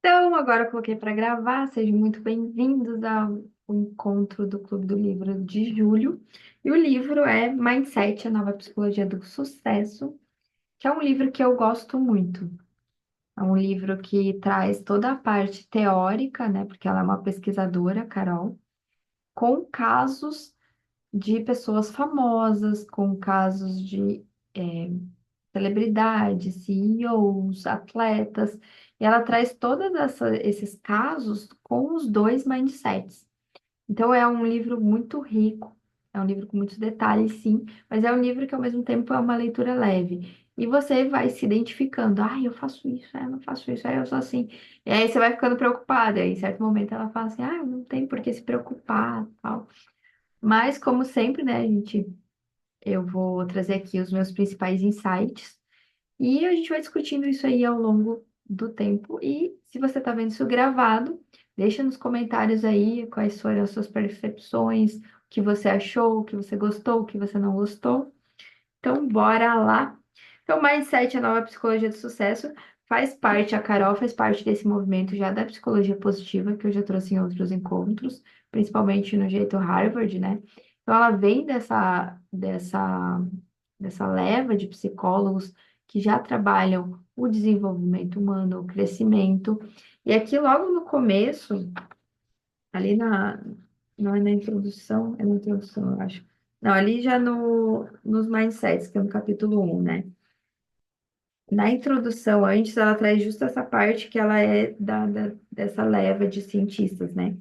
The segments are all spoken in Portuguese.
Então, agora eu coloquei para gravar. Sejam muito bem-vindos ao encontro do Clube do Livro de julho. E o livro é Mindset, a Nova Psicologia do Sucesso, que é um livro que eu gosto muito. É um livro que traz toda a parte teórica, né? Porque ela é uma pesquisadora, Carol, com casos de pessoas famosas, com casos de celebridades, CEOs, atletas, e ela traz esses casos com os dois mindsets. Então é um livro muito rico, é um livro com muitos detalhes, sim, mas é um livro que ao mesmo tempo é uma leitura leve. E você vai se identificando, eu faço isso, eu não faço isso, eu sou assim. E aí você vai ficando preocupada, e em certo momento ela fala assim, não tem por que se preocupar, tal. Mas como sempre, né, eu vou trazer aqui os meus principais insights e a gente vai discutindo isso aí ao longo do tempo. E se você está vendo isso gravado, deixa nos comentários aí quais foram as suas percepções, o que você achou, o que você gostou, o que você não gostou. Então, bora lá. Então, Mindset, a nova psicologia do sucesso, faz parte, a Carol faz parte desse movimento já da psicologia positiva, que eu já trouxe em outros encontros, principalmente no jeito Harvard, né? Então, ela vem dessa leva de psicólogos que já trabalham o desenvolvimento humano, o crescimento. E aqui, logo no começo, ali não é na introdução, é na introdução, eu acho. Não, ali já nos mindsets, que é no capítulo 1, né? Na introdução, antes, ela traz justo essa parte que ela é dessa leva de cientistas, né?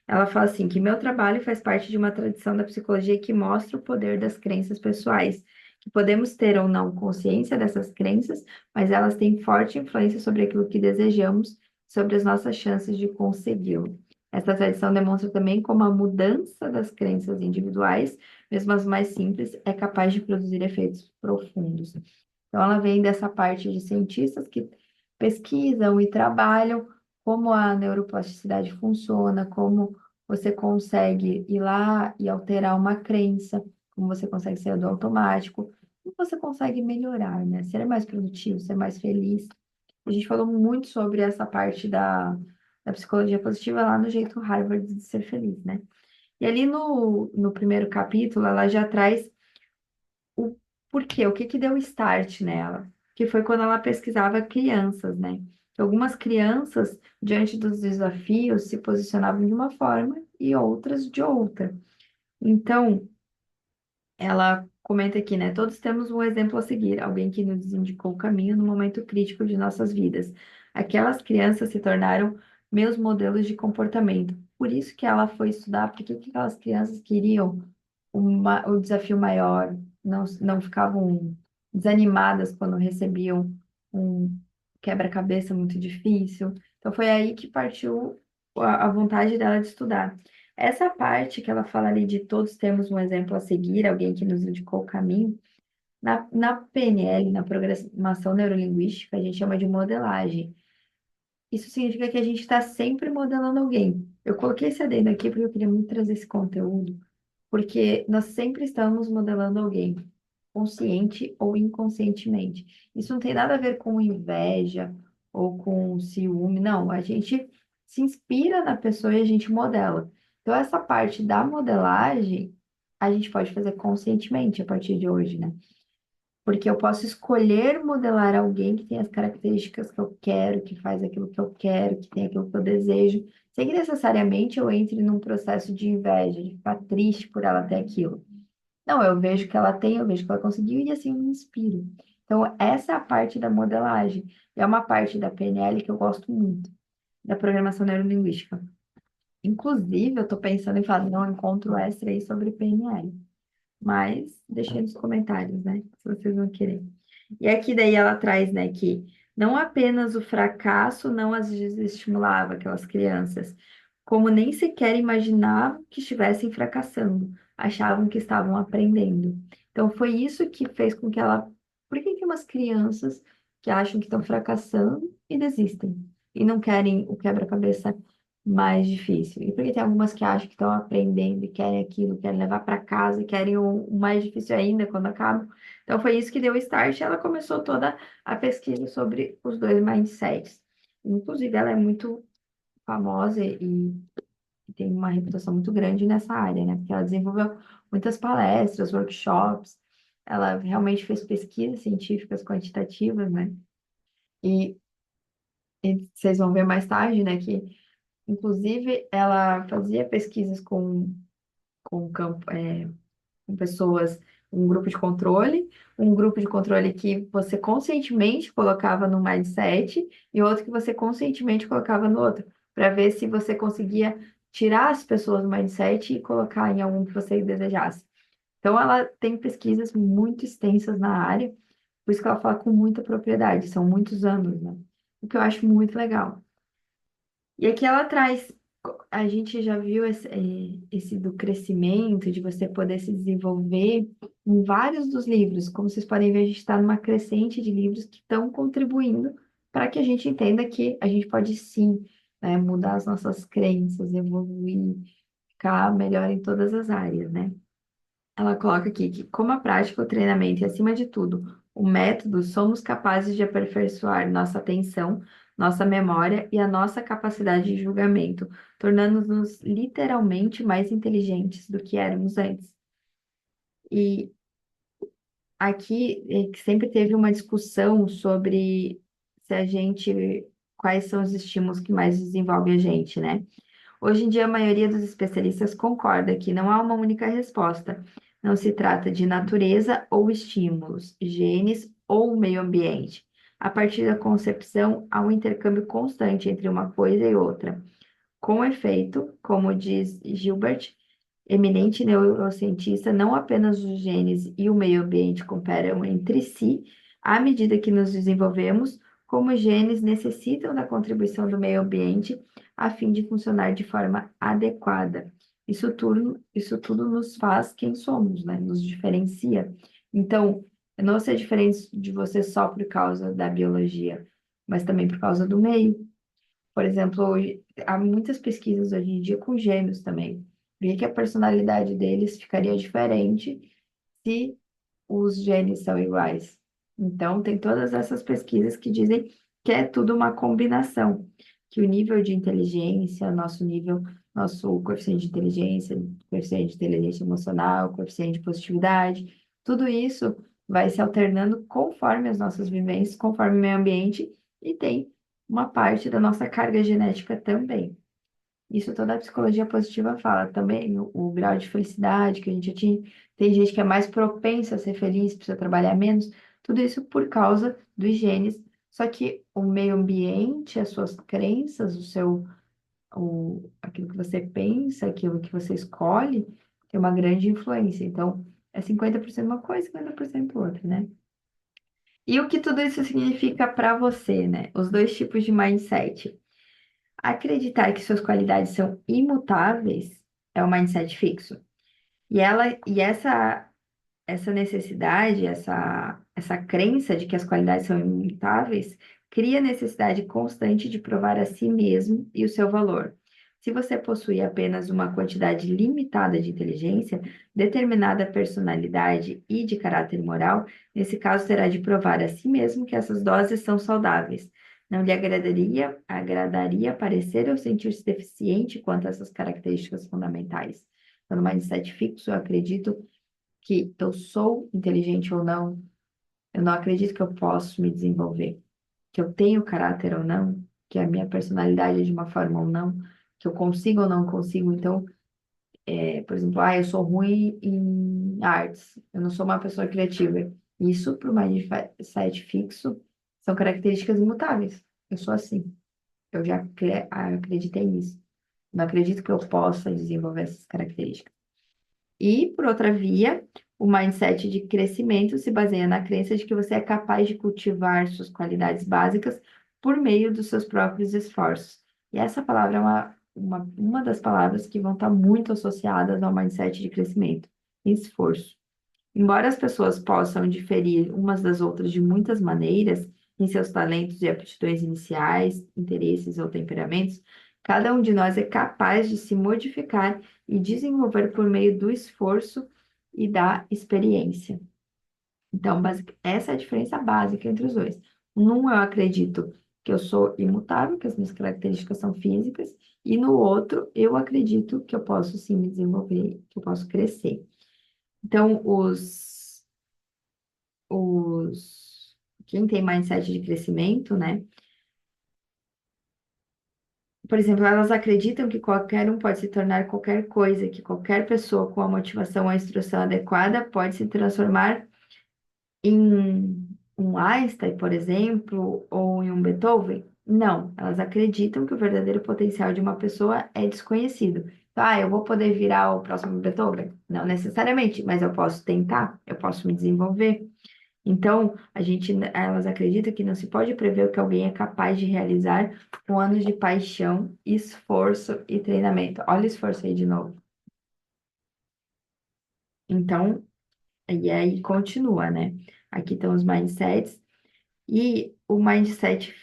Ela fala assim, que meu trabalho faz parte de uma tradição da psicologia que mostra o poder das crenças pessoais, que podemos ter ou não consciência dessas crenças, mas elas têm forte influência sobre aquilo que desejamos, sobre as nossas chances de consegui-lo. Essa tradição demonstra também como a mudança das crenças individuais, mesmo as mais simples, é capaz de produzir efeitos profundos. Então, ela vem dessa parte de cientistas que pesquisam e trabalham como a neuroplasticidade funciona, como você consegue ir lá e alterar uma crença, como você consegue sair do automático, como você consegue melhorar, né? Ser mais produtivo, ser mais feliz. A gente falou muito sobre essa parte da psicologia positiva lá no jeito Harvard de ser feliz, né? E ali no primeiro capítulo, ela já traz o porquê, o que que deu start nela, que foi quando ela pesquisava crianças, né? Algumas crianças, diante dos desafios, se posicionavam de uma forma e outras de outra. Então, ela comenta aqui, né? Todos temos um exemplo a seguir, alguém que nos indicou o caminho no momento crítico de nossas vidas. Aquelas crianças se tornaram meus modelos de comportamento. Por isso que ela foi estudar, porque que aquelas crianças queriam o desafio maior, não ficavam desanimadas quando recebiam um quebra-cabeça muito difícil. Então foi aí que partiu a vontade dela de estudar. Essa parte que ela fala ali de todos temos um exemplo a seguir, alguém que nos indicou o caminho, na PNL, na programação neurolinguística, a gente chama de modelagem. Isso significa que a gente está sempre modelando alguém. Eu coloquei esse adendo aqui porque eu queria muito trazer esse conteúdo, porque nós sempre estamos modelando alguém, consciente ou inconscientemente. Isso não tem nada a ver com inveja ou com ciúme, não. A gente se inspira na pessoa e a gente modela. Então, essa parte da modelagem, a gente pode fazer conscientemente a partir de hoje, né? Porque eu posso escolher modelar alguém que tem as características que eu quero, que faz aquilo que eu quero, que tem aquilo que eu desejo, sem que necessariamente eu entre num processo de inveja, de ficar triste por ela ter aquilo. Não, eu vejo que ela tem, eu vejo que ela conseguiu e assim me inspiro. Então, essa é a parte da modelagem. E é uma parte da PNL que eu gosto muito, da programação neurolinguística. Inclusive, eu estou pensando em fazer um encontro extra aí sobre PNL. Mas deixei nos comentários, né? Se vocês vão querer. E aqui daí ela traz, né, que não apenas o fracasso não as desestimulava, aquelas crianças, como nem sequer imaginavam que estivessem fracassando, achavam que estavam aprendendo. Então foi isso que fez com que ela. Por que que umas crianças que acham que estão fracassando e desistem? E não querem o quebra-cabeça mais difícil? E por que tem algumas que acham que estão aprendendo e querem aquilo, querem levar para casa e querem o mais difícil ainda quando acaba? Então foi isso que deu o start. Ela começou toda a pesquisa sobre os dois mindsets. inclusive, ela é muito famosa e tem uma reputação muito grande nessa área, né? Porque ela desenvolveu muitas palestras, workshops, ela realmente fez pesquisas científicas quantitativas, né? E, e vocês vão ver mais tarde, né, que inclusive ela fazia pesquisas com campo, com pessoas, um grupo de controle que você conscientemente colocava no mindset e outro que você conscientemente colocava no outro, para ver se você conseguia tirar as pessoas do mindset e colocar em algum que você desejasse. Então, ela tem pesquisas muito extensas na área, por isso que ela fala com muita propriedade, são muitos anos, né? O que eu acho muito legal. E aqui ela traz, a gente já viu esse do crescimento, de você poder se desenvolver em vários dos livros. Como vocês podem ver, a gente está numa crescente de livros que estão contribuindo para que a gente entenda que a gente pode sim, né, mudar as nossas crenças, evoluir, ficar melhor em todas as áreas, né? Ela coloca aqui que, como a prática, o treinamento e, acima de tudo, o método, somos capazes de aperfeiçoar nossa atenção, nossa memória e a nossa capacidade de julgamento, tornando-nos literalmente mais inteligentes do que éramos antes. E aqui que sempre teve uma discussão sobre se a gente, quais são os estímulos que mais desenvolvem a gente, né? Hoje em dia, a maioria dos especialistas concorda que não há uma única resposta. Não se trata de natureza ou estímulos, genes ou meio ambiente. A partir da concepção, há um intercâmbio constante entre uma coisa e outra. Com efeito, como diz Gilbert, eminente neurocientista, não apenas os genes e o meio ambiente cooperam entre si à medida que nos desenvolvemos, como os genes necessitam da contribuição do meio ambiente a fim de funcionar de forma adequada. Isso tudo nos faz quem somos, né? Nos diferencia. Então, eu não ser diferente de você só por causa da biologia, mas também por causa do meio. Por exemplo, há muitas pesquisas hoje em dia com gêmeos também. Por que a personalidade deles ficaria diferente se os genes são iguais? Então, tem todas essas pesquisas que dizem que é tudo uma combinação, que o nível de inteligência, nosso coeficiente de inteligência, coeficiente de inteligência emocional, coeficiente de positividade, tudo isso vai se alternando conforme as nossas vivências, conforme o meio ambiente, e tem uma parte da nossa carga genética também. Isso toda a psicologia positiva fala. Também o grau de felicidade que a gente atinge. Tem gente que é mais propensa a ser feliz, precisa trabalhar menos. Tudo isso por causa dos genes. Só que o meio ambiente, as suas crenças, aquilo que você pensa, aquilo que você escolhe, tem uma grande influência. Então, é 50% uma coisa, 50% outra, né? E o que tudo isso significa para você, né? Os dois tipos de mindset. Acreditar que suas qualidades são imutáveis é um mindset fixo. E essa necessidade, essa crença de que as qualidades são imutáveis, cria necessidade constante de provar a si mesmo e o seu valor. Se você possui apenas uma quantidade limitada de inteligência, determinada personalidade e de caráter moral, nesse caso terá de provar a si mesmo que essas doses são saudáveis. Não lhe agradaria parecer ou sentir-se deficiente quanto a essas características fundamentais. Então, no mindset fixo, eu acredito que eu sou inteligente ou não, eu não acredito que eu posso me desenvolver, que eu tenho caráter ou não, que a minha personalidade é de uma forma ou não, que eu consigo ou não consigo. Então, por exemplo, eu sou ruim em artes, eu não sou uma pessoa criativa. Isso, para o mindset fixo, são características imutáveis. Eu sou assim. Eu já acreditei nisso. Não acredito que eu possa desenvolver essas características. E, por outra via, o mindset de crescimento se baseia na crença de que você é capaz de cultivar suas qualidades básicas por meio dos seus próprios esforços. E essa palavra é uma das palavras que vão estar muito associadas ao mindset de crescimento, esforço. Embora as pessoas possam diferir umas das outras de muitas maneiras, em seus talentos e aptidões iniciais, interesses ou temperamentos, cada um de nós é capaz de se modificar e desenvolver por meio do esforço e da experiência. Então, essa é a diferença básica entre os dois. Num, eu acredito que eu sou imutável, que as minhas características são físicas, e no outro, eu acredito que eu posso sim me desenvolver, que eu posso crescer. Então, quem tem mindset de crescimento, né? Por exemplo, elas acreditam que qualquer um pode se tornar qualquer coisa, que qualquer pessoa com a motivação ou a instrução adequada pode se transformar em um Einstein, por exemplo, ou em um Beethoven? Não, elas acreditam que o verdadeiro potencial de uma pessoa é desconhecido. Então, eu vou poder virar o próximo Beethoven? Não necessariamente, mas eu posso tentar, eu posso me desenvolver. Então, elas acreditam que não se pode prever o que alguém é capaz de realizar com anos de paixão, esforço e treinamento. Olha o esforço aí de novo. Então, e aí continua, né? Aqui estão os mindsets. E o mindset,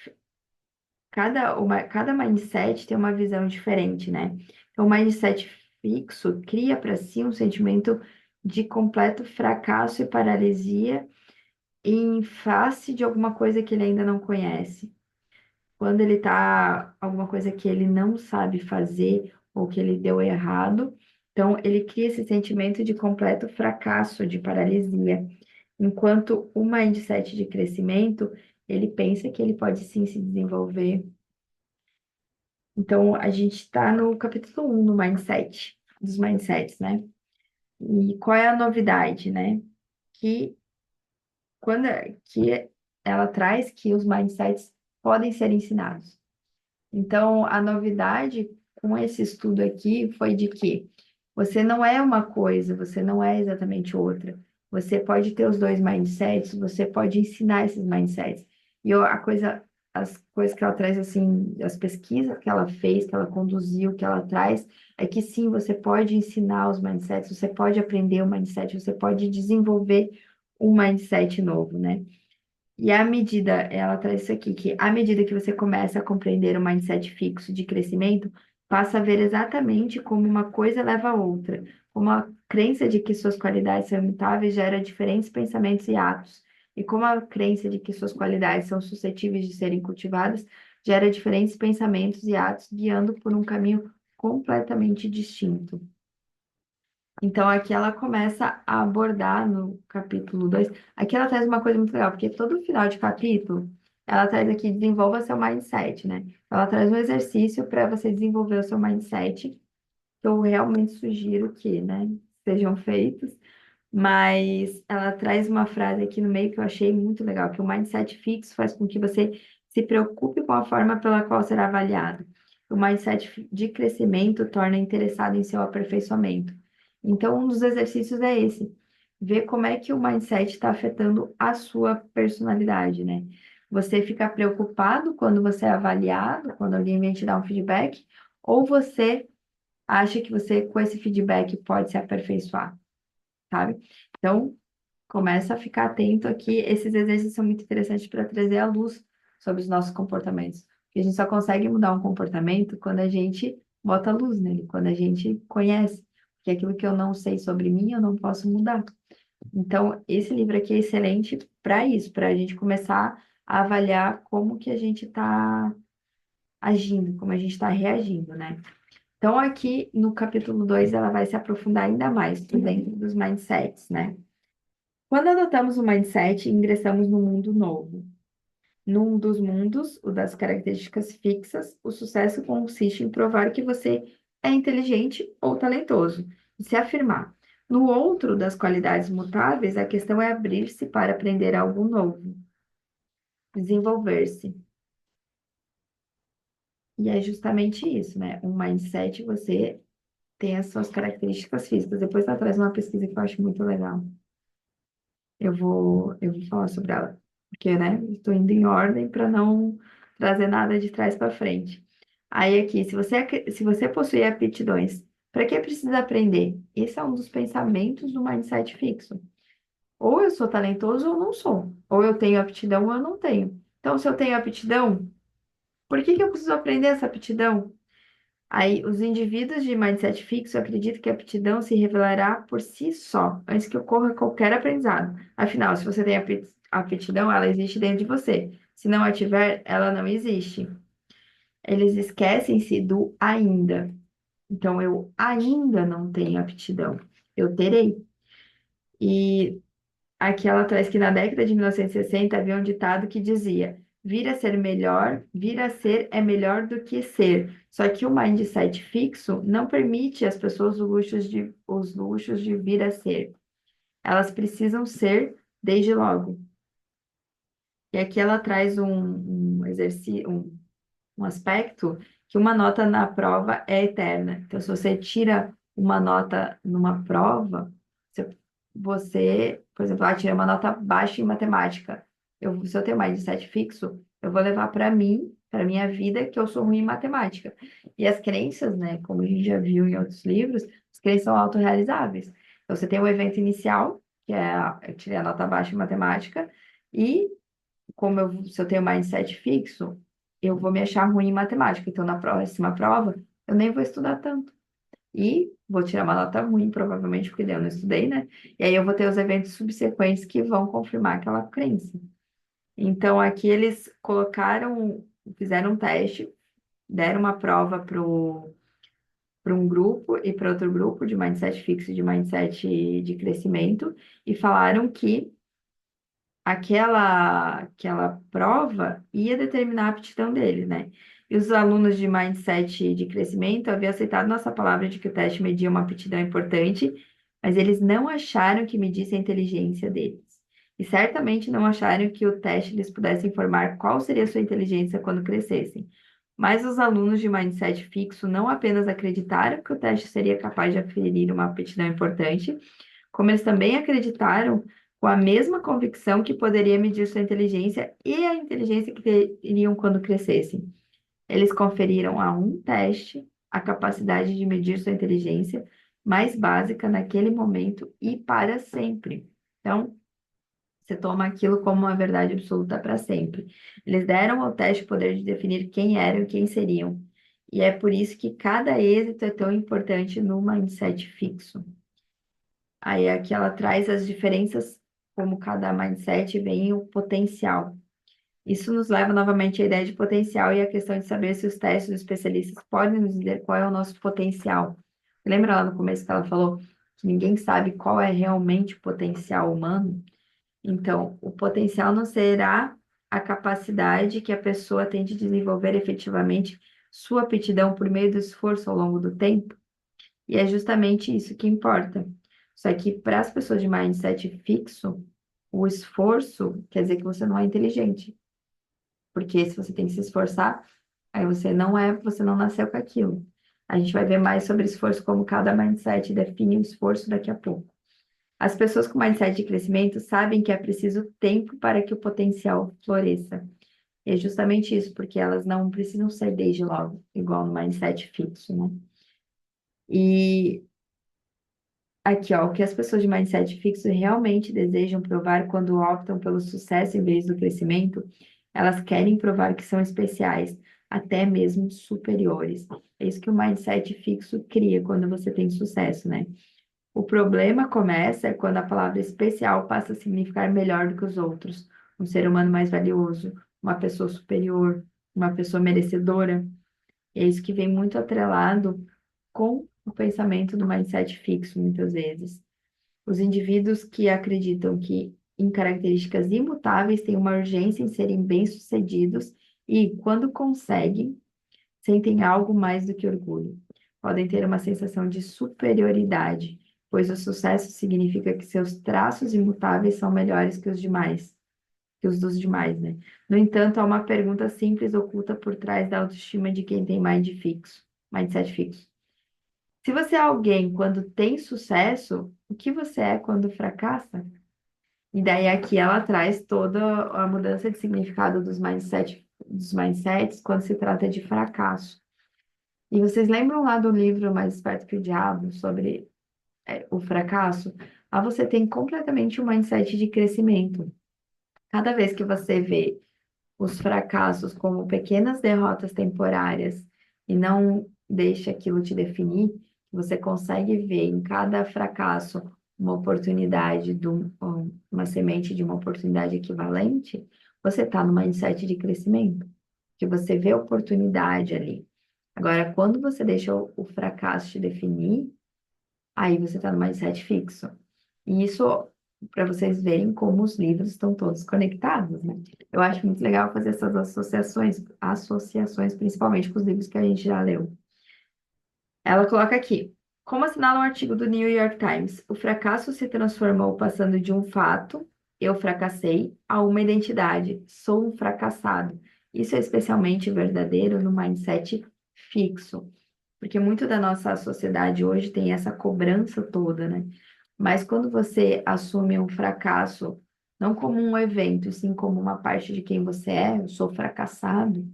cada mindset tem uma visão diferente, né? Então, o mindset fixo cria para si um sentimento de completo fracasso e paralisia em face de alguma coisa que ele ainda não conhece. Quando ele tá alguma coisa que ele não sabe fazer ou que ele deu errado, então ele cria esse sentimento de completo fracasso, de paralisia. Enquanto o mindset de crescimento, ele pensa que ele pode sim se desenvolver. Então, a gente está no capítulo 1 do mindset, dos mindsets, né? E qual é a novidade, né? Que quando que ela traz que os mindsets podem ser ensinados. Então, a novidade com esse estudo aqui foi de que você não é uma coisa, você não é exatamente outra. Você pode ter os dois mindsets, você pode ensinar esses mindsets. As coisas que ela traz, assim, as pesquisas que ela fez, que ela conduziu, que ela traz, é que sim, você pode ensinar os mindsets, você pode aprender o mindset, você pode desenvolver um mindset novo, né? E à medida, ela traz isso aqui, que à medida que você começa a compreender o mindset fixo de crescimento, passa a ver exatamente como uma coisa leva a outra, como a crença de que suas qualidades são imutáveis gera diferentes pensamentos e atos, e como a crença de que suas qualidades são suscetíveis de serem cultivadas gera diferentes pensamentos e atos, guiando por um caminho completamente distinto. Então, aqui ela começa a abordar no capítulo 2. Aqui ela traz uma coisa muito legal, porque todo final de capítulo, ela traz aqui, desenvolva seu mindset, né? Ela traz um exercício para você desenvolver o seu mindset, que eu realmente sugiro que, né, sejam feitos. Mas ela traz uma frase aqui no meio que eu achei muito legal, que o mindset fixo faz com que você se preocupe com a forma pela qual será avaliado. O mindset de crescimento torna interessado em seu aperfeiçoamento. Então, um dos exercícios é esse, ver como é que o mindset está afetando a sua personalidade, né? Você fica preocupado quando você é avaliado, quando alguém vem te dar um feedback, ou você acha que você, com esse feedback, pode se aperfeiçoar, sabe? Então, começa a ficar atento aqui. Esses exercícios são muito interessantes para trazer à luz sobre os nossos comportamentos. Porque a gente só consegue mudar um comportamento quando a gente bota luz nele, quando a gente conhece. Porque aquilo que eu não sei sobre mim, eu não posso mudar. Então, esse livro aqui é excelente para isso, para a gente começar a avaliar como que a gente está agindo, como a gente está reagindo, né? Então, aqui no capítulo 2 ela vai se aprofundar ainda mais por dentro dos mindsets, né? Quando adotamos o mindset, ingressamos num mundo novo. Num dos mundos, o das características fixas, o sucesso consiste em provar que você é inteligente ou talentoso, e se afirmar. No outro, das qualidades mutáveis, a questão é abrir-se para aprender algo novo, desenvolver-se. E é justamente isso, né? Um mindset, você tem as suas características físicas. Depois ela traz uma pesquisa que eu acho muito legal. Eu vou falar sobre ela, porque, né, estou indo em ordem para não trazer nada de trás para frente. Aí aqui, se você possui aptidões, para que precisa aprender? Esse é um dos pensamentos do mindset fixo. Ou eu sou talentoso ou não sou. Ou eu tenho aptidão ou eu não tenho. Então, se eu tenho aptidão, por que eu preciso aprender essa aptidão? Aí, os indivíduos de mindset fixo acreditam que a aptidão se revelará por si só, antes que ocorra qualquer aprendizado. Afinal, se você tem aptidão, ela existe dentro de você. Se não a tiver, ela não existe. Eles esquecem-se do ainda. Então, eu ainda não tenho aptidão. Eu terei. E aqui ela traz que na década de 1960 havia um ditado que dizia: vir a ser melhor, vir a ser é melhor do que ser. Só que o mindset fixo não permite às pessoas os luxos de vir a ser. Elas precisam ser desde logo. E aqui ela traz um exercício, um aspecto que uma nota na prova é eterna. Então, se você tira uma nota numa prova, por exemplo, tirei uma nota baixa em matemática. Se eu tenho mais de 7 fixo, eu vou levar para mim, para minha vida, que eu sou ruim em matemática. E as crenças, né, como a gente já viu em outros livros, as crenças são autorrealizáveis. Então, você tem o evento inicial, que é eu tirei a nota baixa em matemática, e se eu tenho mindset fixo, eu vou me achar ruim em matemática. Então, na próxima prova, eu nem vou estudar tanto. E vou tirar uma nota ruim, provavelmente, porque daí eu não estudei, né? E aí eu vou ter os eventos subsequentes que vão confirmar aquela crença. Então, aqui eles fizeram um teste, deram uma prova para um grupo e para outro grupo de mindset fixo e de mindset de crescimento, e falaram que aquela prova ia determinar a aptidão dele, né? E os alunos de mindset de crescimento haviam aceitado nossa palavra de que o teste media uma aptidão importante, mas eles não acharam que medisse a inteligência deles. E certamente não acharam que o teste lhes pudesse informar qual seria a sua inteligência quando crescessem. Mas os alunos de mindset fixo não apenas acreditaram que o teste seria capaz de aferir uma aptidão importante, como eles também acreditaram com a mesma convicção que poderia medir sua inteligência e a inteligência que teriam quando crescessem. Eles conferiram a um teste a capacidade de medir sua inteligência mais básica naquele momento e para sempre. Então, você toma aquilo como uma verdade absoluta para sempre. Eles deram ao teste o poder de definir quem eram e quem seriam. E é por isso que cada êxito é tão importante no mindset fixo. Aí aqui ela traz as diferenças, como cada mindset vem o potencial. Isso nos leva novamente à ideia de potencial e à questão de saber se os testes dos especialistas podem nos dizer qual é o nosso potencial. Lembra lá no começo que ela falou que ninguém sabe qual é realmente o potencial humano? Então, o potencial não será a capacidade que a pessoa tem de desenvolver efetivamente sua aptidão por meio do esforço ao longo do tempo? E é justamente isso que importa. Só que para as pessoas de mindset fixo, o esforço quer dizer que você não é inteligente. Porque se você tem que se esforçar, aí você não nasceu com aquilo. A gente vai ver mais sobre esforço, como cada mindset define o esforço daqui a pouco. As pessoas com mindset de crescimento sabem que é preciso tempo para que o potencial floresça. E é justamente isso, porque elas não precisam ser desde logo, igual no mindset fixo, né? E aqui, ó, o que as pessoas de mindset fixo realmente desejam provar quando optam pelo sucesso em vez do crescimento, elas querem provar que são especiais, até mesmo superiores. É isso que o mindset fixo cria quando você tem sucesso, né? O problema começa quando a palavra especial passa a significar melhor do que os outros, um ser humano mais valioso, uma pessoa superior, uma pessoa merecedora. É isso que vem muito atrelado com o pensamento do mindset fixo, muitas vezes. Os indivíduos que acreditam que em características imutáveis têm uma urgência em serem bem-sucedidos e, quando conseguem, sentem algo mais do que orgulho. Podem ter uma sensação de superioridade, pois o sucesso significa que seus traços imutáveis são melhores que os demais, que os dos demais, né? No entanto, há uma pergunta simples oculta por trás da autoestima de quem tem mindset fixo. Se você é alguém quando tem sucesso, o que você é quando fracassa? E daí aqui ela traz toda a mudança de significado dos mindsets quando se trata de fracasso. E vocês lembram lá do livro Mais Esperto que o Diabo, sobre o fracasso? Lá você tem completamente um mindset de crescimento. Cada vez que você vê os fracassos como pequenas derrotas temporárias e não deixa aquilo te definir, você consegue ver em cada fracasso uma oportunidade, uma semente de uma oportunidade equivalente, você está no mindset de crescimento, que você vê oportunidade ali. Agora, quando você deixa o fracasso te definir, aí você está no mindset fixo. E isso, para vocês verem como os livros estão todos conectados, né? Eu acho muito legal fazer essas associações, principalmente com os livros que a gente já leu. Ela coloca aqui, como assinala um artigo do New York Times, o fracasso se transformou passando de um fato, eu fracassei, a uma identidade, sou um fracassado. Isso é especialmente verdadeiro no mindset fixo, porque muito da nossa sociedade hoje tem essa cobrança toda, né? Mas quando você assume um fracasso, não como um evento, e sim como uma parte de quem você é, eu sou fracassado,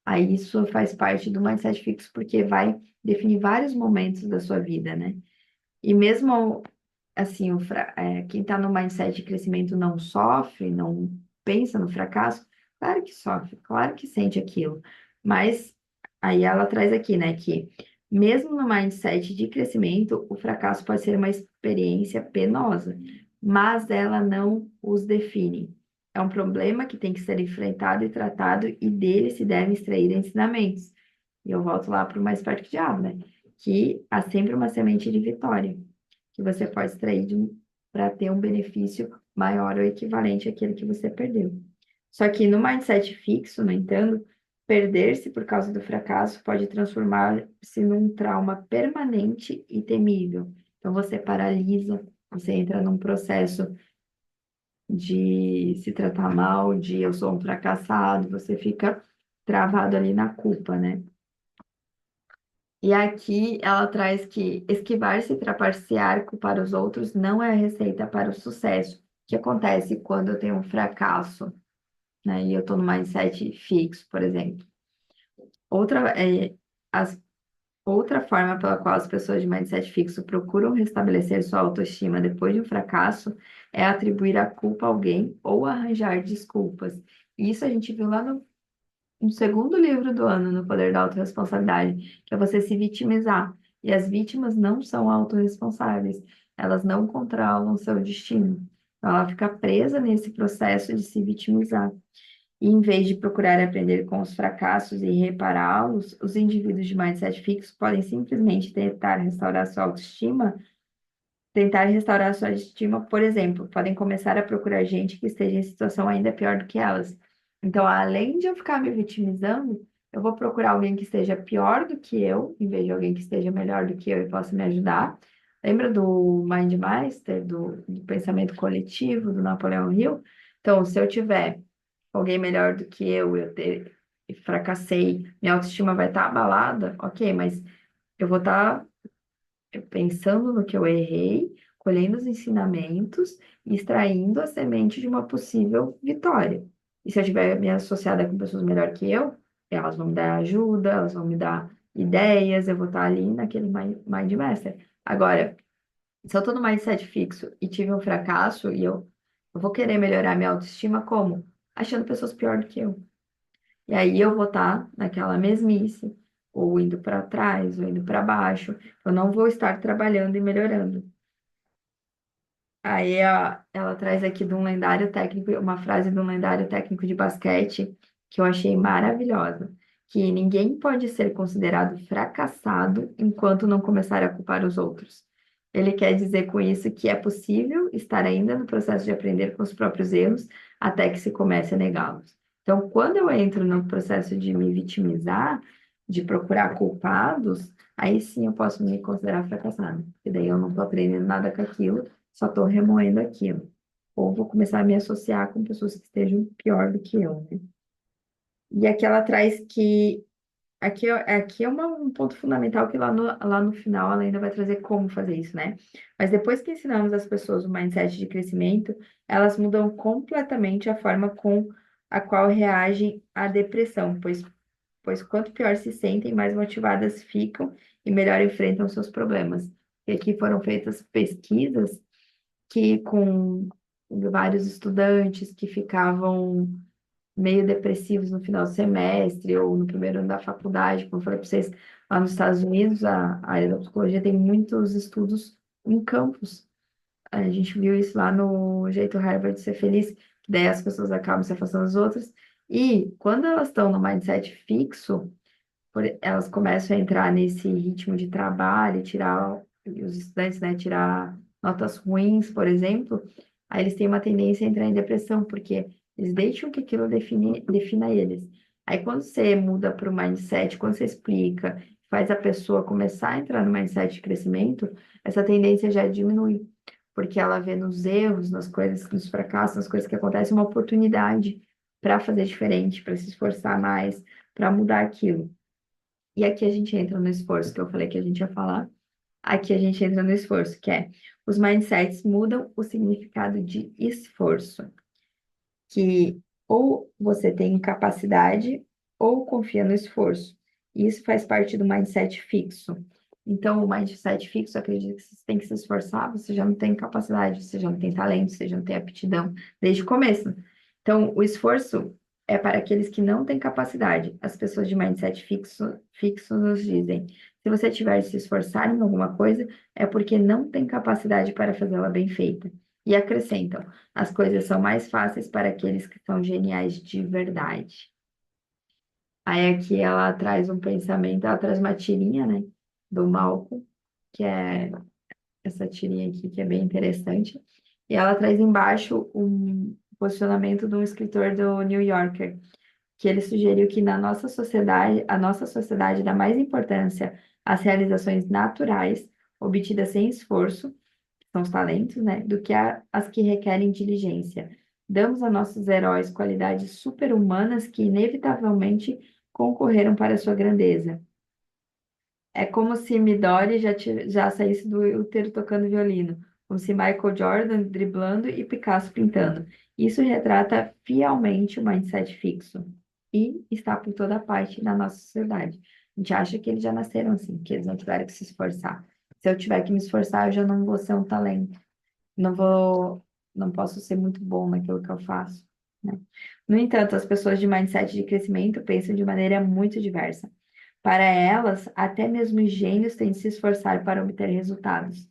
aí isso faz parte do mindset fixo, porque vai definir vários momentos da sua vida, né? E mesmo assim, quem está no mindset de crescimento não sofre, não pensa no fracasso, claro que sofre, claro que sente aquilo. Mas aí ela traz aqui, né, que mesmo no mindset de crescimento, o fracasso pode ser uma experiência penosa, mas ela não os define. É um problema que tem que ser enfrentado e tratado, e dele se devem extrair ensinamentos. E eu volto lá para o mais perto que diabo, né? Que há sempre uma semente de vitória que você pode extrair para ter um benefício maior ou equivalente àquele que você perdeu. Só que no mindset fixo, no entanto, perder-se por causa do fracasso pode transformar-se num trauma permanente e temível. Então você paralisa, você entra num processo de se tratar mal, de eu sou um fracassado, você fica travado ali na culpa, né? E aqui ela traz que esquivar-se, trapacear, culpar os outros não é a receita para o sucesso. O que acontece quando eu tenho um fracasso, né? E eu estou no mindset fixo, por exemplo. Outra, é, as, outra forma pela qual as pessoas de mindset fixo procuram restabelecer sua autoestima depois de um fracasso é atribuir a culpa a alguém ou arranjar desculpas. Isso a gente viu lá no segundo livro do ano, no Poder da Autorresponsabilidade, que é você se vitimizar. E as vítimas não são autorresponsáveis, elas não controlam seu destino. Então, ela fica presa nesse processo de se vitimizar. E em vez de procurar aprender com os fracassos e repará-los, os indivíduos de mindset fixo podem simplesmente tentar restaurar sua estima, por exemplo, podem começar a procurar gente que esteja em situação ainda pior do que elas. Então, além de eu ficar me vitimizando, eu vou procurar alguém que esteja pior do que eu, em vez de alguém que esteja melhor do que eu e possa me ajudar. Lembra do Mind Master, do pensamento coletivo, do Napoleão Hill? Então, se eu tiver alguém melhor do que eu fracassei, minha autoestima vai estar abalada, ok, mas eu vou estar pensando no que eu errei, colhendo os ensinamentos e extraindo a semente de uma possível vitória. E se eu estiver me associada com pessoas melhor que eu, elas vão me dar ajuda, elas vão me dar ideias, eu vou estar ali naquele mind master. Agora, se eu estou no mindset fixo e tive um fracasso e eu vou querer melhorar minha autoestima como? Achando pessoas pior do que eu. E aí eu vou estar naquela mesmice, ou indo para trás, ou indo para baixo. Eu não vou estar trabalhando e melhorando. Aí ela traz aqui de um lendário técnico, uma frase de um lendário técnico de basquete que eu achei maravilhosa, que ninguém pode ser considerado fracassado enquanto não começar a culpar os outros. Ele quer dizer com isso que é possível estar ainda no processo de aprender com os próprios erros até que se comece a negá-los. Então, quando eu entro no processo de me vitimizar, de procurar culpados, aí sim eu posso me considerar fracassado, porque daí eu não estou aprendendo nada com aquilo, só estou remoendo aquilo. Ou vou começar a me associar com pessoas que estejam pior do que eu, né? E aqui ela traz que aqui é um ponto fundamental que lá no final ela ainda vai trazer como fazer isso, né? Mas depois que ensinamos as pessoas o mindset de crescimento, elas mudam completamente a forma com a qual reagem à depressão, pois quanto pior se sentem, mais motivadas ficam e melhor enfrentam seus problemas. E aqui foram feitas pesquisas que com vários estudantes que ficavam meio depressivos no final do semestre ou no primeiro ano da faculdade, como eu falei para vocês, lá nos Estados Unidos, a área da psicologia tem muitos estudos em campus. A gente viu isso lá no Jeito Harvard de Ser Feliz, daí as pessoas acabam se afastando das outras. E quando elas estão no mindset fixo, elas começam a entrar nesse ritmo de trabalho, tirar os estudantes, né, tirar notas ruins, por exemplo, aí eles têm uma tendência a entrar em depressão, porque eles deixam que aquilo defina eles. Aí quando você muda para o mindset, quando você explica, faz a pessoa começar a entrar no mindset de crescimento, essa tendência já diminui, porque ela vê nos erros, nas coisas, nos fracassos, nas coisas que acontecem, uma oportunidade para fazer diferente, para se esforçar mais, para mudar aquilo. E aqui a gente entra no esforço que eu falei que a gente ia falar. Aqui a gente entra no esforço, que é os mindsets mudam o significado de esforço, que ou você tem capacidade ou confia no esforço. E isso faz parte do mindset fixo. Então, o mindset fixo acredita que você tem que se esforçar, você já não tem capacidade, você já não tem talento, você já não tem aptidão desde o começo. Então, o esforço é para aqueles que não têm capacidade. As pessoas de mindset fixo nos dizem: se você tiver de se esforçar em alguma coisa, é porque não tem capacidade para fazê-la bem feita. E acrescentam: as coisas são mais fáceis para aqueles que são geniais de verdade. Aí aqui ela traz um pensamento, ela traz uma tirinha, né, do Malcolm, que é essa tirinha aqui que é bem interessante. E ela traz embaixo um posicionamento de um escritor do New Yorker, que ele sugeriu que na nossa sociedade, a nossa sociedade dá mais importância às realizações naturais, obtidas sem esforço, são os talentos, né? Do que as que requerem diligência. Damos a nossos heróis qualidades super-humanas que inevitavelmente concorreram para a sua grandeza. É como se Midori já saísse do útero tocando violino, como se Michael Jordan driblando e Picasso pintando. Isso retrata fielmente o mindset fixo e está por toda parte na nossa sociedade. A gente acha que eles já nasceram assim, que eles não tiveram que se esforçar. Se eu tiver que me esforçar, eu já não vou ser um talento, não vou, não posso ser muito bom naquilo que eu faço, né? No entanto, as pessoas de mindset de crescimento pensam de maneira muito diversa. Para elas, até mesmo os gênios têm de se esforçar para obter resultados.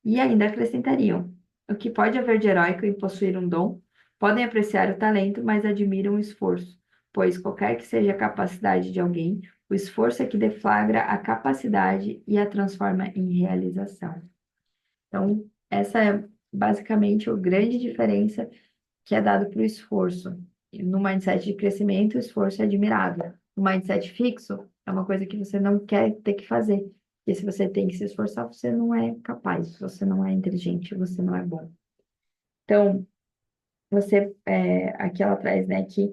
E ainda acrescentariam: o que pode haver de heróico em possuir um dom? Podem apreciar o talento, mas admiram o esforço, pois qualquer que seja a capacidade de alguém, o esforço é que deflagra a capacidade e a transforma em realização. Então, essa é basicamente a grande diferença que é dado para o esforço. No mindset de crescimento, o esforço é admirável. No mindset fixo, é uma coisa que você não quer ter que fazer. Porque se você tem que se esforçar, você não é capaz, você não é inteligente, você não é bom. Então, aqui ela traz, né, que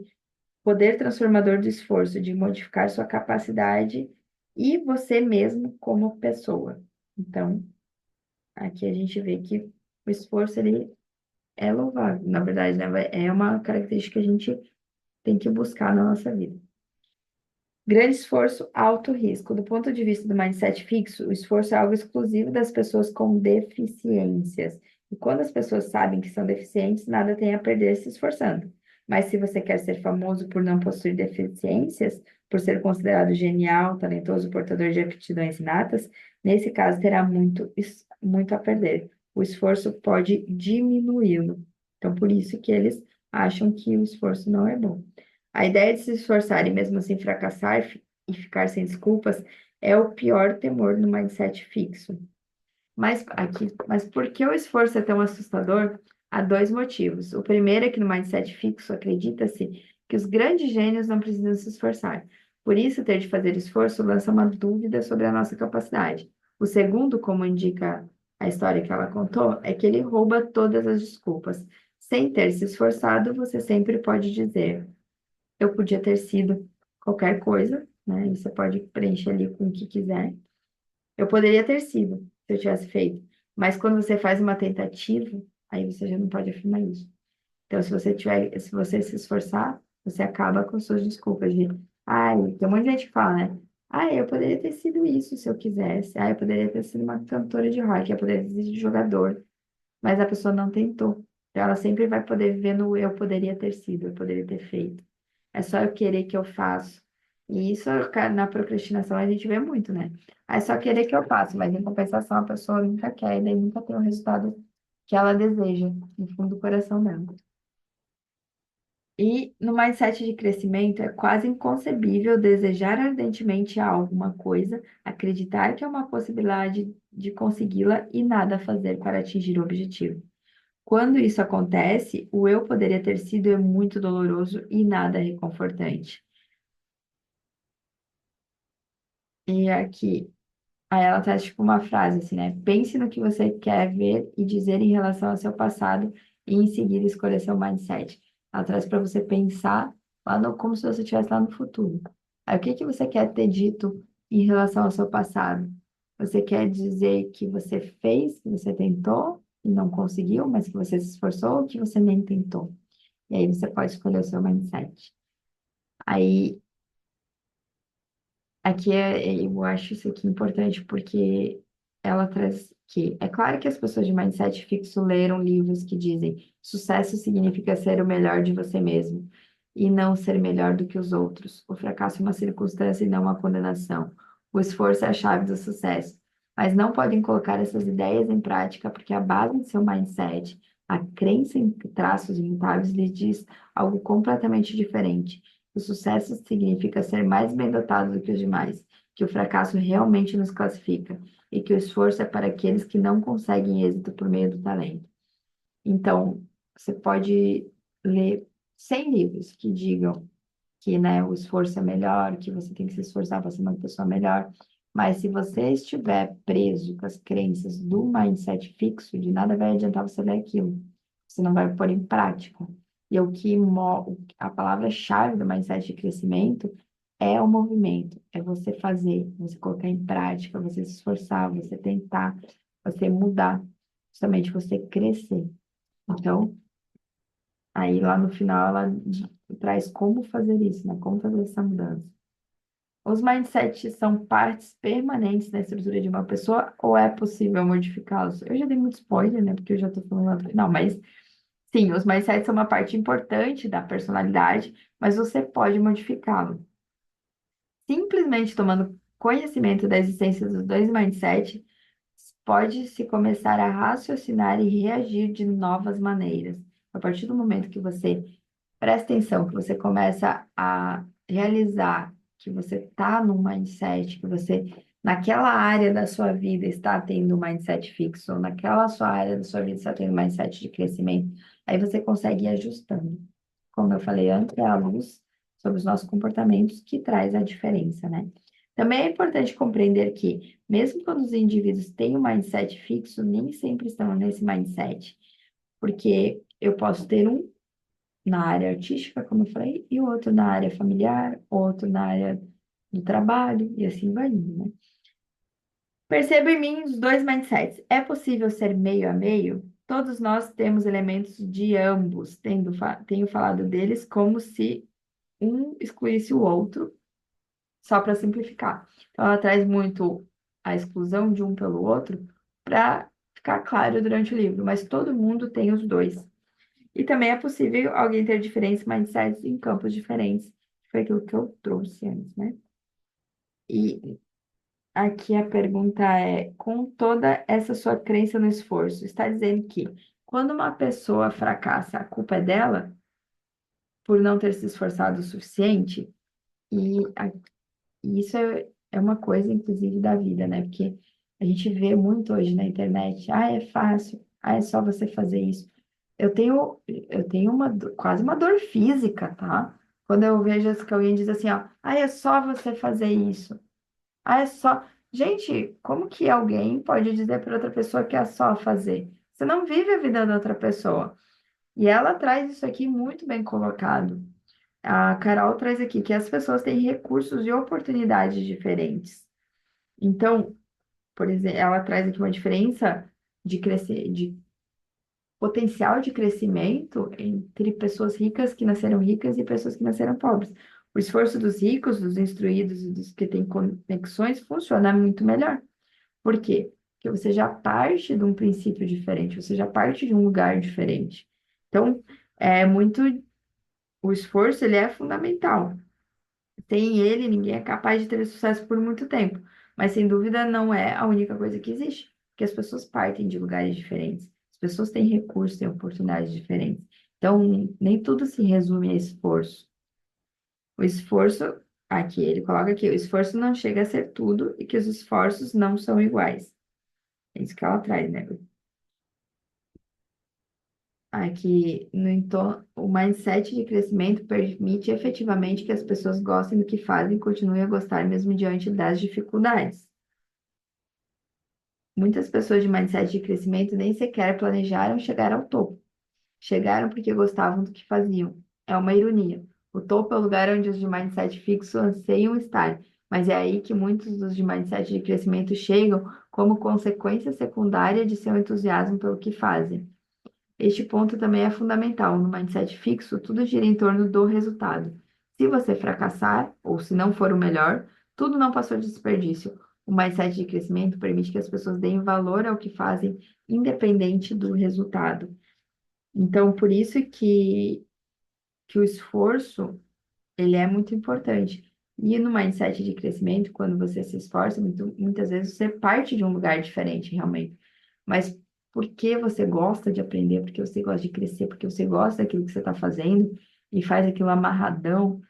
poder transformador do esforço, de modificar sua capacidade e você mesmo como pessoa. Então, aqui a gente vê que o esforço, ele é louvável. Na verdade, né, é uma característica que a gente tem que buscar na nossa vida. Grande esforço, alto risco. Do ponto de vista do mindset fixo, o esforço é algo exclusivo das pessoas com deficiências. E quando as pessoas sabem que são deficientes, nada tem a perder se esforçando. Mas se você quer ser famoso por não possuir deficiências, por ser considerado genial, talentoso, portador de aptidões inatas, nesse caso terá muito a perder. O esforço pode diminuí-lo. Então, por isso que eles acham que o esforço não é bom. A ideia de se esforçar e mesmo assim fracassar e ficar sem desculpas é o pior temor no mindset fixo. Mas por que o esforço é tão assustador? Há dois motivos. O primeiro é que no mindset fixo acredita-se que os grandes gênios não precisam se esforçar. Por isso, ter de fazer esforço lança uma dúvida sobre a nossa capacidade. O segundo, como indica a história que ela contou, é que ele rouba todas as desculpas. Sem ter se esforçado, você sempre pode dizer: eu podia ter sido qualquer coisa, né? E você pode preencher ali com o que quiser. Eu poderia ter sido, se eu tivesse feito. Mas quando você faz uma tentativa, aí você já não pode afirmar isso. Então, se você se esforçar, você acaba com suas desculpas de, ai, tem um monte de gente que fala, né? Ah, eu poderia ter sido isso se eu quisesse. Ah, eu poderia ter sido uma cantora de rock, eu poderia ter sido jogador. Mas a pessoa não tentou. Então, ela sempre vai poder viver no eu poderia ter sido, eu poderia ter feito. É só eu querer que eu faço. E isso na procrastinação a gente vê muito, né? É só querer que eu faço, mas em compensação a pessoa nunca quer e daí nunca tem o resultado que ela deseja, no fundo do coração dela. E no mindset de crescimento é quase inconcebível desejar ardentemente alguma coisa, acreditar que é uma possibilidade de consegui-la e nada fazer para atingir o objetivo. Quando isso acontece, o eu poderia ter sido muito doloroso e nada reconfortante. E aqui, aí ela traz tipo uma frase assim, né? Pense no que você quer ver e dizer em relação ao seu passado e em seguida escolher seu mindset. Ela traz para você pensar lá no, como se você estivesse lá no futuro. Aí o que que você quer ter dito em relação ao seu passado? Você quer dizer que você fez, que você tentou e não conseguiu, mas que você se esforçou ou que você nem tentou? E aí você pode escolher o seu mindset. Aí aqui eu acho isso aqui importante porque ela traz que é claro que as pessoas de mindset fixo leram livros que dizem sucesso significa ser o melhor de você mesmo e não ser melhor do que os outros. O fracasso é uma circunstância e não uma condenação. O esforço é a chave do sucesso. Mas não podem colocar essas ideias em prática porque a base de seu mindset, a crença em traços imutáveis, lhes diz algo completamente diferente. O sucesso significa ser mais bem dotado do que os demais, que o fracasso realmente nos classifica e que o esforço é para aqueles que não conseguem êxito por meio do talento. Então, você pode ler 100 livros que digam que, né, o esforço é melhor, que você tem que se esforçar para ser uma pessoa melhor, mas se você estiver preso com as crenças do mindset fixo, de nada vai adiantar você ler aquilo. Você não vai pôr em prática. E a palavra-chave do mindset de crescimento é o movimento, é você fazer, você colocar em prática, você se esforçar, você tentar, você mudar, justamente você crescer. Então, aí lá no final ela traz como fazer isso, né? Como fazer essa mudança. Os mindsets são partes permanentes da estrutura de uma pessoa ou é possível modificá-los? Eu já dei muito spoiler, né? Porque eu já estou falando lá no final, mas sim, os mindsets são uma parte importante da personalidade, mas você pode modificá-lo. Simplesmente tomando conhecimento da existência dos dois mindsets, pode-se começar a raciocinar e reagir de novas maneiras. A partir do momento que você presta atenção, que você começa a realizar que você está num mindset, que você, naquela área da sua vida, está tendo um mindset fixo, ou naquela sua área da sua vida está tendo um mindset de crescimento, aí você consegue ir ajustando. Como eu falei antes, é a luz sobre os nossos comportamentos que traz a diferença, né? Também é importante compreender que, mesmo quando os indivíduos têm um mindset fixo, nem sempre estão nesse mindset, porque eu posso ter um na área artística, como eu falei, e o outro na área familiar, outro na área do trabalho, e assim vai indo, né? Perceba em mim os dois mindsets. É possível ser meio a meio? Todos nós temos elementos de ambos, tenho falado deles como se um excluísse o outro, só para simplificar. Então, ela traz muito a exclusão de um pelo outro para ficar claro durante o livro, mas todo mundo tem os dois. E também é possível alguém ter diferentes mindsets em campos diferentes, que foi aquilo que eu trouxe antes, né? E aqui a pergunta é: com toda essa sua crença no esforço, está dizendo que quando uma pessoa fracassa, a culpa é dela por não ter se esforçado o suficiente? E, e isso é uma coisa, inclusive, da vida, né? Porque a gente vê muito hoje na internet: ah, é fácil, ah, é só você fazer isso. Eu tenho quase uma dor física, tá? Quando eu vejo que alguém diz assim, ó, ah, é só você fazer isso. Ah, é só. Gente, como que alguém pode dizer para outra pessoa que é só fazer? Você não vive a vida da outra pessoa. E ela traz isso aqui muito bem colocado. A Carol traz aqui que as pessoas têm recursos e oportunidades diferentes. Então, por exemplo, ela traz aqui uma diferença de crescer, de potencial de crescimento entre pessoas ricas que nasceram ricas e pessoas que nasceram pobres. O esforço dos ricos, dos instruídos e dos que têm conexões funciona muito melhor. Por quê? Porque você já parte de um princípio diferente, você já parte de um lugar diferente. Então, é muito, o esforço, ele é fundamental. Sem ele, ninguém é capaz de ter sucesso por muito tempo. Mas, sem dúvida, não é a única coisa que existe, porque as pessoas partem de lugares diferentes. As pessoas têm recursos, têm oportunidades diferentes. Então, nem tudo se resume a esforço. O esforço, aqui, ele coloca aqui, o esforço não chega a ser tudo e que os esforços não são iguais. É isso que ela traz, né? Aqui, no entorno, o mindset de crescimento permite efetivamente que as pessoas gostem do que fazem e continuem a gostar mesmo diante das dificuldades. Muitas pessoas de mindset de crescimento nem sequer planejaram chegar ao topo. Chegaram porque gostavam do que faziam. É uma ironia. O topo é o lugar onde os de mindset fixo anseiam estar, mas é aí que muitos dos de mindset de crescimento chegam como consequência secundária de seu entusiasmo pelo que fazem. Este ponto também é fundamental. No mindset fixo, tudo gira em torno do resultado. Se você fracassar, ou se não for o melhor, tudo não passou de desperdício. O mindset de crescimento permite que as pessoas deem valor ao que fazem, independente do resultado. Então, por isso que o esforço, ele é muito importante. E no mindset de crescimento, quando você se esforça, muitas vezes você parte de um lugar diferente, realmente. Mas porque você gosta de aprender, porque você gosta de crescer, porque você gosta daquilo que você está fazendo e faz aquilo amarradão,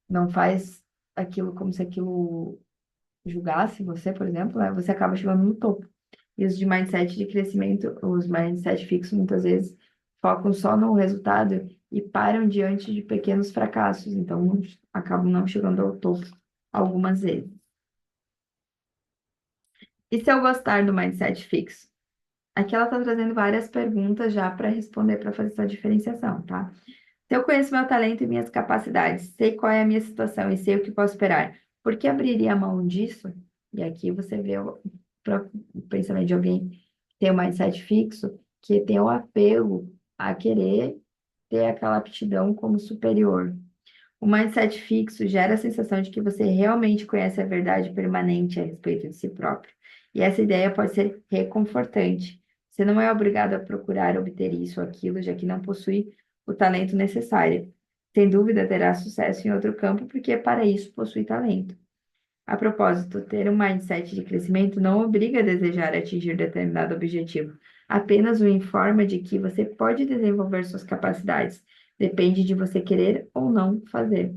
não faz aquilo como se aquilo julgasse você, por exemplo, né? Você acaba chegando no topo. E os de mindset de crescimento, os mindset fixos, muitas vezes focam só no resultado e param diante de pequenos fracassos, então acabam não chegando ao topo algumas vezes. E se eu gostar do mindset fixo? Aqui ela está trazendo várias perguntas já para responder, para fazer essa diferenciação, tá? Se eu conheço meu talento e minhas capacidades, sei qual é a minha situação e sei o que posso esperar, por que abriria a mão disso? E aqui você vê o pensamento de alguém que tem um mindset fixo, que tem o apelo a querer ter aquela aptidão como superior. O mindset fixo gera a sensação de que você realmente conhece a verdade permanente a respeito de si próprio. E essa ideia pode ser reconfortante. Você não é obrigado a procurar obter isso ou aquilo, já que não possui o talento necessário. Sem dúvida, terá sucesso em outro campo, porque para isso possui talento. A propósito, ter um mindset de crescimento não obriga a desejar atingir determinado objetivo, apenas o informa de que você pode desenvolver suas capacidades. Depende de você querer ou não fazer.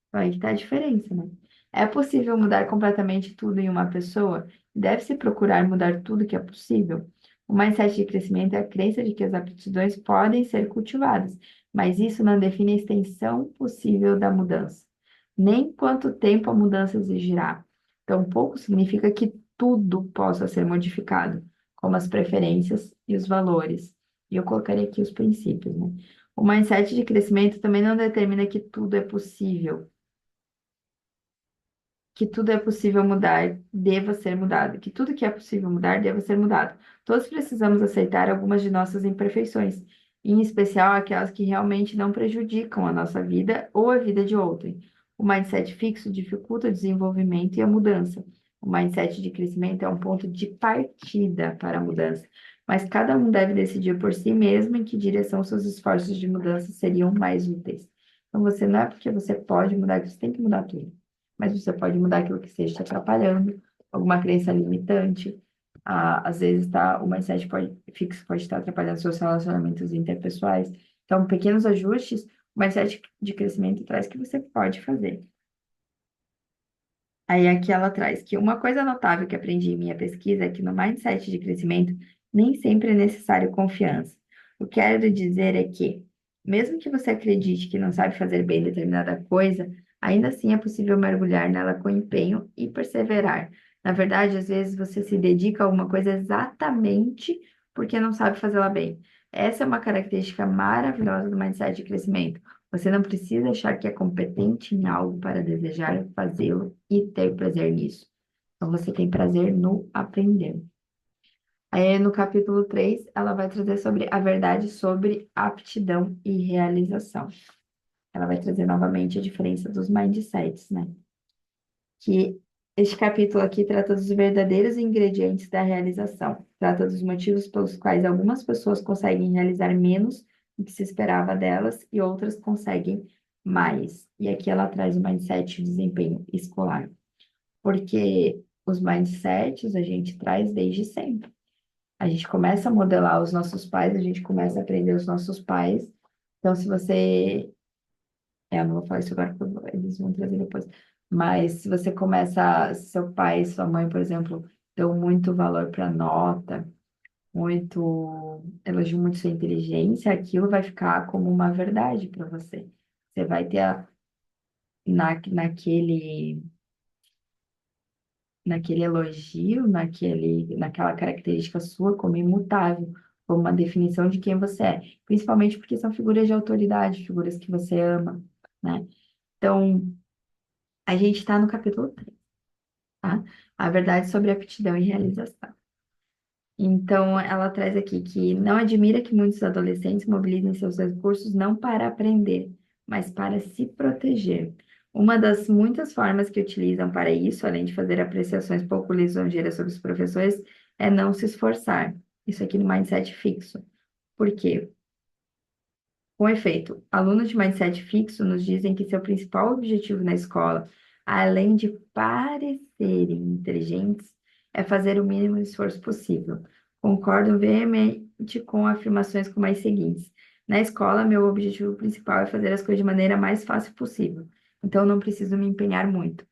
Então, aí que está a diferença, né? É possível mudar completamente tudo em uma pessoa? Deve-se procurar mudar tudo que é possível? O mindset de crescimento é a crença de que as aptidões podem ser cultivadas, mas isso não define a extensão possível da mudança, nem quanto tempo a mudança exigirá. Tampouco significa que tudo possa ser modificado, como as preferências e os valores. E eu colocaria aqui os princípios, né? O mindset de crescimento também não determina que tudo é possível mudar, deva ser mudado, que tudo que é possível mudar deva ser mudado. Todos precisamos aceitar algumas de nossas imperfeições, em especial aquelas que realmente não prejudicam a nossa vida ou a vida de outrem. O mindset fixo dificulta o desenvolvimento e a mudança. O mindset de crescimento é um ponto de partida para a mudança, mas cada um deve decidir por si mesmo em que direção seus esforços de mudança seriam mais úteis. Então, você não é porque você pode mudar que você tem que mudar tudo, mas você pode mudar aquilo que esteja te atrapalhando, alguma crença limitante. Às vezes, tá, o mindset fixo pode estar atrapalhando seus relacionamentos interpessoais. Então, pequenos ajustes, o mindset de crescimento traz que você pode fazer. Aí aqui ela traz que uma coisa notável que aprendi em minha pesquisa é que no mindset de crescimento nem sempre é necessário confiança. O que quero dizer é que, mesmo que você acredite que não sabe fazer bem determinada coisa, ainda assim é possível mergulhar nela com empenho e perseverar. Na verdade, às vezes você se dedica a alguma coisa exatamente porque não sabe fazê-la bem. Essa é uma característica maravilhosa do mindset de crescimento. Você não precisa achar que é competente em algo para desejar fazê-lo e ter prazer nisso. Então, você tem prazer no aprender. Aí, no capítulo 3, ela vai trazer sobre a verdade sobre aptidão e realização. Ela vai trazer novamente a diferença dos mindsets, né? Que este capítulo aqui trata dos verdadeiros ingredientes da realização. Trata dos motivos pelos quais algumas pessoas conseguem realizar menos do que se esperava delas e outras conseguem mais. E aqui ela traz o mindset de desempenho escolar. Porque os mindsets a gente traz desde sempre. A gente começa a modelar os nossos pais, a gente começa a aprender os nossos pais Então, se você eu não vou falar isso agora, porque eles vão trazer depois. Mas se você começa, seu pai e sua mãe, por exemplo, dão muito valor para nota, muito, elogiam muito sua inteligência, aquilo vai ficar como uma verdade para você. Você vai ter naquele, naquele elogio, naquela característica sua como imutável, como uma definição de quem você é. Principalmente porque são figuras de autoridade, figuras que você ama, né? Então, a gente está no capítulo, tá? A verdade sobre aptidão e realização. Então, ela traz aqui que não admira que muitos adolescentes mobilizem seus recursos não para aprender, mas para se proteger. Uma das muitas formas que utilizam para isso, além de fazer apreciações pouco lisonjeiras sobre os professores, é não se esforçar. Isso aqui no mindset fixo. Por quê? Com efeito, alunos de mindset fixo nos dizem que seu principal objetivo na escola, além de parecerem inteligentes, é fazer o mínimo esforço possível. Concordam veemente com afirmações como as seguintes: na escola, meu objetivo principal é fazer as coisas de maneira mais fácil possível, então não preciso me empenhar muito.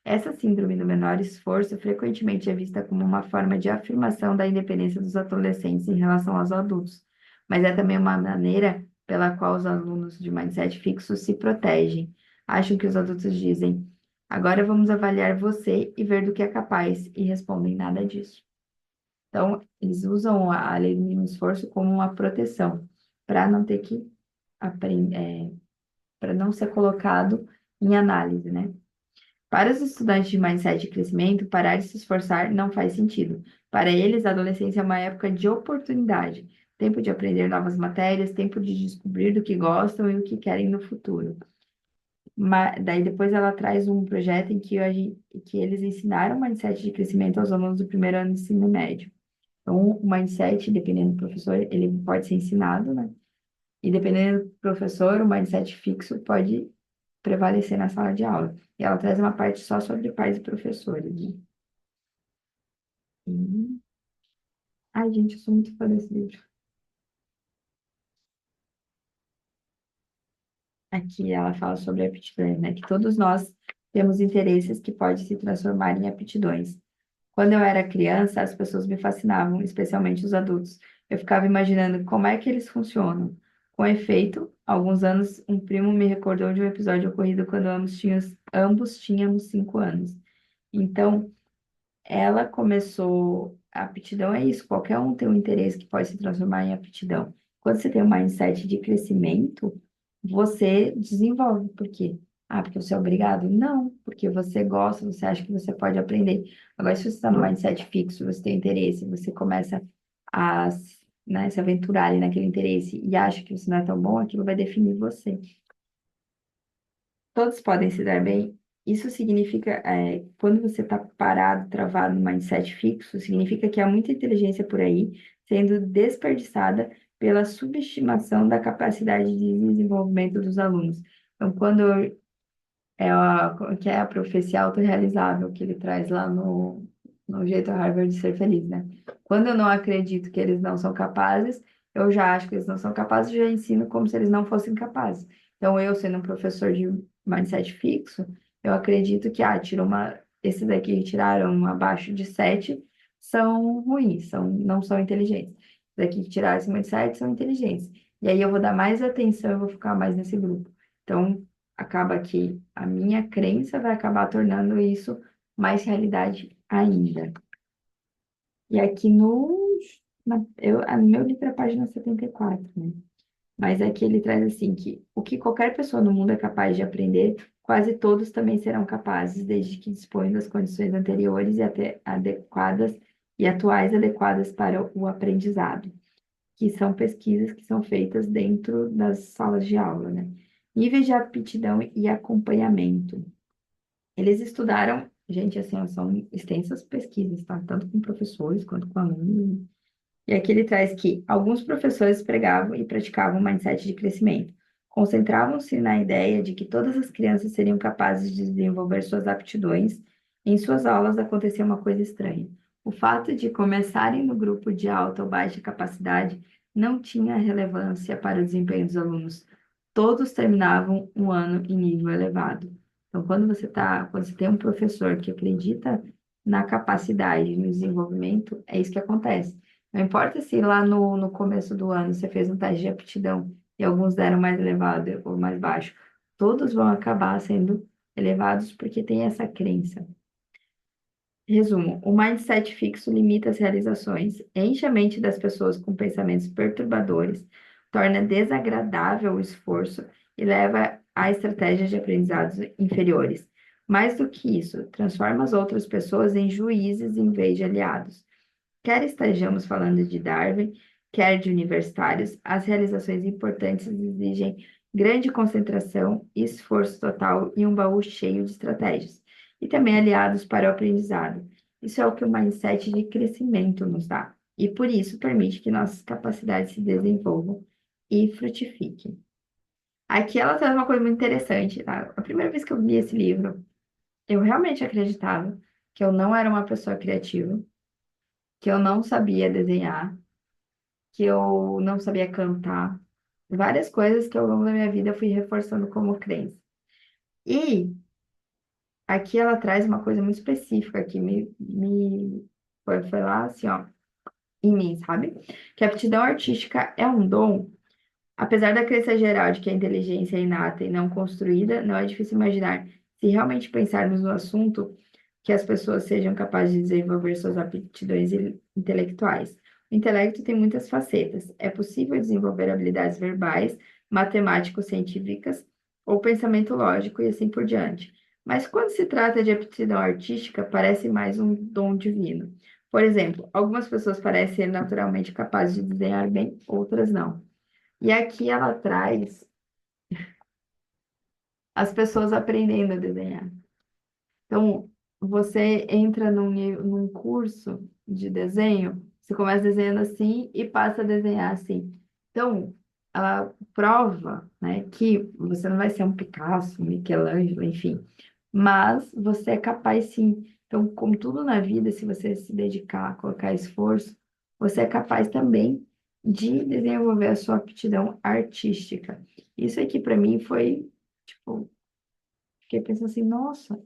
Essa síndrome do menor esforço frequentemente é vista como uma forma de afirmação da independência dos adolescentes em relação aos adultos, mas é também uma maneira pela qual os alunos de mindset fixo se protegem. Acham que os adultos dizem: agora vamos avaliar você e ver do que é capaz, e respondem nada disso. Então, eles usam a lei do mínimo esforço como uma proteção, para não ter que aprender, para não ser colocado em análise, né? Para os estudantes de mindset de crescimento, parar de se esforçar não faz sentido. Para eles, a adolescência é uma época de oportunidade, tempo de aprender novas matérias, tempo de descobrir do que gostam e o que querem no futuro. Daí depois ela traz um projeto em que, que eles ensinaram mindset de crescimento aos alunos do primeiro ano de ensino médio. Então, o mindset, dependendo do professor, ele pode ser ensinado, né? E dependendo do professor, o mindset fixo pode prevalecer na sala de aula. E ela traz uma parte só sobre pais e professores, né? E... Ai, gente, eu sou muito fã desse livro. Aqui ela fala sobre aptidões, né? Que todos nós temos interesses que podem se transformar em aptidões. Quando eu era criança, as pessoas me fascinavam, especialmente os adultos. Eu ficava imaginando como é que eles funcionam. Com efeito, há alguns anos, um primo me recordou de um episódio ocorrido quando ambos tínhamos 5 anos. Então, ela começou. A aptidão é isso, qualquer um tem um interesse que pode se transformar em aptidão. Quando você tem um mindset de crescimento, você desenvolve. Por quê? Ah, porque você é obrigado? Não, porque você gosta, você acha que você pode aprender. Agora, se você está no mindset fixo, você tem interesse, você começa a, né, se aventurar ali naquele interesse e acha que você não é tão bom, aquilo vai definir você. Todos podem se dar bem. Isso significa, quando você está parado, travado no mindset fixo, significa que há muita inteligência por aí sendo desperdiçada pela subestimação da capacidade de desenvolvimento dos alunos. Então, que é a profecia autorrealizável que ele traz lá no Jeito Harvard de Ser Feliz, né? Quando eu não acredito que eles não são capazes, eu já acho que eles não são capazes, já ensino como se eles não fossem capazes. Então, eu sendo um professor de mindset fixo, eu acredito que, esses daqui que tiraram abaixo de 7 são ruins, não são inteligentes. Esses daqui que tiraram acima de 7 são inteligentes. E aí eu vou dar mais atenção, eu vou ficar mais nesse grupo. Então, acaba que a minha crença vai acabar tornando isso mais realidade ainda. E aqui no meu livro é a página 74, né? Mas aqui ele traz assim que o que qualquer pessoa no mundo é capaz de aprender, quase todos também serão capazes, desde que disponham das condições anteriores e até adequadas e atuais adequadas para o aprendizado, que são pesquisas que são feitas dentro das salas de aula, né? Níveis de aptidão e acompanhamento. Eles estudaram, gente, assim, ó, são extensas pesquisas, tá? Tanto com professores quanto com alunos. E aqui ele traz que alguns professores pregavam e praticavam um mindset de crescimento. Concentravam-se na ideia de que todas as crianças seriam capazes de desenvolver suas aptidões. Em suas aulas acontecia uma coisa estranha. O fato de começarem no grupo de alta ou baixa capacidade não tinha relevância para o desempenho dos alunos. todos terminavam um ano em nível elevado. Então, quando você tem um professor que acredita na capacidade, no desenvolvimento, é isso que acontece. Não importa se lá no começo do ano você fez um teste de aptidão e alguns deram mais elevado ou mais baixo, todos vão acabar sendo elevados porque tem essa crença. Resumo: o mindset fixo limita as realizações, enche a mente das pessoas com pensamentos perturbadores, torna desagradável o esforço e leva a estratégias de aprendizados inferiores. Mais do que isso, transforma as outras pessoas em juízes em vez de aliados. Quer estejamos falando de Darwin, quer de universitários, as realizações importantes exigem grande concentração, esforço total e um baú cheio de estratégias, e também aliados para o aprendizado. Isso é o que o mindset de crescimento nos dá, e por isso permite que nossas capacidades se desenvolvam e frutifiquem. Aqui ela traz uma coisa muito interessante, tá? A primeira vez que eu li esse livro, eu realmente acreditava que eu não era uma pessoa criativa, que eu não sabia desenhar, que eu não sabia cantar, várias coisas que ao longo da minha vida eu fui reforçando como crença. E aqui ela traz uma coisa muito específica que foi lá assim, ó, em mim, sabe? Que a aptidão artística é um dom. Apesar da crença geral de que a inteligência é inata e não construída, não é difícil imaginar, se realmente pensarmos no assunto, que as pessoas sejam capazes de desenvolver suas aptidões intelectuais. O intelecto tem muitas facetas. É possível desenvolver habilidades verbais, matemático-científicas ou pensamento lógico e assim por diante. Mas quando se trata de aptidão artística, parece mais um dom divino. Por exemplo, algumas pessoas parecem ser naturalmente capazes de desenhar bem, outras não. E aqui ela traz as pessoas aprendendo a desenhar. Então, você entra num curso de desenho, você começa desenhando assim e passa a desenhar assim. Então, ela prova, né, que você não vai ser um Picasso, um Michelangelo, enfim, mas você é capaz sim. Então, como tudo na vida, se você se dedicar, colocar esforço, você é capaz também de desenvolver a sua aptidão artística. Isso aqui para mim foi, tipo, fiquei pensando assim, nossa.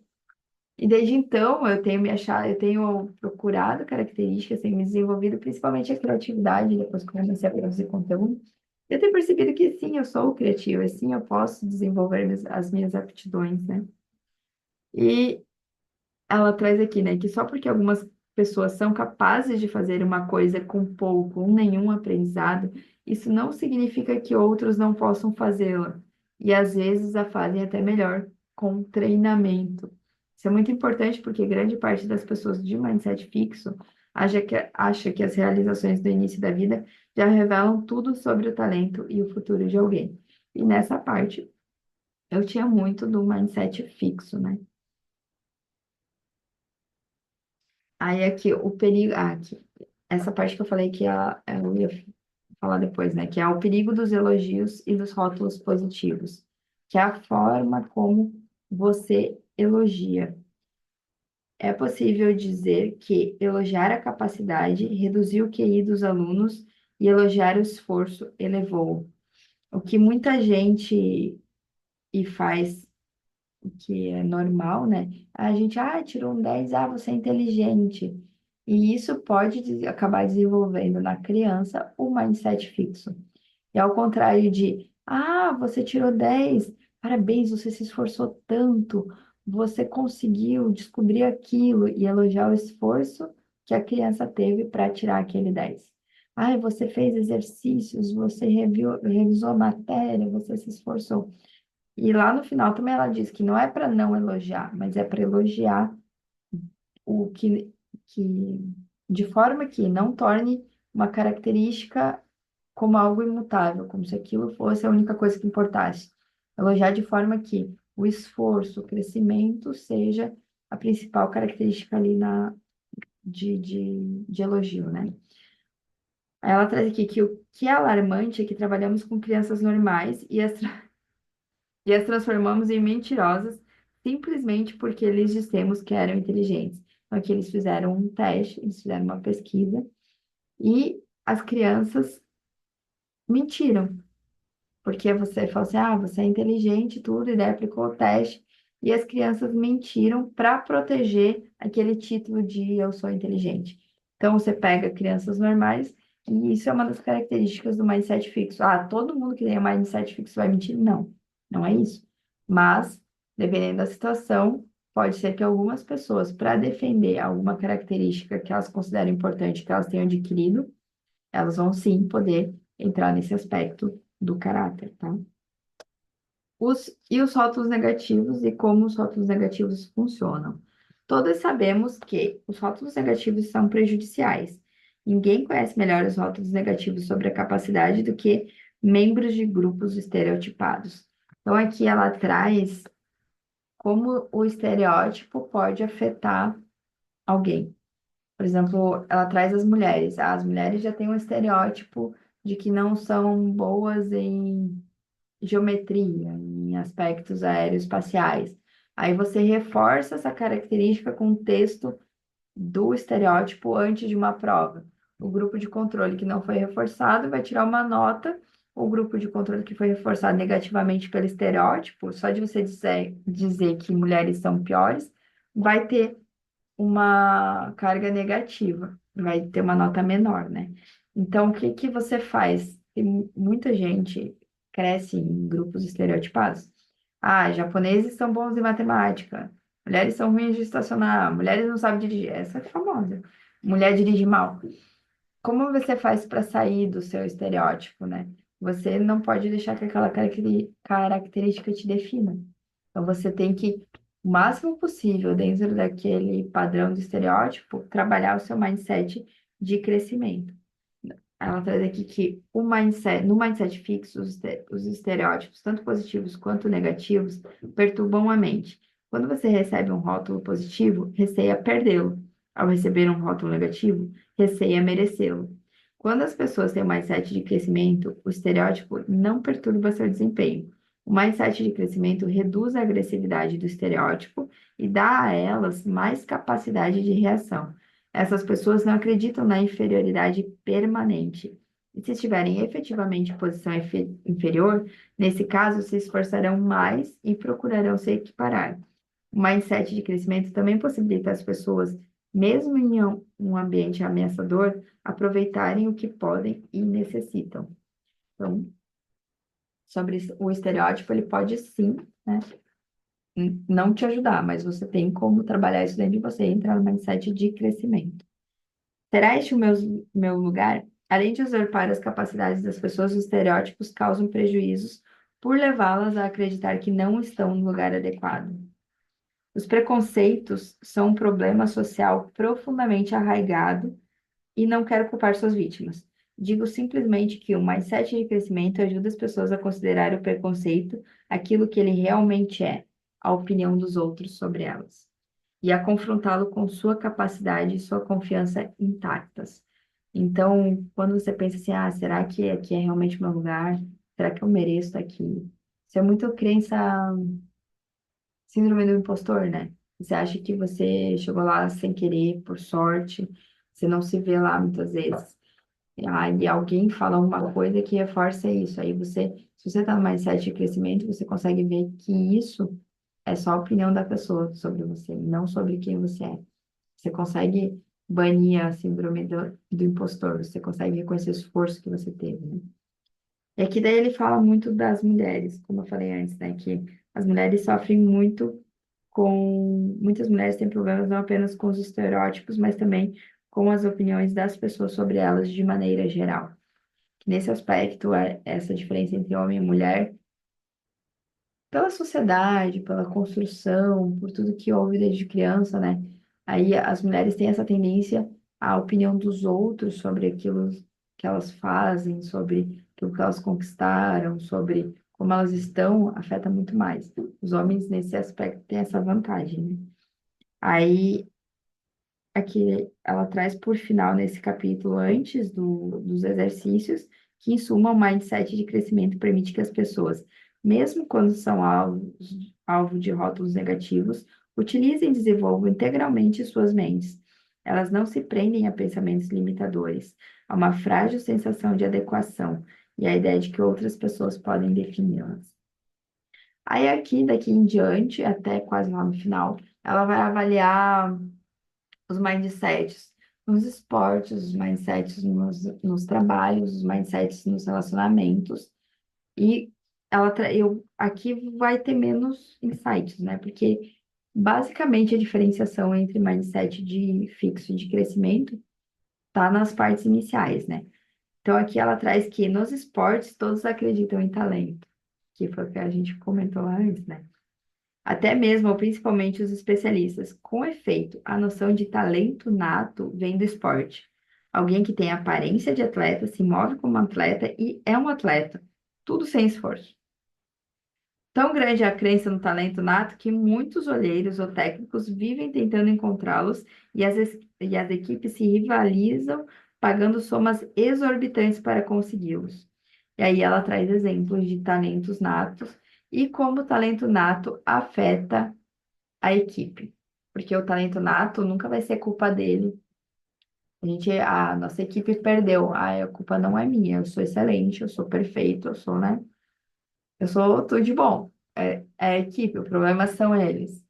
E desde então eu tenho me achado, eu tenho procurado características, tenho me desenvolvido, principalmente a criatividade, depois que eu comecei a produzir conteúdo. Eu tenho percebido que sim, eu sou criativa, sim, eu posso desenvolver as minhas aptidões, né? E ela traz aqui, né, que só porque algumas pessoas são capazes de fazer uma coisa com pouco ou nenhum aprendizado, isso não significa que outros não possam fazê-la. E às vezes a fazem até melhor com treinamento. Isso é muito importante porque grande parte das pessoas de mindset fixo acha que as realizações do início da vida já revelam tudo sobre o talento e o futuro de alguém. E nessa parte, eu tinha muito do mindset fixo, né? Aí aqui, o perigo. Aqui, essa parte que eu falei que eu ia falar depois, né? Que é o perigo dos elogios e dos rótulos positivos, que é a forma como você elogia. É possível dizer que elogiar a capacidade reduziu o QI dos alunos e elogiar o esforço elevou. O que muita gente e faz o que é normal, né? A gente, tirou um 10, você é inteligente. E isso pode acabar desenvolvendo na criança o mindset fixo. E ao contrário de, você tirou 10, parabéns, você se esforçou tanto, você conseguiu descobrir aquilo e elogiar o esforço que a criança teve para tirar aquele 10. Você fez exercícios, você revisou a matéria, você se esforçou. E lá no final também ela diz que não é para não elogiar, mas é para elogiar o que de forma que não torne uma característica como algo imutável, como se aquilo fosse a única coisa que importasse. Elogiar de forma que o esforço, o crescimento seja a principal característica ali de elogio, né? Aí ela traz aqui que o que é alarmante é que trabalhamos com crianças normais e as transformamos em mentirosas simplesmente porque eles dissemos que eram inteligentes. Então, aqui eles fizeram um teste, eles fizeram uma pesquisa e as crianças mentiram. porque você falou assim, ah, você é inteligente e tudo, e daí aplicou o teste, e as crianças mentiram para proteger aquele título de eu sou inteligente. Então, você pega crianças normais, e isso é uma das características do mindset fixo. Ah, todo mundo que tem um mindset fixo vai mentir? Não, não é isso. Mas, dependendo da situação, pode ser que algumas pessoas, para defender alguma característica que elas consideram importante, que elas tenham adquirido, elas vão sim poder entrar nesse aspecto do caráter, tá? E os rótulos negativos e como os rótulos negativos funcionam. Todos sabemos que os rótulos negativos são prejudiciais. Ninguém conhece melhor os rótulos negativos sobre a capacidade do que membros de grupos estereotipados. Então, aqui ela traz como o estereótipo pode afetar alguém. Por exemplo, ela traz as mulheres. As mulheres já têm um estereótipo de que não são boas em geometria, em aspectos aeroespaciais. Aí você reforça essa característica com o texto do estereótipo antes de uma prova. O grupo de controle que não foi reforçado vai tirar uma nota. O grupo de controle que foi reforçado negativamente pelo estereótipo, só de você dizer que mulheres são piores, vai ter uma carga negativa, vai ter uma nota menor, né? Então, o que que você faz? Tem muita gente cresce em grupos estereotipados. Ah, japoneses são bons em matemática, mulheres são ruins de estacionar, mulheres não sabem dirigir. Essa é famosa. Mulher dirige mal. Como você faz para sair do seu estereótipo, né? Você não pode deixar que aquela característica te defina. Então, você tem que, o máximo possível, dentro daquele padrão do estereótipo, trabalhar o seu mindset de crescimento. Ela traz aqui que no mindset fixo, os estereótipos, tanto positivos quanto negativos, perturbam a mente. Quando você recebe um rótulo positivo, receia perdê-lo. Ao receber um rótulo negativo, receia merecê-lo. Quando as pessoas têm um mindset de crescimento, o estereótipo não perturba seu desempenho. O mindset de crescimento reduz a agressividade do estereótipo e dá a elas mais capacidade de reação. Essas pessoas não acreditam na inferioridade permanente. E se estiverem efetivamente em posição inferior, nesse caso, se esforçarão mais e procurarão se equiparar. O mindset de crescimento também possibilita às pessoas, mesmo em um ambiente ameaçador, aproveitarem o que podem e necessitam. Então, sobre o estereótipo, ele pode sim, né, não te ajudar, mas você tem como trabalhar isso dentro de você e entrar no mindset de crescimento. Será este o meu lugar? Além de usurpar as capacidades das pessoas, os estereótipos causam prejuízos por levá-las a acreditar que não estão no lugar adequado. Os preconceitos são um problema social profundamente arraigado e não quero culpar suas vítimas. Digo simplesmente que o mindset de crescimento ajuda as pessoas a considerar o preconceito aquilo que ele realmente é, a opinião dos outros sobre elas, e a confrontá-lo com sua capacidade e sua confiança intactas. Então, quando você pensa assim, ah, será que aqui é realmente meu lugar? Será que eu mereço estar aqui? Isso é muito crença, síndrome do impostor, né? Você acha que você chegou lá sem querer, por sorte, você não se vê lá muitas vezes. E alguém fala alguma coisa que reforça isso. Aí você, se você está no mindset de crescimento, você consegue ver que isso é só a opinião da pessoa sobre você, não sobre quem você é. Você consegue banir a síndrome do impostor, você consegue reconhecer o esforço que você teve, né? E aqui daí ele fala muito das mulheres, como eu falei antes, né? Que as mulheres sofrem muito com... Muitas mulheres têm problemas não apenas com os estereótipos, mas também com as opiniões das pessoas sobre elas de maneira geral. Nesse aspecto, essa diferença entre homem e mulher, pela sociedade, pela construção, por tudo que houve desde criança, né? Aí as mulheres têm essa tendência à opinião dos outros sobre aquilo que elas fazem, sobre aquilo que elas conquistaram, sobre como elas estão, afeta muito mais. Os homens, nesse aspecto, têm essa vantagem, né? Aí, aqui ela traz por final, nesse capítulo, antes dos exercícios, que, em suma, o mindset de crescimento permite que as pessoas, mesmo quando são alvo de rótulos negativos, utilizem e desenvolvam integralmente suas mentes. Elas não se prendem a pensamentos limitadores, a uma frágil sensação de adequação e a ideia de que outras pessoas podem defini-las. Aí aqui, daqui em diante, até quase lá no final, ela vai avaliar os mindsets nos esportes, os mindsets nos trabalhos, os mindsets nos relacionamentos. E eu aqui vai ter menos insights, né? Porque basicamente a diferenciação entre mindset de fixo e de crescimento está nas partes iniciais, né? Então aqui ela traz que nos esportes todos acreditam em talento, que foi o que a gente comentou lá antes, né? Até mesmo, ou principalmente os especialistas. Com efeito, a noção de talento nato vem do esporte. Alguém que tem aparência de atleta, se move como atleta e é um atleta. Tudo sem esforço. Tão grande é a crença no talento nato que muitos olheiros ou técnicos vivem tentando encontrá-los e as equipes se rivalizam, pagando somas exorbitantes para consegui-los. E aí ela traz exemplos de talentos natos e como o talento nato afeta a equipe. Porque o talento nato nunca vai ser culpa dele. A nossa equipe perdeu. A culpa não é minha. Eu sou excelente, eu sou perfeito, eu sou, né? Eu sou tudo de bom. É a equipe, o problema são eles.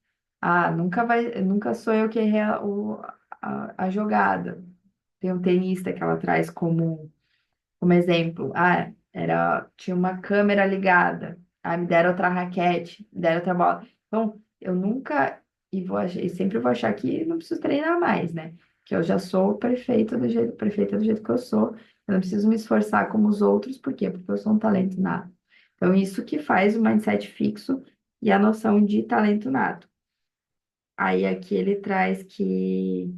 Nunca sou eu que errei a jogada. Tem um tenista que ela traz como exemplo. Tinha uma câmera ligada. Me deram outra raquete, me deram outra bola. Então, eu nunca, e sempre vou achar que não preciso treinar mais, né? Que eu já sou perfeita do jeito que eu sou. Eu não preciso me esforçar como os outros, por quê? Porque eu sou um talento nato. Então, isso que faz o mindset fixo e a noção de talento nato. Aí aqui ele traz que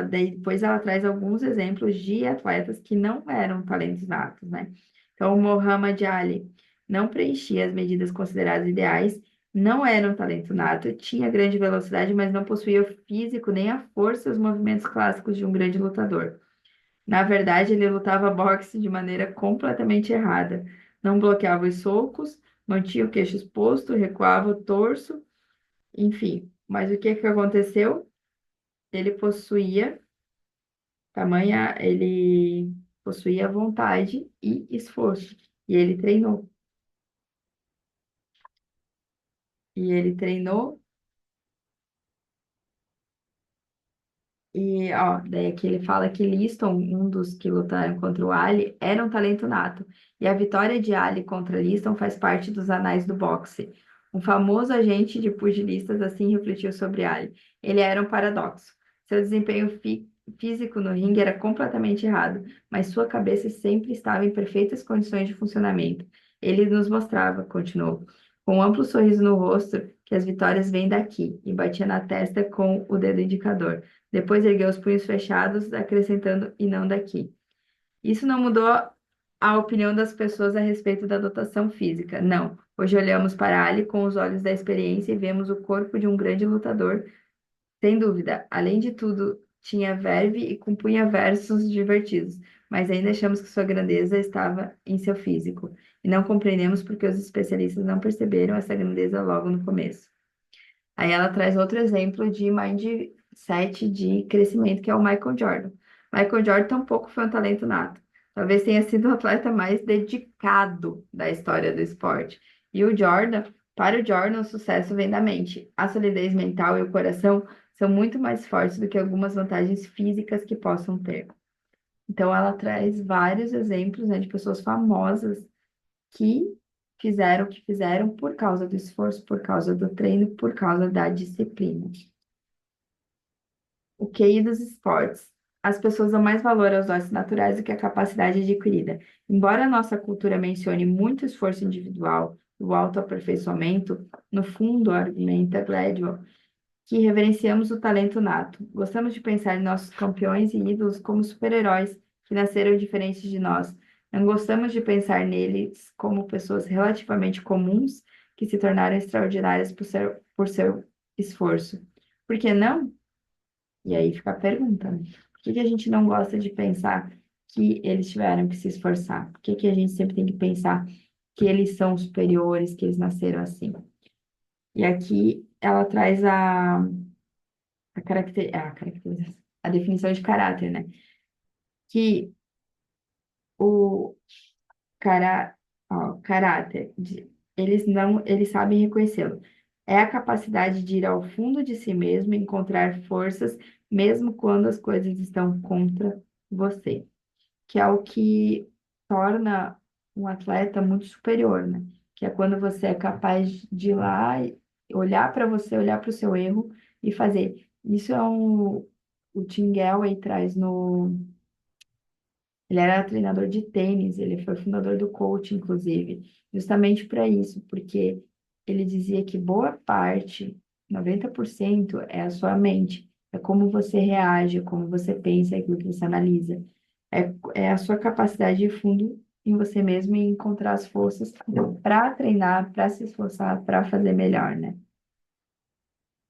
depois ela traz alguns exemplos de atletas que não eram talentos natos, né? Então, o Muhammad Ali não preenchia as medidas consideradas ideais, não era um talento nato, tinha grande velocidade, mas não possuía o físico nem a força e os movimentos clássicos de um grande lutador. Na verdade, ele lutava boxe de maneira completamente errada. Não bloqueava os socos, mantinha o queixo exposto, recuava o torso, enfim. Mas o que que aconteceu? Ele possuía ele possuía vontade e esforço. E ele treinou. E ele treinou. E, ó, daí aqui ele fala que Liston, um dos que lutaram contra o Ali, era um talento nato. E a vitória de Ali contra Liston faz parte dos anais do boxe. Um famoso agente de pugilistas assim refletiu sobre Ali. Ele era um paradoxo. Seu desempenho físico no ringue era completamente errado, mas sua cabeça sempre estava em perfeitas condições de funcionamento. Ele nos mostrava, continuou, com um amplo sorriso no rosto, que as vitórias vêm daqui, e batia na testa com o dedo indicador. Depois ergueu os punhos fechados, acrescentando, e não daqui. Isso não mudou a opinião das pessoas a respeito da dotação física. Não. Hoje olhamos para Ali com os olhos da experiência e vemos o corpo de um grande lutador. Sem dúvida, além de tudo, tinha verve e compunha versos divertidos, mas ainda achamos que sua grandeza estava em seu físico. E não compreendemos porque os especialistas não perceberam essa grandeza logo no começo. Aí ela traz outro exemplo de mindset de crescimento, que é o Michael Jordan. Michael Jordan tampouco foi um talento nato. Talvez tenha sido o atleta mais dedicado da história do esporte. Para o Jordan, o sucesso vem da mente. A solidez mental e o coração são muito mais fortes do que algumas vantagens físicas que possam ter. Então, ela traz vários exemplos, né, de pessoas famosas que fizeram o que fizeram por causa do esforço, por causa do treino, por causa da disciplina. O QI dos esportes. As pessoas dão mais valor aos dotes naturais do que à capacidade adquirida. Embora a nossa cultura mencione muito esforço individual, o autoaperfeiçoamento, no fundo, argumenta Gladwell, que reverenciamos o talento nato. Gostamos de pensar em nossos campeões e ídolos como super-heróis que nasceram diferentes de nós. Não gostamos de pensar neles como pessoas relativamente comuns que se tornaram extraordinárias por seu esforço. Por que não? E aí fica a pergunta, né? Por que que a gente não gosta de pensar que eles tiveram que se esforçar? Por que que a gente sempre tem que pensar que eles são superiores, que eles nasceram assim? E aqui ela traz a definição de caráter, né? Que o, Cara, ó, caráter, eles sabem reconhecê-lo. É a capacidade de ir ao fundo de si mesmo e encontrar forças, mesmo quando as coisas estão contra você, que é o que torna um atleta muito superior, né? Que é quando você é capaz de ir lá, e olhar para você, olhar para o seu erro e fazer. Isso é o Tim Gallwey traz no. Ele era treinador de tênis, ele foi fundador do coach, inclusive, justamente para isso, porque ele dizia que boa parte, 90%, é a sua mente, é como você reage, é como você pensa, é aquilo que você analisa, é a sua capacidade de fundo em você mesmo e encontrar as forças para treinar, para se esforçar, para fazer melhor, né?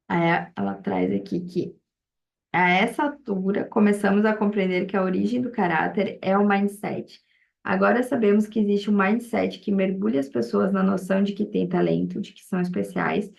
Aí ela traz aqui que a essa altura, começamos a compreender que a origem do caráter é o mindset. Agora sabemos que existe um mindset que mergulha as pessoas na noção de que têm talento, de que são especiais,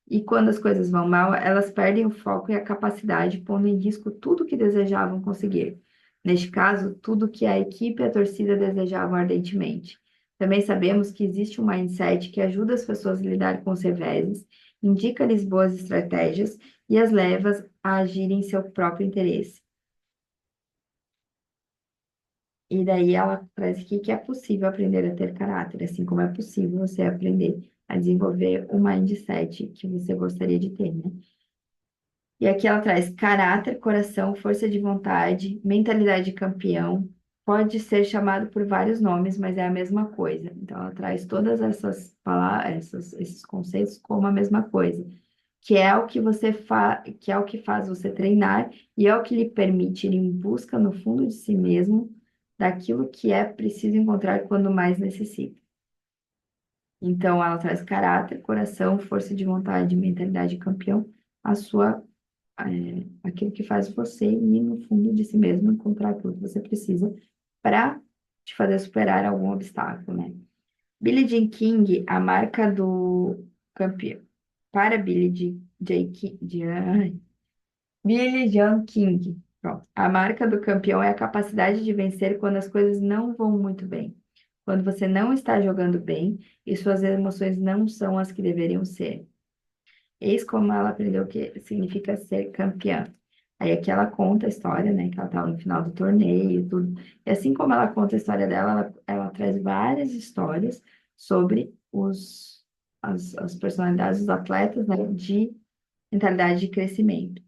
e quando as coisas vão mal, elas perdem o foco e a capacidade, pondo em risco tudo o que desejavam conseguir. Neste caso, tudo o que a equipe e a torcida desejavam ardentemente. Também sabemos que existe um mindset que ajuda as pessoas a lidar com os reveses, indica-lhes boas estratégias e as leva a agir em seu próprio interesse. E daí ela traz aqui que é possível aprender a ter caráter, assim como é possível você aprender a desenvolver o mindset que você gostaria de ter, né? E aqui ela traz caráter, coração, força de vontade, mentalidade de campeão. Pode ser chamado por vários nomes, mas é a mesma coisa. Então, ela traz todas essas palavras, esses conceitos como a mesma coisa, que é o que que é o que faz você treinar e é o que lhe permite ir em busca no fundo de si mesmo daquilo que é preciso encontrar quando mais necessita. Então, ela traz caráter, coração, força de vontade, mentalidade de campeão, a sua aquilo que faz você ir no fundo de si mesmo, encontrar aquilo que você precisa para te fazer superar algum obstáculo, né? Billie Jean King, a marca do campeão. Para Billie Jean King. Pronto. A marca do campeão é a capacidade de vencer quando as coisas não vão muito bem. Quando você não está jogando bem e suas emoções não são as que deveriam ser. Eis como ela aprendeu o que significa ser campeã. Aí aqui ela conta a história, né? Que ela estava no final do torneio e tudo. E assim como ela conta a história dela, ela traz várias histórias sobre as personalidades dos atletas, né? De mentalidade de crescimento.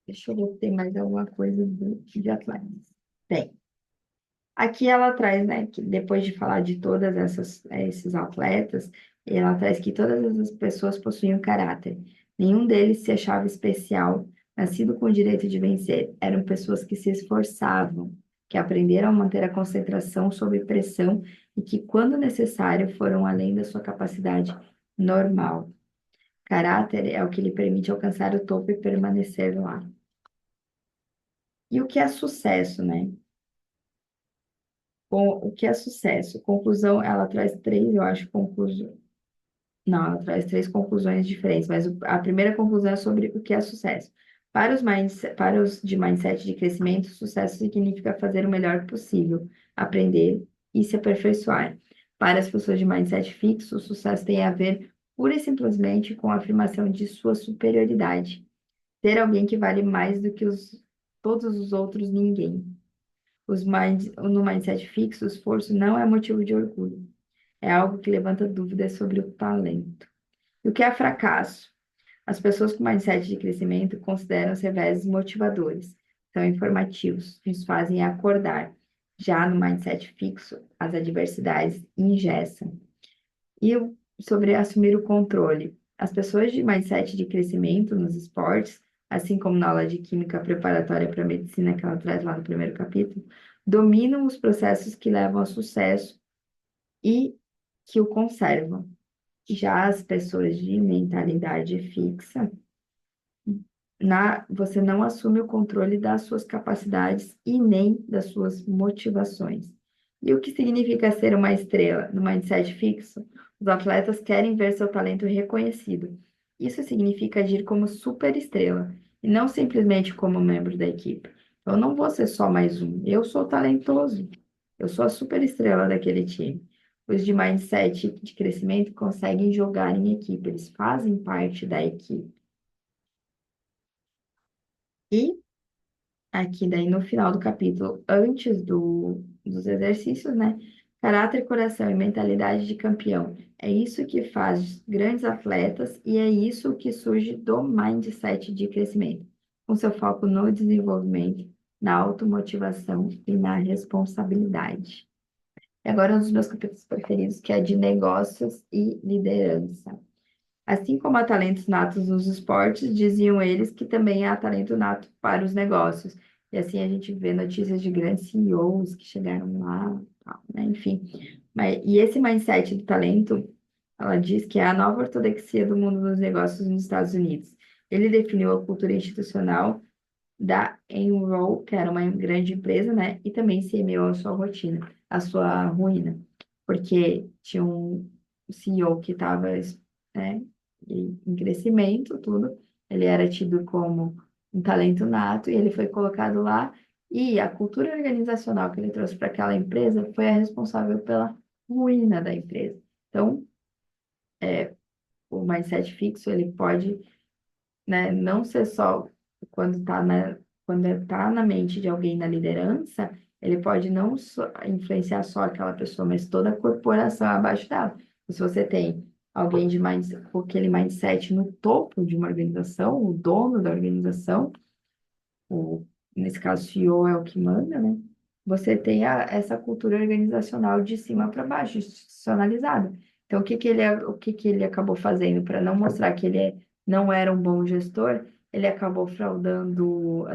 Deixa eu ver se tem mais alguma coisa de atletas. Tem. Aqui ela traz, né, que depois de falar de todas esses atletas, ela traz que todas essas pessoas possuíam caráter. Nenhum deles se achava especial, nascido com o direito de vencer. Eram pessoas que se esforçavam, que aprenderam a manter a concentração sob pressão e que, quando necessário, foram além da sua capacidade normal. Caráter é o que lhe permite alcançar o topo e permanecer lá. E o que é sucesso, né? O que é sucesso? Conclusão, ela traz três, eu acho, conclusões. Não, ela traz três conclusões diferentes, mas a primeira conclusão é sobre o que é sucesso. Para os de mindset de crescimento, sucesso significa fazer o melhor possível, aprender e se aperfeiçoar. Para as pessoas de mindset fixo, o sucesso tem a ver pura e simplesmente com a afirmação de sua superioridade. Ter alguém que vale mais do que todos os outros ninguém. No mindset fixo, o esforço não é motivo de orgulho. É algo que levanta dúvidas sobre o talento. E o que é fracasso? As pessoas com mindset de crescimento consideram os reveses motivadores, são informativos, nos fazem acordar. Já no mindset fixo, as adversidades engessam. Sobre assumir o controle. As pessoas de mindset de crescimento nos esportes, assim como na aula de química preparatória para a medicina que ela traz lá no primeiro capítulo, dominam os processos que levam ao sucesso e que o conservam. Já as pessoas de mentalidade fixa, você não assume o controle das suas capacidades e nem das suas motivações. E o que significa ser uma estrela? No mindset fixo, os atletas querem ver seu talento reconhecido. Isso significa agir como superestrela e não simplesmente como membro da equipe. Eu não vou ser só mais um, eu sou talentoso. Eu sou a super estrela daquele time. Os de mindset de crescimento conseguem jogar em equipe, eles fazem parte da equipe. E aqui daí no final do capítulo, antes dos exercícios, né? Caráter, coração e mentalidade de campeão. É isso que faz grandes atletas e é isso que surge do mindset de crescimento, com seu foco no desenvolvimento, na automotivação e na responsabilidade. E agora um dos meus capítulos preferidos, que é de negócios e liderança. Assim como há talentos natos nos esportes, diziam eles que também há talento nato para os negócios. E assim a gente vê notícias de grandes CEOs que chegaram lá, tal, né? Enfim. E esse mindset do talento, ela diz que é a nova ortodoxia do mundo dos negócios nos Estados Unidos. Ele definiu a cultura institucional da Enroll, que era uma grande empresa, né? E também semeou a sua rotina, a sua ruína, porque tinha um CEO que estava, né, em crescimento, tudo. Ele era tido como um talento nato e ele foi colocado lá. E a cultura organizacional que ele trouxe para aquela empresa foi a responsável pela ruína da empresa. Então, o mindset fixo, ele pode, né, não ser só quando está na mente de alguém na liderança, ele pode não só influenciar só aquela pessoa, mas toda a corporação abaixo dela. E se você tem alguém com aquele mindset no topo de uma organização, o dono da organização, o, nesse caso, o CEO é o que manda, né? Você tem essa cultura organizacional de cima para baixo, institucionalizada. Então, o que que ele acabou fazendo para não mostrar que não era um bom gestor? Ele acabou fraudando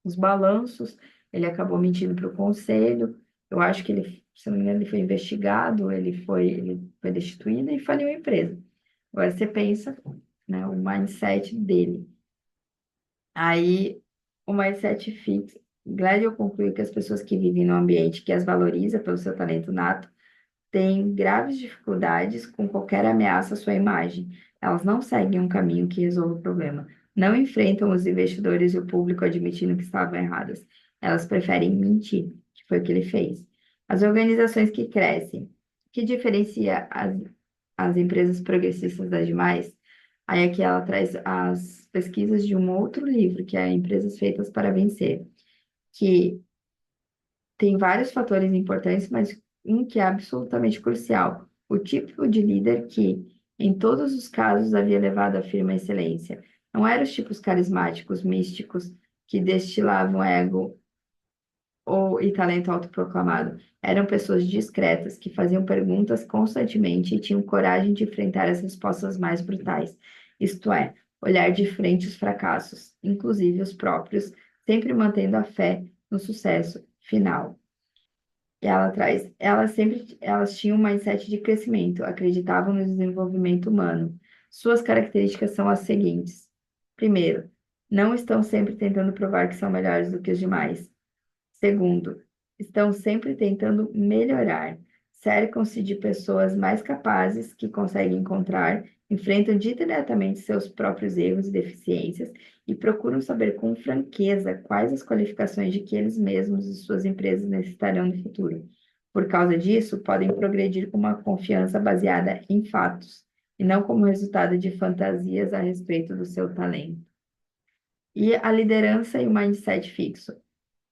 os balanços, ele acabou mentindo para o conselho. Eu acho que ele, se não me engano, ele foi investigado, ele foi destituído e faliu a empresa. Agora você pensa, né, o mindset dele. Aí, o mindset fixo. Gladwell concluiu que as pessoas que vivem num ambiente que as valoriza pelo seu talento nato têm graves dificuldades com qualquer ameaça à sua imagem. Elas não seguem um caminho que resolva o problema. Não enfrentam os investidores e o público admitindo que estavam erradas. Elas preferem mentir, que foi o que ele fez. As organizações que crescem, o que diferencia as empresas progressistas das demais? Aí aqui ela traz as pesquisas de um outro livro, que é Empresas Feitas para Vencer, que tem vários fatores importantes, mas um que é absolutamente crucial: o tipo de líder que, em todos os casos, havia levado a firma à excelência. Não eram os tipos carismáticos, místicos, que destilavam ego e talento autoproclamado. Eram pessoas discretas, que faziam perguntas constantemente e tinham coragem de enfrentar as respostas mais brutais. Isto é, olhar de frente os fracassos, inclusive os próprios, sempre mantendo a fé no sucesso final. E ela traz, elas tinham um mindset de crescimento, acreditavam no desenvolvimento humano. Suas características são as seguintes: primeiro, não estão sempre tentando provar que são melhores do que os demais. Segundo, estão sempre tentando melhorar. Cercam-se de pessoas mais capazes que conseguem encontrar, enfrentam diretamente seus próprios erros e deficiências e procuram saber com franqueza quais as qualificações de que eles mesmos e suas empresas necessitarão no futuro. Por causa disso, podem progredir com uma confiança baseada em fatos, e não como resultado de fantasias a respeito do seu talento. E a liderança e o mindset fixo.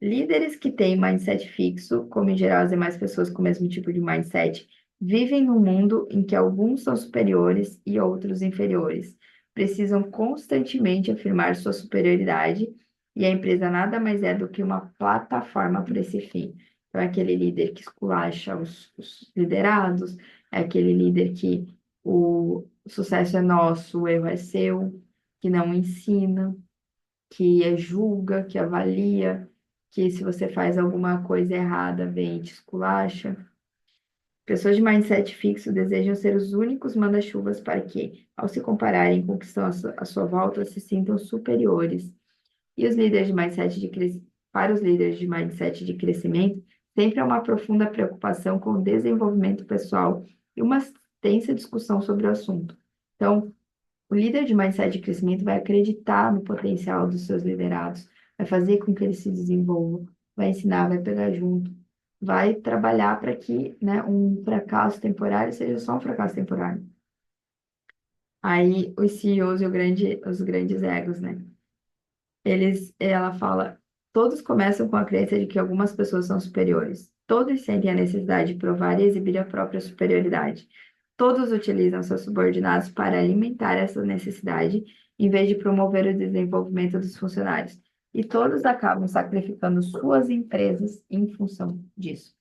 Líderes que têm mindset fixo, como em geral as demais pessoas com o mesmo tipo de mindset, vivem num mundo em que alguns são superiores e outros inferiores. Precisam constantemente afirmar sua superioridade e a empresa nada mais é do que uma plataforma para esse fim. Então, é aquele líder que esculacha os liderados, é aquele líder que o sucesso é nosso, o erro é seu, que não ensina, que julga, que avalia, que se você faz alguma coisa errada, vem e te esculacha. Pessoas de mindset fixo desejam ser os únicos manda-chuvas para que, ao se compararem com o que estão à sua volta, se sintam superiores. E os líderes de mindset de cres... Para os líderes de mindset de crescimento, sempre há uma profunda preocupação com o desenvolvimento pessoal e uma tensa discussão sobre o assunto. Então, o líder de mindset de crescimento vai acreditar no potencial dos seus liderados, vai fazer com que eles se desenvolvam, vai ensinar, vai pegar junto. vai trabalhar para que, né, um fracasso temporário seja só um fracasso temporário. Aí os CEOs e os grandes egos, né? Ela fala, todos começam com a crença de que algumas pessoas são superiores. Todos sentem a necessidade de provar e exibir a própria superioridade. Todos utilizam seus subordinados para alimentar essa necessidade, em vez de promover o desenvolvimento dos funcionários. E todos acabam sacrificando suas empresas em função disso.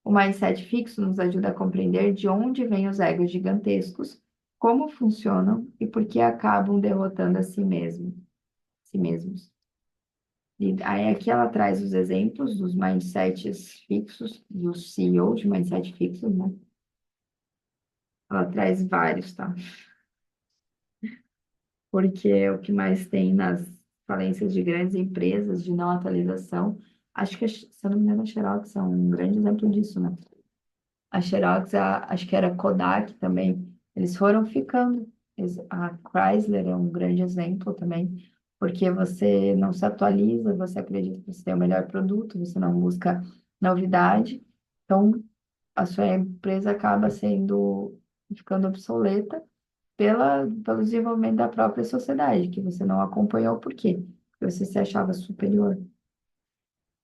O mindset fixo nos ajuda a compreender de onde vêm os egos gigantescos, como funcionam e por que acabam derrotando a si mesmos. E aí aqui ela traz os exemplos dos mindsets fixos, dos CEOs de mindset fixos, né? Ela traz vários, tá? Porque o que mais tem nas falências de grandes empresas de não atualização, acho que, se eu não me engano, a Xerox é um grande exemplo disso, né? A Xerox, acho que era Kodak também, eles foram ficando. A Chrysler é um grande exemplo também, porque você não se atualiza, você acredita que você tem o melhor produto, você não busca novidade, então a sua empresa acaba ficando obsoleta pelo desenvolvimento da própria sociedade, que você não acompanhou, por quê? Porque você se achava superior.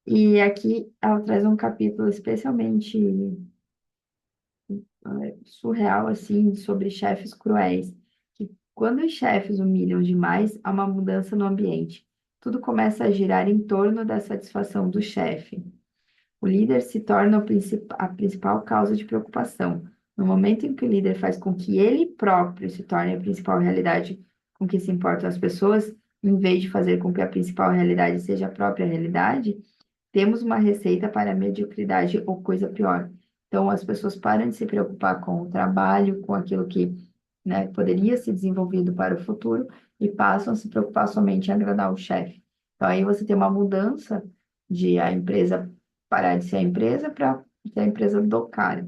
E aqui ela traz um capítulo especialmente surreal, assim, sobre chefes cruéis, que quando os chefes humilham demais, há uma mudança no ambiente. Tudo começa a girar em torno da satisfação do chefe. O líder se torna a principal causa de preocupação. No momento em que o líder faz com que ele próprio se torne a principal realidade com que se importam as pessoas, em vez de fazer com que a principal realidade seja a própria realidade, temos uma receita para a mediocridade ou coisa pior. Então, as pessoas param de se preocupar com o trabalho, com aquilo que, né, poderia ser desenvolvido para o futuro e passam a se preocupar somente em agradar o chefe. Então, aí você tem uma mudança de a empresa parar de ser a empresa para ser a empresa do cara.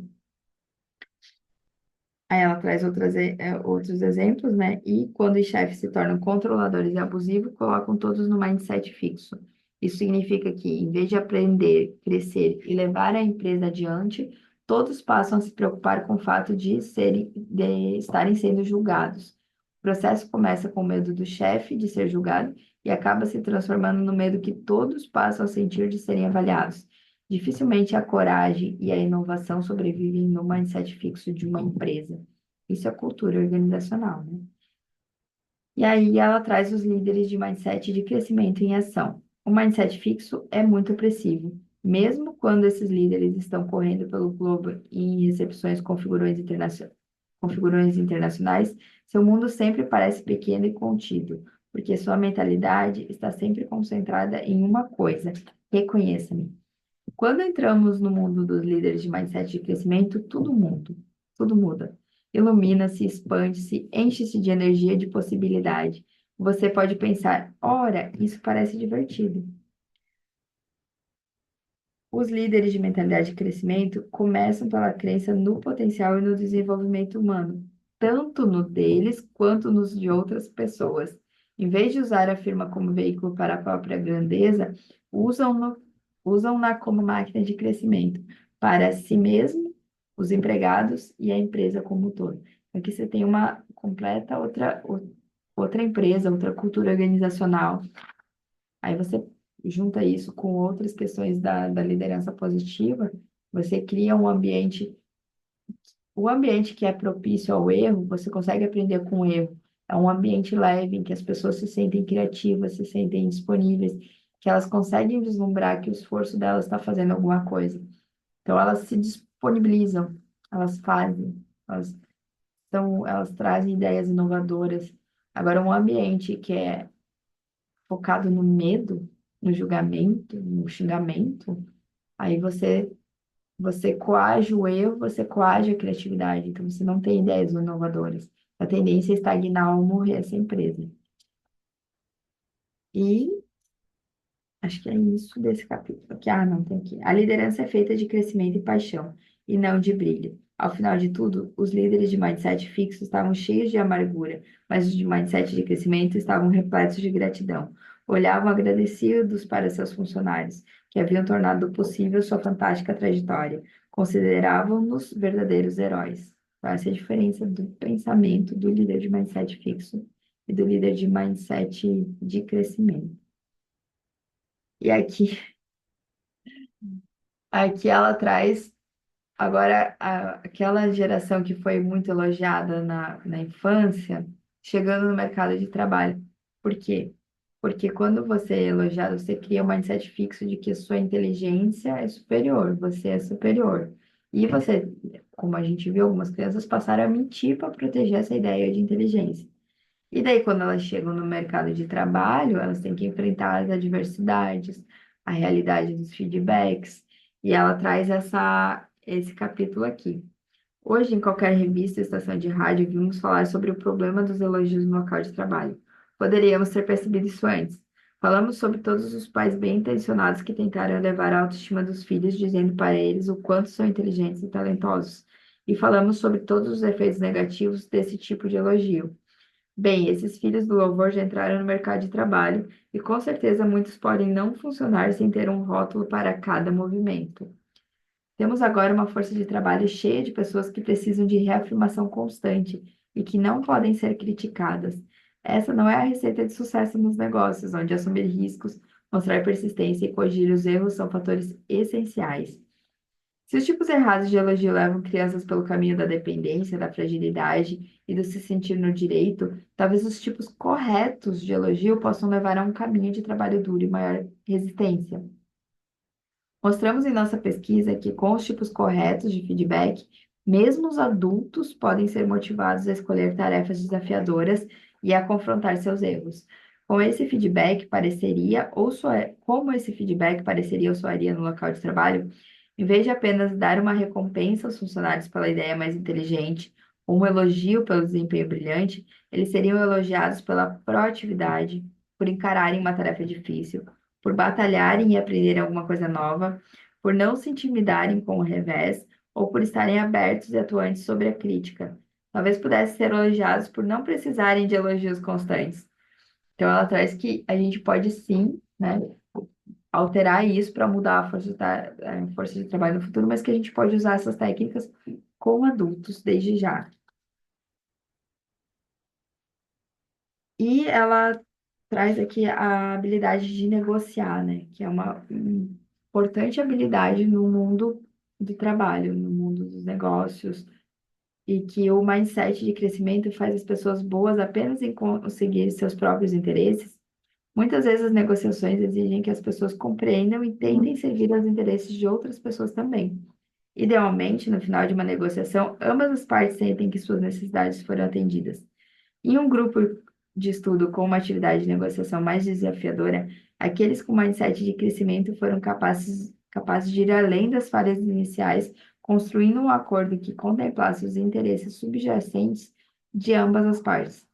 Aí ela traz outros exemplos, né? E quando os chefes se tornam controladores e abusivos, colocam todos no mindset fixo. Isso significa que, em vez de aprender, crescer e levar a empresa adiante, todos passam a se preocupar com o fato de estarem sendo julgados. O processo começa com o medo do chefe de ser julgado e acaba se transformando no medo que todos passam a sentir de serem avaliados. Dificilmente a coragem e a inovação sobrevivem no mindset fixo de uma empresa. Isso é cultura organizacional, né? E aí ela traz os líderes de mindset de crescimento em ação. O mindset fixo é muito opressivo, mesmo quando esses líderes estão correndo pelo globo em recepções com figurões internacionais, seu mundo sempre parece pequeno e contido, porque sua mentalidade está sempre concentrada em uma coisa: reconheça-me. Quando entramos no mundo dos líderes de mindset de crescimento, tudo muda. Ilumina-se, expande-se, enche-se de energia, de possibilidade. Você pode pensar, ora, isso parece divertido. Os líderes de mentalidade de crescimento começam pela crença no potencial e no desenvolvimento humano, tanto no deles quanto nos de outras pessoas. Em vez de usar a firma como veículo para a própria grandeza, usam-no, usam-na como máquina de crescimento para si mesmo, os empregados e a empresa como um todo. Aqui você tem uma completa outra empresa, outra cultura organizacional. Aí você junta isso com outras questões da liderança positiva, você cria um ambiente, o ambiente que é propício ao erro, você consegue aprender com o erro. É um ambiente leve, em que as pessoas se sentem criativas, se sentem disponíveis, que elas conseguem vislumbrar que o esforço delas está fazendo alguma coisa. Então, elas se disponibilizam, elas fazem, elas trazem ideias inovadoras. Agora, um ambiente que é focado no medo, no julgamento, no xingamento, aí você coage o erro, você coage a criatividade, então você não tem ideias inovadoras. A tendência é estagnar ou morrer essa empresa. E acho que é isso desse capítulo. Aqui, não, tem aqui. A liderança é feita de crescimento e paixão, e não de brilho. Ao final de tudo, os líderes de mindset fixo estavam cheios de amargura, mas os de mindset de crescimento estavam repletos de gratidão. Olhavam agradecidos para seus funcionários, que haviam tornado possível sua fantástica trajetória. Consideravam-nos verdadeiros heróis. Então, essa é a diferença do pensamento do líder de mindset fixo e do líder de mindset de crescimento. E aqui ela traz agora aquela geração que foi muito elogiada na infância, chegando no mercado de trabalho. Por quê? Porque quando você é elogiado, você cria um mindset fixo de que a sua inteligência é superior, você é superior. E você, como a gente viu, algumas crianças passaram a mentir para proteger essa ideia de inteligência. E daí, quando elas chegam no mercado de trabalho, elas têm que enfrentar as adversidades, a realidade dos feedbacks, e ela traz esse capítulo aqui. Hoje, em qualquer revista, estação de rádio, vimos falar sobre o problema dos elogios no local de trabalho. Poderíamos ter percebido isso antes. Falamos sobre todos os pais bem-intencionados que tentaram elevar a autoestima dos filhos, dizendo para eles o quanto são inteligentes e talentosos. E falamos sobre todos os efeitos negativos desse tipo de elogio. Bem, esses filhos do louvor já entraram no mercado de trabalho e com certeza muitos podem não funcionar sem ter um rótulo para cada movimento. Temos agora uma força de trabalho cheia de pessoas que precisam de reafirmação constante e que não podem ser criticadas. Essa não é a receita de sucesso nos negócios, onde assumir riscos, mostrar persistência e corrigir os erros são fatores essenciais. Se os tipos errados de elogio levam crianças pelo caminho da dependência, da fragilidade e do se sentir no direito, talvez os tipos corretos de elogio possam levar a um caminho de trabalho duro e maior resistência. Mostramos em nossa pesquisa que, com os tipos corretos de feedback, mesmo os adultos podem ser motivados a escolher tarefas desafiadoras e a confrontar seus erros. Com esse feedback, como esse feedback pareceria ou soaria no local de trabalho, em vez de apenas dar uma recompensa aos funcionários pela ideia mais inteligente, ou um elogio pelo desempenho brilhante, eles seriam elogiados pela proatividade, por encararem uma tarefa difícil, por batalharem e aprenderem alguma coisa nova, por não se intimidarem com o revés ou por estarem abertos e atuantes sobre a crítica. Talvez pudessem ser elogiados por não precisarem de elogios constantes. Então, ela traz que a gente pode sim, né, alterar isso para mudar a força de trabalho no futuro, mas que a gente pode usar essas técnicas com adultos desde já. E ela traz aqui a habilidade de negociar, né? Que é uma importante habilidade no mundo do trabalho, no mundo dos negócios, e que o mindset de crescimento faz as pessoas boas apenas em conseguir seus próprios interesses. Muitas vezes as negociações exigem que as pessoas compreendam e tentem servir aos interesses de outras pessoas também. Idealmente, no final de uma negociação, ambas as partes sentem que suas necessidades foram atendidas. Em um grupo de estudo com uma atividade de negociação mais desafiadora, aqueles com mindset de crescimento foram capazes de ir além das falhas iniciais, construindo um acordo que contemplasse os interesses subjacentes de ambas as partes.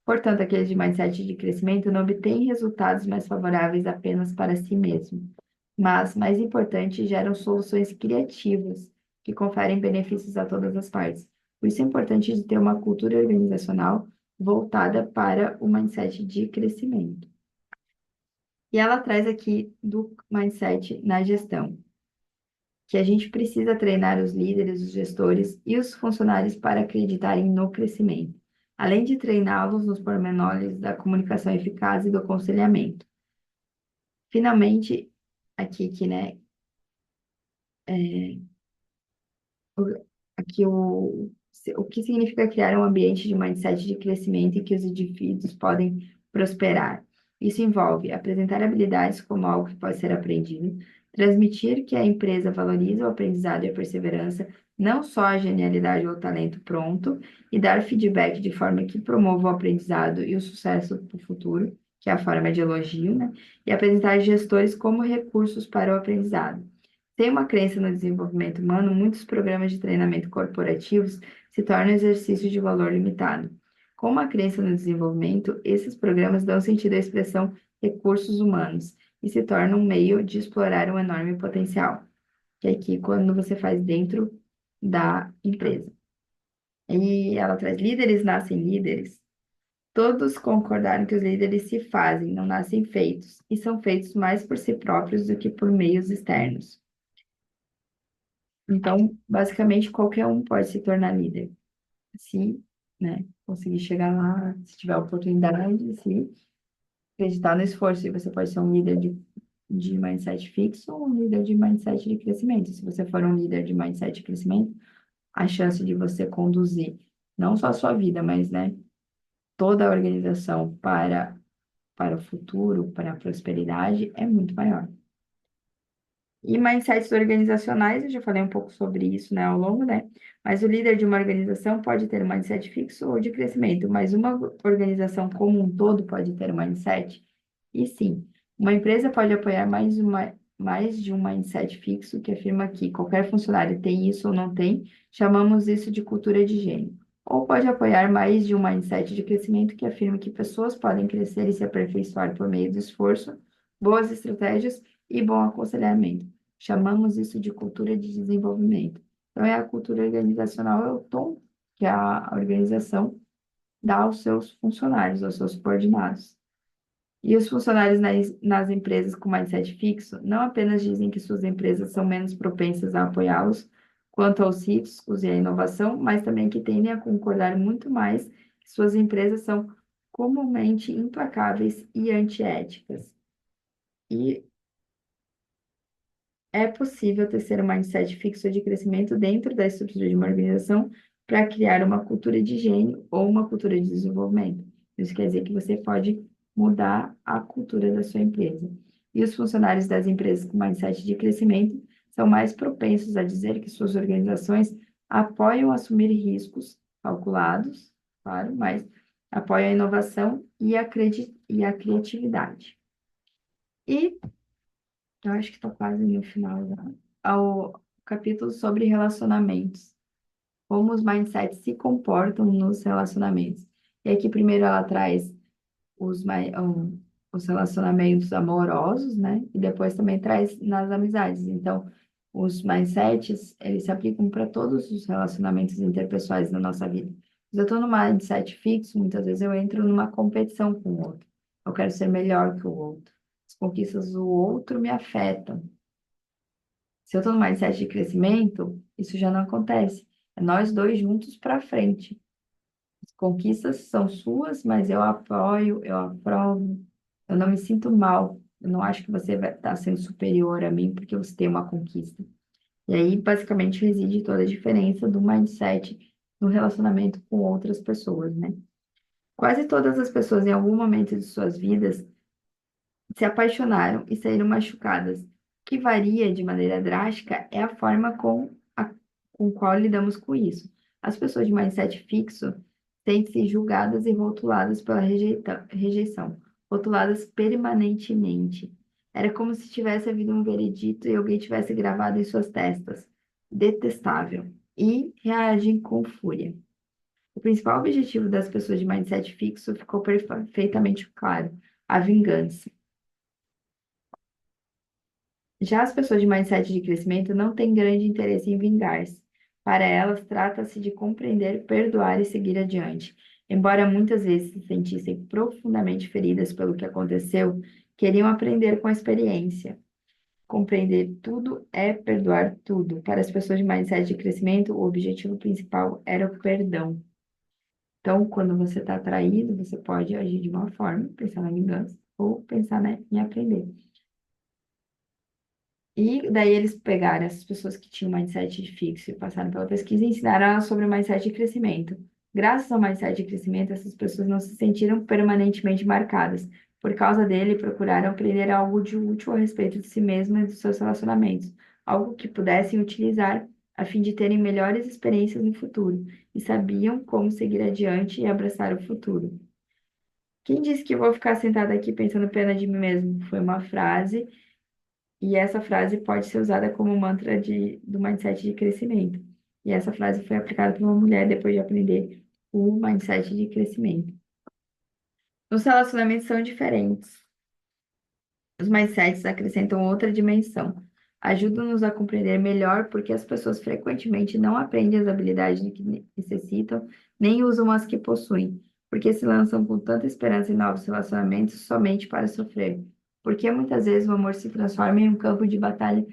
Portanto, aqueles de mindset de crescimento não obtêm resultados mais favoráveis apenas para si mesmo, mas, mais importante, geram soluções criativas que conferem benefícios a todas as partes. Por isso é importante de ter uma cultura organizacional voltada para o mindset de crescimento. E ela traz aqui do mindset na gestão, que a gente precisa treinar os líderes, os gestores e os funcionários para acreditarem no crescimento, além de treiná-los nos pormenores da comunicação eficaz e do aconselhamento. Finalmente, né, o- aqui o que significa criar um ambiente de mindset de crescimento em que os indivíduos podem prosperar. Isso envolve apresentar habilidades como algo que pode ser aprendido, transmitir que a empresa valoriza o aprendizado e a perseverança, não só a genialidade ou o talento pronto, e dar feedback de forma que promova o aprendizado e o sucesso para o futuro, que é a forma de elogio, né? E apresentar gestores como recursos para o aprendizado. Sem uma crença no desenvolvimento humano, muitos programas de treinamento corporativos se tornam exercícios de valor limitado. Com uma crença no desenvolvimento, esses programas dão sentido à expressão recursos humanos e se tornam um meio de explorar um enorme potencial, que é aqui quando você faz dentro da empresa. E ela traz líderes nascem líderes. Todos concordaram que os líderes se fazem, não nascem feitos, e são feitos mais por si próprios do que por meios externos. Então, basicamente, qualquer um pode se tornar líder. Se, né, conseguir chegar lá, se tiver oportunidade, se acreditar no esforço. E você pode ser um líder de mindset fixo ou um líder de mindset de crescimento. Se você for um líder de mindset de crescimento, a chance de você conduzir não só a sua vida, mas, né, toda a organização para o futuro, para a prosperidade, é muito maior. E mindsets organizacionais, eu já falei um pouco sobre isso, né, ao longo, né? Mas o líder de uma organização pode ter um mindset fixo ou de crescimento, mas uma organização como um todo pode ter um mindset. E sim, uma empresa pode apoiar mais de um mindset fixo que afirma que qualquer funcionário tem isso ou não tem, chamamos isso de cultura de gênio. Ou pode apoiar mais de um mindset de crescimento que afirma que pessoas podem crescer e se aperfeiçoar por meio do esforço, boas estratégias e bom aconselhamento. Chamamos isso de cultura de desenvolvimento. Então, é a cultura organizacional, é o tom que a organização dá aos seus funcionários, aos seus subordinados. E os funcionários nas empresas com mindset fixo não apenas dizem que suas empresas são menos propensas a apoiá-los quanto aos riscos e à inovação, mas também que tendem a concordar muito mais que suas empresas são comumente implacáveis e antiéticas. E é possível ter um mindset fixo de crescimento dentro da estrutura de uma organização para criar uma cultura de gênio ou uma cultura de desenvolvimento. Isso quer dizer que você pode mudar a cultura da sua empresa. E os funcionários das empresas com mindset de crescimento são mais propensos a dizer que suas organizações apoiam assumir riscos calculados, claro, mas apoiam a inovação e a criatividade. E eu acho que está quase no final já. Ao capítulo sobre relacionamentos. Como os mindsets se comportam nos relacionamentos. E aqui, primeiro, ela traz os relacionamentos amorosos, né? E depois também traz nas amizades. Então, os mindsets, eles se aplicam para todos os relacionamentos interpessoais na nossa vida. Se eu estou no mindset fixo, muitas vezes eu entro numa competição com o outro. Eu quero ser melhor que o outro. As conquistas do outro me afetam. Se eu estou no mindset de crescimento, isso já não acontece. É nós dois juntos para frente. As conquistas são suas, mas eu apoio, eu aprovo. Eu não me sinto mal. Eu não acho que você vai estar sendo superior a mim porque você tem uma conquista. E aí, basicamente, reside toda a diferença do mindset no relacionamento com outras pessoas, né? Quase todas as pessoas, em algum momento de suas vidas, se apaixonaram e saíram machucadas. O que varia de maneira drástica é a forma com qual lidamos com isso. As pessoas de mindset fixo sentem-se julgadas e rotuladas pela rejeição, rotuladas permanentemente. Era como se tivesse havido um veredito e alguém tivesse gravado em suas testas. Detestável. E reagem com fúria. O principal objetivo das pessoas de mindset fixo ficou perfeitamente claro: a vingança. Já as pessoas de mindset de crescimento não têm grande interesse em vingar-se. Para elas, trata-se de compreender, perdoar e seguir adiante. Embora muitas vezes se sentissem profundamente feridas pelo que aconteceu, queriam aprender com a experiência. Compreender tudo é perdoar tudo. Para as pessoas de mindset de crescimento, o objetivo principal era o perdão. Então, quando você está atraído, você pode agir de uma forma, pensar na vingança, ou pensar, né, em aprender. E daí eles pegaram essas pessoas que tinham mindset de fixo e passaram pela pesquisa e ensinaram elas sobre o mindset de crescimento. Graças ao mindset de crescimento, essas pessoas não se sentiram permanentemente marcadas. Por causa dele, procuraram aprender algo de útil a respeito de si mesmas e dos seus relacionamentos, algo que pudessem utilizar a fim de terem melhores experiências no futuro, e sabiam como seguir adiante e abraçar o futuro. Quem disse que eu vou ficar sentada aqui pensando pena de mim mesmo? Foi uma frase e essa frase pode ser usada como mantra do mindset de crescimento. E essa frase foi aplicada por uma mulher depois de aprender o mindset de crescimento. Os relacionamentos são diferentes. Os mindsets acrescentam outra dimensão. Ajudam-nos a compreender melhor porque as pessoas frequentemente não aprendem as habilidades de que necessitam, nem usam as que possuem. Por que se lançam com tanta esperança em novos relacionamentos somente para sofrer? Por que muitas vezes o amor se transforma em um campo de batalha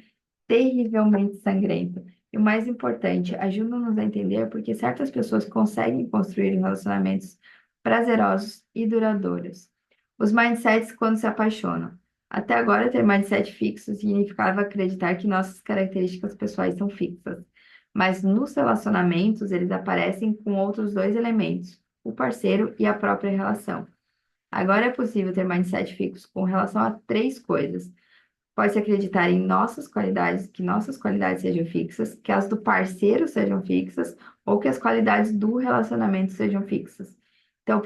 terrivelmente sangrento? E o mais importante, ajuda-nos a entender por que certas pessoas conseguem construir relacionamentos prazerosos e duradouros. Os mindsets quando se apaixonam. Até agora, ter mindset fixo significava acreditar que nossas características pessoais são fixas. Mas nos relacionamentos, eles aparecem com outros dois elementos, o parceiro e a própria relação. Agora é possível ter mindset fixo com relação a três coisas. Pode-se acreditar em nossas qualidades, que nossas qualidades sejam fixas, que as do parceiro sejam fixas, ou que as qualidades do relacionamento sejam fixas. Então,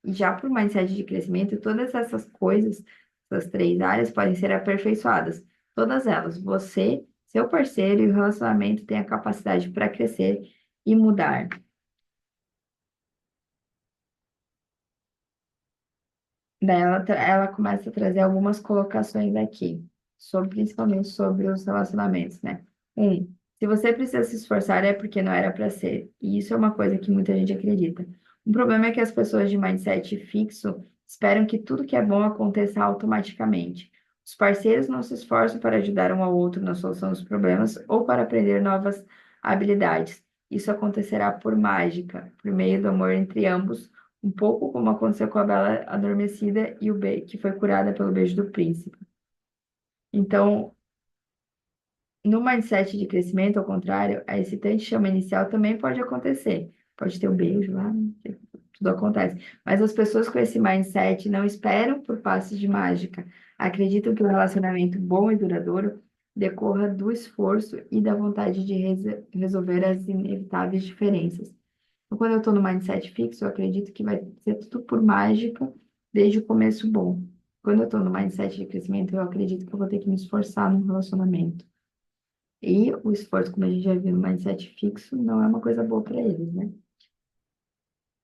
já por mindset de crescimento, todas essas coisas, essas três áreas, podem ser aperfeiçoadas. Todas elas, você, seu parceiro e o relacionamento têm a capacidade para crescer e mudar. Daí ela começa a trazer algumas colocações aqui, principalmente sobre os relacionamentos, né? Se você precisa se esforçar é porque não era para ser. E isso é uma coisa que muita gente acredita. O problema é que as pessoas de mindset fixo esperam que tudo que é bom aconteça automaticamente. Os parceiros não se esforçam para ajudar um ao outro na solução dos problemas ou para aprender novas habilidades. Isso acontecerá por mágica, por meio do amor entre ambos, um pouco como aconteceu com a Bela Adormecida e que foi curada pelo beijo do príncipe. Então, no mindset de crescimento, ao contrário, a excitante chama inicial também pode acontecer. Pode ter o beijo lá, né? Tudo acontece. Mas as pessoas com esse mindset não esperam por passos de mágica. Acreditam que o relacionamento bom e duradouro decorra do esforço e da vontade de resolver as inevitáveis diferenças. Então, quando eu estou no mindset fixo, eu acredito que vai ser tudo por mágica, desde o começo bom. Quando eu estou no mindset de crescimento, eu acredito que eu vou ter que me esforçar no relacionamento. E o esforço, como a gente já viu no mindset fixo, não é uma coisa boa para eles, né?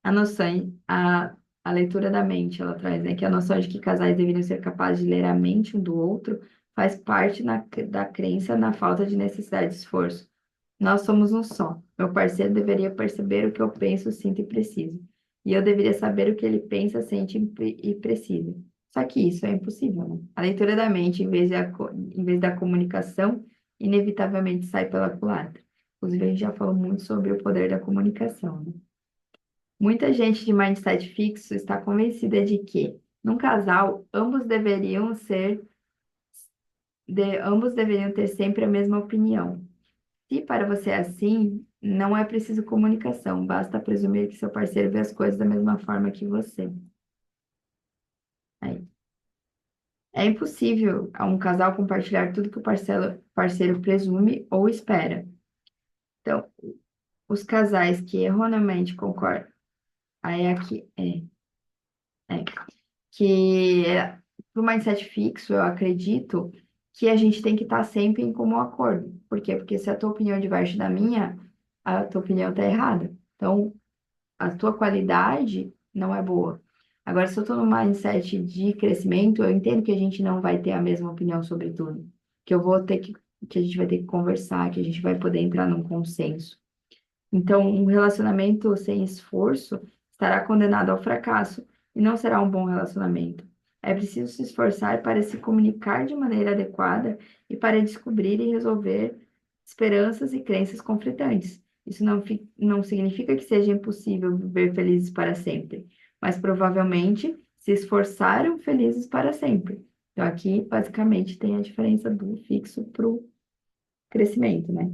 A noção, a leitura da mente, ela traz, né, que a noção de que casais deveriam ser capazes de ler a mente um do outro faz parte da crença na falta de necessidade de esforço. Nós somos um só. Meu parceiro deveria perceber o que eu penso, sinto e preciso. E eu deveria saber o que ele pensa, sente e precisa. Só que isso é impossível, né? A leitura da mente, em vez da comunicação, inevitavelmente sai pela culatra. Inclusive, a gente já falou muito sobre o poder da comunicação, né? Muita gente de mindset fixo está convencida de que, num casal, ambos deveriam ter sempre a mesma opinião. Se para você é assim, não é preciso comunicação, basta presumir que seu parceiro vê as coisas da mesma forma que você. Aí. É impossível a um casal compartilhar tudo que o parceiro presume ou espera. Então, os casais que erroneamente concordam, aí aqui é que para o mindset fixo, eu acredito que a gente tem que estar sempre em comum acordo. Por quê? Porque se a tua opinião diverge da minha, a tua opinião está errada. Então, a tua qualidade não é boa. Agora, se eu estou no mindset de crescimento, eu entendo que a gente não vai ter a mesma opinião sobre tudo. Que a gente vai ter que conversar, que a gente vai poder entrar num consenso. Então, um relacionamento sem esforço estará condenado ao fracasso e não será um bom relacionamento. É preciso se esforçar para se comunicar de maneira adequada e para descobrir e resolver esperanças e crenças conflitantes. Isso não significa que seja impossível viver felizes para sempre, mas provavelmente se esforçaram felizes para sempre. Então, aqui, basicamente, tem a diferença do fixo para o crescimento, né?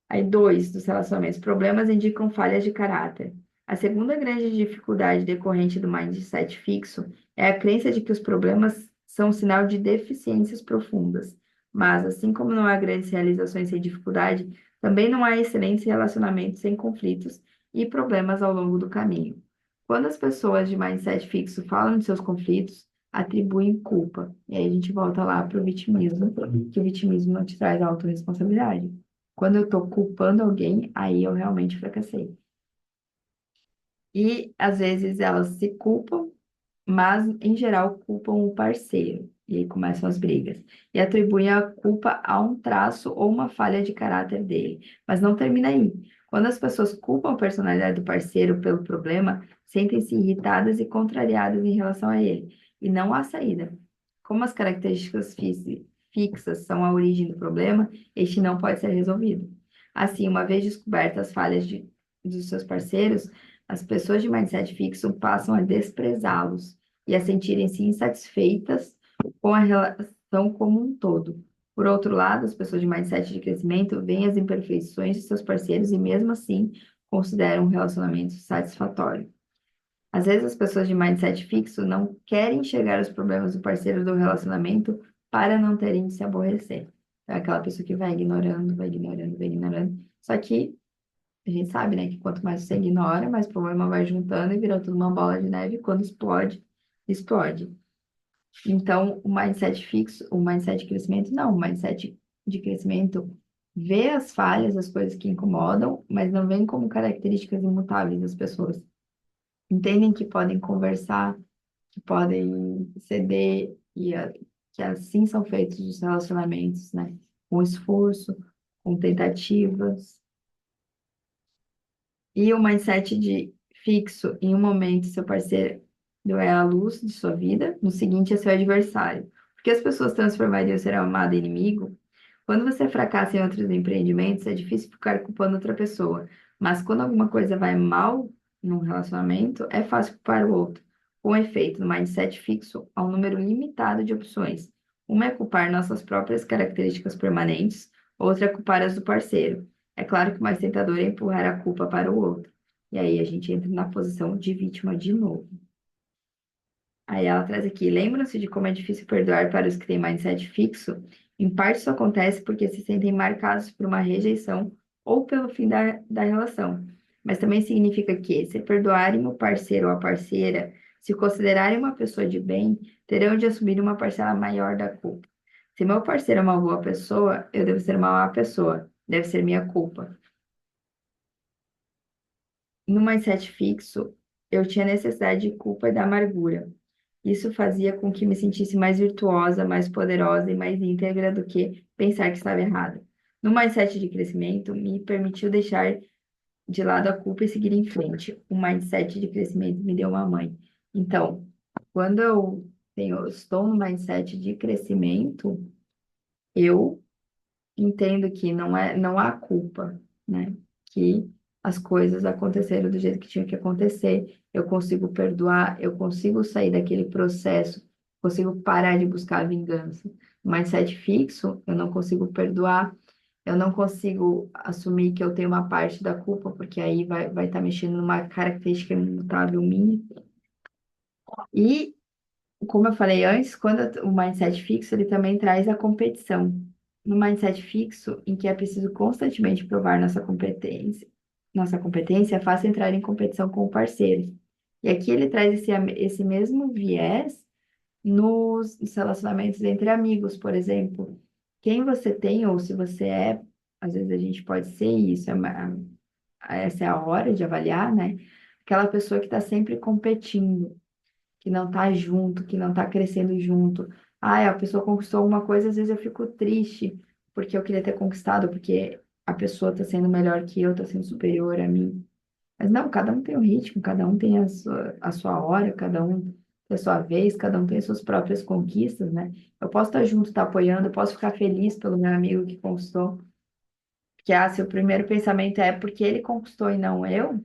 Aí, dois, dos relacionamentos. Problemas indicam falhas de caráter. A segunda grande dificuldade decorrente do mindset fixo é a crença de que os problemas são sinal de deficiências profundas. Mas, assim como não há grandes realizações sem dificuldade, também não há excelentes relacionamentos sem conflitos e problemas ao longo do caminho. Quando as pessoas de mindset fixo falam de seus conflitos, atribuem culpa. E aí a gente volta lá para o vitimismo, que o vitimismo não te traz autorresponsabilidade. Quando eu estou culpando alguém, aí eu realmente fracassei. E às vezes elas se culpam, mas em geral culpam o parceiro. E aí começam as brigas. E atribuem a culpa a um traço ou uma falha de caráter dele. Mas não termina aí. Quando as pessoas culpam a personalidade do parceiro pelo problema, sentem-se irritadas e contrariadas em relação a ele, e não há saída. Como as características fixas são a origem do problema, este não pode ser resolvido. Assim, uma vez descobertas as falhas dos seus parceiros, as pessoas de mindset fixo passam a desprezá-los e a sentirem-se insatisfeitas com a relação como um todo. Por outro lado, as pessoas de mindset de crescimento veem as imperfeições de seus parceiros e, mesmo assim, consideram um relacionamento satisfatório. Às vezes, as pessoas de mindset fixo não querem enxergar os problemas do parceiro do relacionamento para não terem de se aborrecer. É aquela pessoa que vai ignorando, vai ignorando, vai ignorando. Só que a gente sabe, né, que quanto mais você ignora, mais problema vai juntando e vira tudo uma bola de neve. E quando explode, explode. Então, o mindset fixo, o mindset de crescimento, não. O mindset de crescimento vê as falhas, as coisas que incomodam, mas não vem como características imutáveis das pessoas. Entendem que podem conversar, que podem ceder que assim são feitos os relacionamentos, né? Com esforço, com tentativas. E o mindset de fixo, em um momento, seu parceiro é a luz de sua vida, no seguinte é seu adversário. Porque as pessoas transformariam ser amado em inimigo? Quando você fracassa em outros empreendimentos, é difícil ficar culpando outra pessoa. Mas quando alguma coisa vai mal num relacionamento, é fácil culpar o outro. Com efeito, no mindset fixo, há um número limitado de opções. Uma é culpar nossas próprias características permanentes, outra é culpar as do parceiro. É claro que o mais tentador é empurrar a culpa para o outro. E aí a gente entra na posição de vítima de novo. Aí ela traz aqui, lembram-se de como é difícil perdoar para os que têm mindset fixo? Em parte isso acontece porque se sentem marcados por uma rejeição ou pelo fim da relação. Mas também significa que, se perdoarem o parceiro ou a parceira, se considerarem uma pessoa de bem, terão de assumir uma parcela maior da culpa. Se meu parceiro é uma boa pessoa, eu devo ser uma má pessoa. Deve ser minha culpa. No mindset fixo, eu tinha necessidade de culpa e da amargura. Isso fazia com que me sentisse mais virtuosa, mais poderosa e mais íntegra do que pensar que estava errada. No mindset de crescimento, me permitiu deixar de lado a culpa e seguir em frente. O mindset de crescimento me deu uma mãe. Então, quando estou no mindset de crescimento, eu entendo que não há culpa, né? Que as coisas aconteceram do jeito que tinha que acontecer. Eu consigo perdoar, eu consigo sair daquele processo, consigo parar de buscar a vingança. No mindset fixo, eu não consigo perdoar, eu não consigo assumir que eu tenho uma parte da culpa, porque aí vai estar mexendo numa característica imutável minha. E como eu falei antes, quando o mindset fixo, ele também traz a competição. No mindset fixo, em que é preciso constantemente provar nossa competência, é fácil entrar em competição com o parceiro. E aqui ele traz esse mesmo viés nos relacionamentos entre amigos, por exemplo. Quem você tem, ou se você é, às vezes a gente pode ser isso, essa é a hora de avaliar, né? Aquela pessoa que está sempre competindo, que não tá junto, que não tá crescendo junto. Ah, a pessoa conquistou alguma coisa, às vezes eu fico triste porque eu queria ter conquistado, porque a pessoa tá sendo melhor que eu, tá sendo superior a mim. Mas não, cada um tem um ritmo, cada um tem a sua hora, cada um tem a sua vez, cada um tem as suas próprias conquistas, né? Eu posso estar junto, estar apoiando, eu posso ficar feliz pelo meu amigo que conquistou. Porque, se o primeiro pensamento é porque ele conquistou e não eu,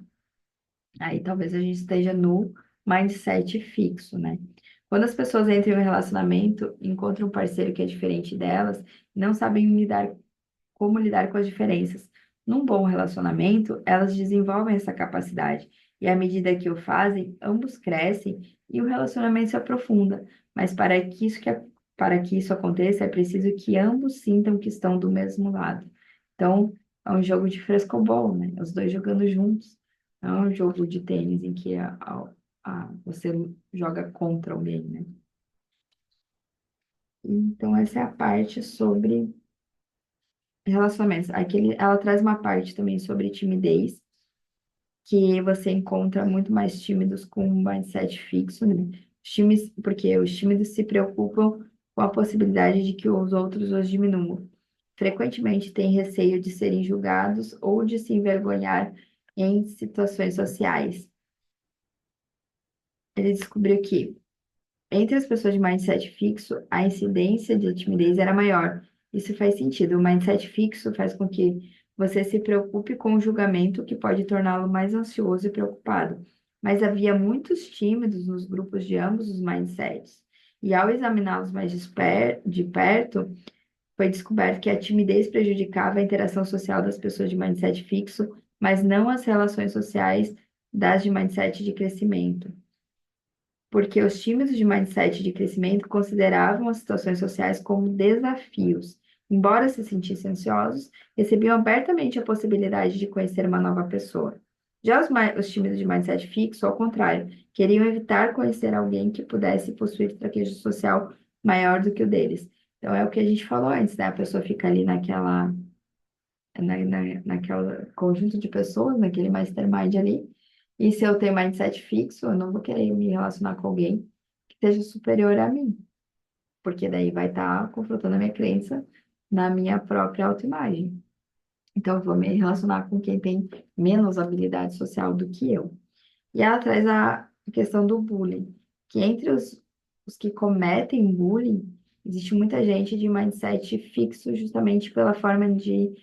aí talvez a gente esteja no mindset fixo, né? Quando as pessoas entram em um relacionamento, encontram um parceiro que é diferente delas, não sabem como lidar com as diferenças. Num bom relacionamento, elas desenvolvem essa capacidade. E à medida que o fazem, ambos crescem e o relacionamento se aprofunda. Mas para que isso aconteça, é preciso que ambos sintam que estão do mesmo lado. Então, é um jogo de frescobol, né? Os dois jogando juntos. Não é um jogo de tênis em que você joga contra alguém, né? Então, essa é a parte sobre relacionamentos. Ela traz uma parte também sobre timidez, que você encontra muito mais tímidos com um mindset fixo, né? Porque os tímidos se preocupam com a possibilidade de que os outros os diminuam. frequentemente têm receio de serem julgados ou de se envergonhar em situações sociais. Ele descobriu que, entre as pessoas de mindset fixo, a incidência de timidez era maior. Isso faz sentido. O mindset fixo faz com que você se preocupe com o julgamento, que pode torná-lo mais ansioso e preocupado. Mas havia muitos tímidos nos grupos de ambos os mindsets. E ao examiná-los mais de perto, foi descoberto que a timidez prejudicava a interação social das pessoas de mindset fixo, mas não as relações sociais das de mindset de crescimento, porque os tímidos de mindset de crescimento consideravam as situações sociais como desafios. Embora se sentissem ansiosos, recebiam abertamente a possibilidade de conhecer uma nova pessoa. Já os tímidos de mindset fixo, ao contrário, queriam evitar conhecer alguém que pudesse possuir traquejo social maior do que o deles. Então, é o que a gente falou antes, né? A pessoa fica ali naquela conjunto de pessoas, naquele mastermind ali. E se eu tenho mindset fixo, eu não vou querer me relacionar com alguém que seja superior a mim, porque daí vai estar confrontando a minha crença na minha própria autoimagem. Então, eu vou me relacionar com quem tem menos habilidade social do que eu. E ela traz a questão do bullying, que entre os que cometem bullying, existe muita gente de mindset fixo justamente pela forma de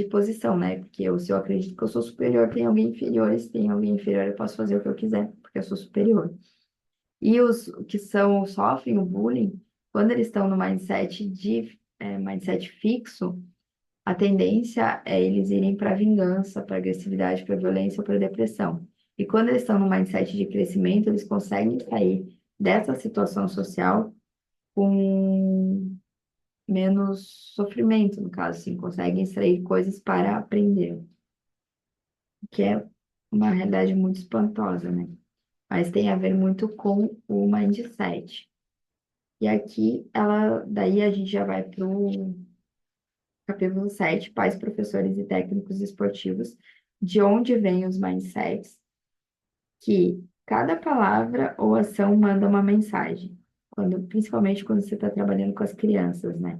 posição, né? Porque se eu acredito que eu sou superior, tem alguém inferior, e se tem alguém inferior, eu posso fazer o que eu quiser, porque eu sou superior. E os que sofrem o bullying, quando eles estão no mindset fixo, a tendência é eles irem para vingança, para agressividade, para violência ou para depressão. E quando eles estão no mindset de crescimento, eles conseguem sair dessa situação social com menos sofrimento, no caso, assim, conseguem extrair coisas para aprender, que é uma realidade muito espantosa, né? Mas tem a ver muito com o mindset. E aqui, daí a gente já vai para o capítulo 7, pais, professores e técnicos esportivos, de onde vêm os mindsets, que cada palavra ou ação manda uma mensagem, principalmente quando você está trabalhando com as crianças, né?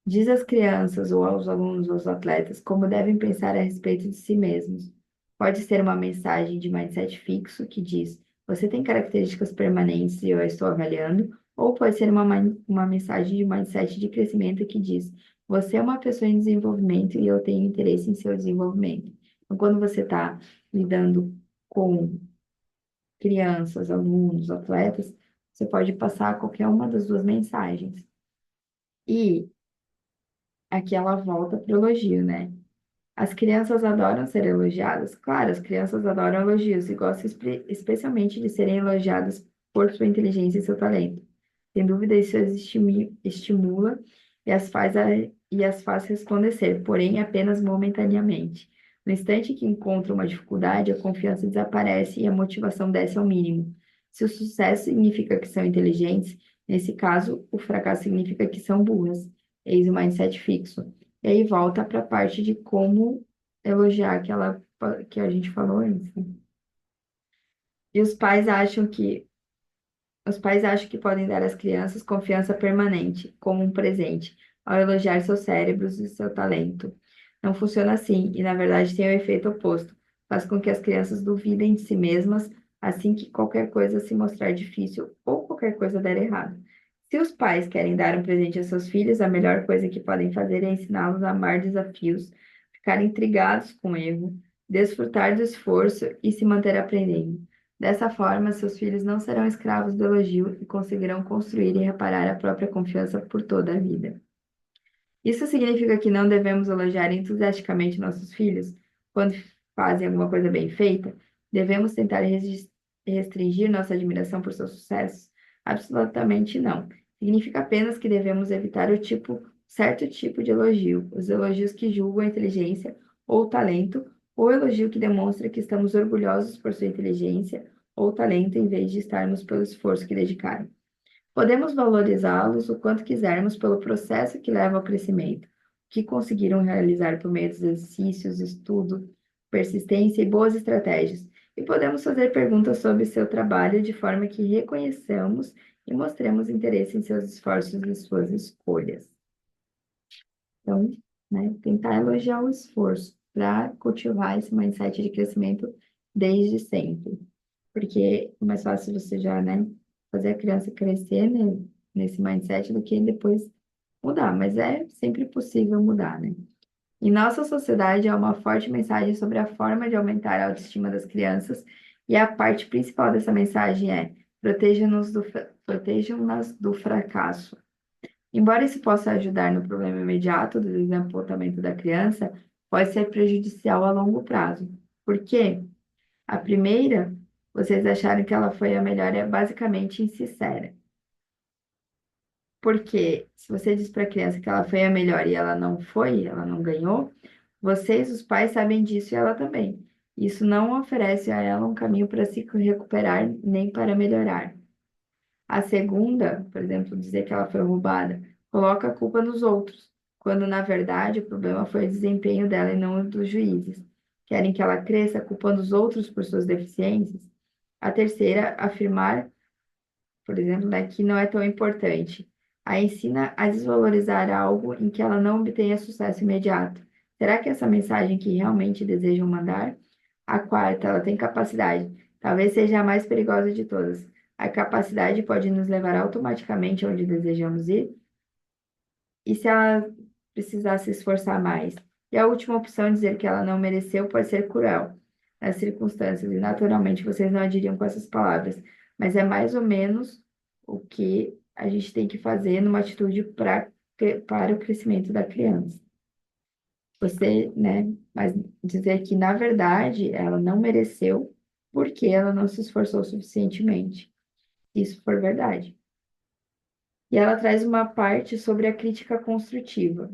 Diz às crianças ou aos alunos ou aos atletas como devem pensar a respeito de si mesmos. Pode ser uma mensagem de mindset fixo que diz: você tem características permanentes e eu a estou avaliando, ou pode ser uma mensagem de mindset de crescimento que diz: você é uma pessoa em desenvolvimento e eu tenho interesse em seu desenvolvimento. Então, quando você está lidando com crianças, alunos, atletas, você pode passar qualquer uma das duas mensagens. E aqui ela volta para o elogio, né? As crianças adoram ser elogiadas. Claro, as crianças adoram elogios e gostam especialmente de serem elogiadas por sua inteligência e seu talento. Sem dúvida, isso as estimula e as faz resplandecer, porém apenas momentaneamente. No instante que encontram uma dificuldade, a confiança desaparece e a motivação desce ao mínimo. Se o sucesso significa que são inteligentes, nesse caso, o fracasso significa que são burras. Eis o mindset fixo. E aí volta para a parte de como elogiar aquela que a gente falou antes, né? E os pais acham que podem dar às crianças confiança permanente, como um presente, ao elogiar seus cérebros e seu talento. Não funciona assim, e na verdade tem o efeito oposto. Faz com que as crianças duvidem de si mesmas assim que qualquer coisa se mostrar difícil ou qualquer coisa der errado. Se os pais querem dar um presente a seus filhos, a melhor coisa que podem fazer é ensiná-los a amar desafios, ficar intrigados com o erro, desfrutar do esforço e se manter aprendendo. Dessa forma, seus filhos não serão escravos do elogio e conseguirão construir e reparar a própria confiança por toda a vida. Isso significa que não devemos elogiar entusiasticamente nossos filhos quando fazem alguma coisa bem feita? Devemos tentar restringir nossa admiração por seus sucessos? Absolutamente não. Significa apenas que devemos evitar certo tipo de elogio, os elogios que julgam a inteligência ou o talento, ou o elogio que demonstra que estamos orgulhosos por sua inteligência ou talento em vez de estarmos pelo esforço que dedicaram. Podemos valorizá-los o quanto quisermos pelo processo que leva ao crescimento, o que conseguiram realizar por meio dos exercícios, estudo, persistência e boas estratégias. E podemos fazer perguntas sobre seu trabalho de forma que reconheçamos e mostremos interesse em seus esforços e suas escolhas. Então, né, tentar elogiar o esforço para cultivar esse mindset de crescimento desde sempre. Porque é mais fácil você já, né, fazer a criança crescer, né, nesse mindset do que depois mudar. Mas é sempre possível mudar, né? Em nossa sociedade, há uma forte mensagem sobre a forma de aumentar a autoestima das crianças, e a parte principal dessa mensagem é: protejam-nas do fracasso. Embora isso possa ajudar no problema imediato do desapontamento da criança, pode ser prejudicial a longo prazo. Por quê? A primeira, vocês acharam que ela foi a melhor, é basicamente insincera. Porque se você diz para a criança que ela foi a melhor e ela não foi, ela não ganhou, vocês, os pais, sabem disso e ela também. Isso não oferece a ela um caminho para se recuperar nem para melhorar. A segunda, por exemplo, dizer que ela foi roubada, coloca a culpa nos outros, quando na verdade o problema foi o desempenho dela e não o dos juízes. Querem que ela cresça culpando os outros por suas deficiências? A terceira, afirmar, por exemplo, né, que não é tão importante. A ensina a desvalorizar algo em que ela não obtenha sucesso imediato. Será que essa mensagem que realmente desejam mandar? A quarta, ela tem capacidade. Talvez seja a mais perigosa de todas. A capacidade pode nos levar automaticamente onde desejamos ir? E se ela precisar se esforçar mais? E a última opção, dizer que ela não mereceu, pode ser cruel nas circunstâncias, e naturalmente vocês não agiriam com essas palavras, mas é mais ou menos o que a gente tem que fazer numa atitude para o crescimento da criança. Você, né, mas dizer que, na verdade, ela não mereceu porque ela não se esforçou suficientemente. Isso for verdade. E ela traz uma parte sobre a crítica construtiva.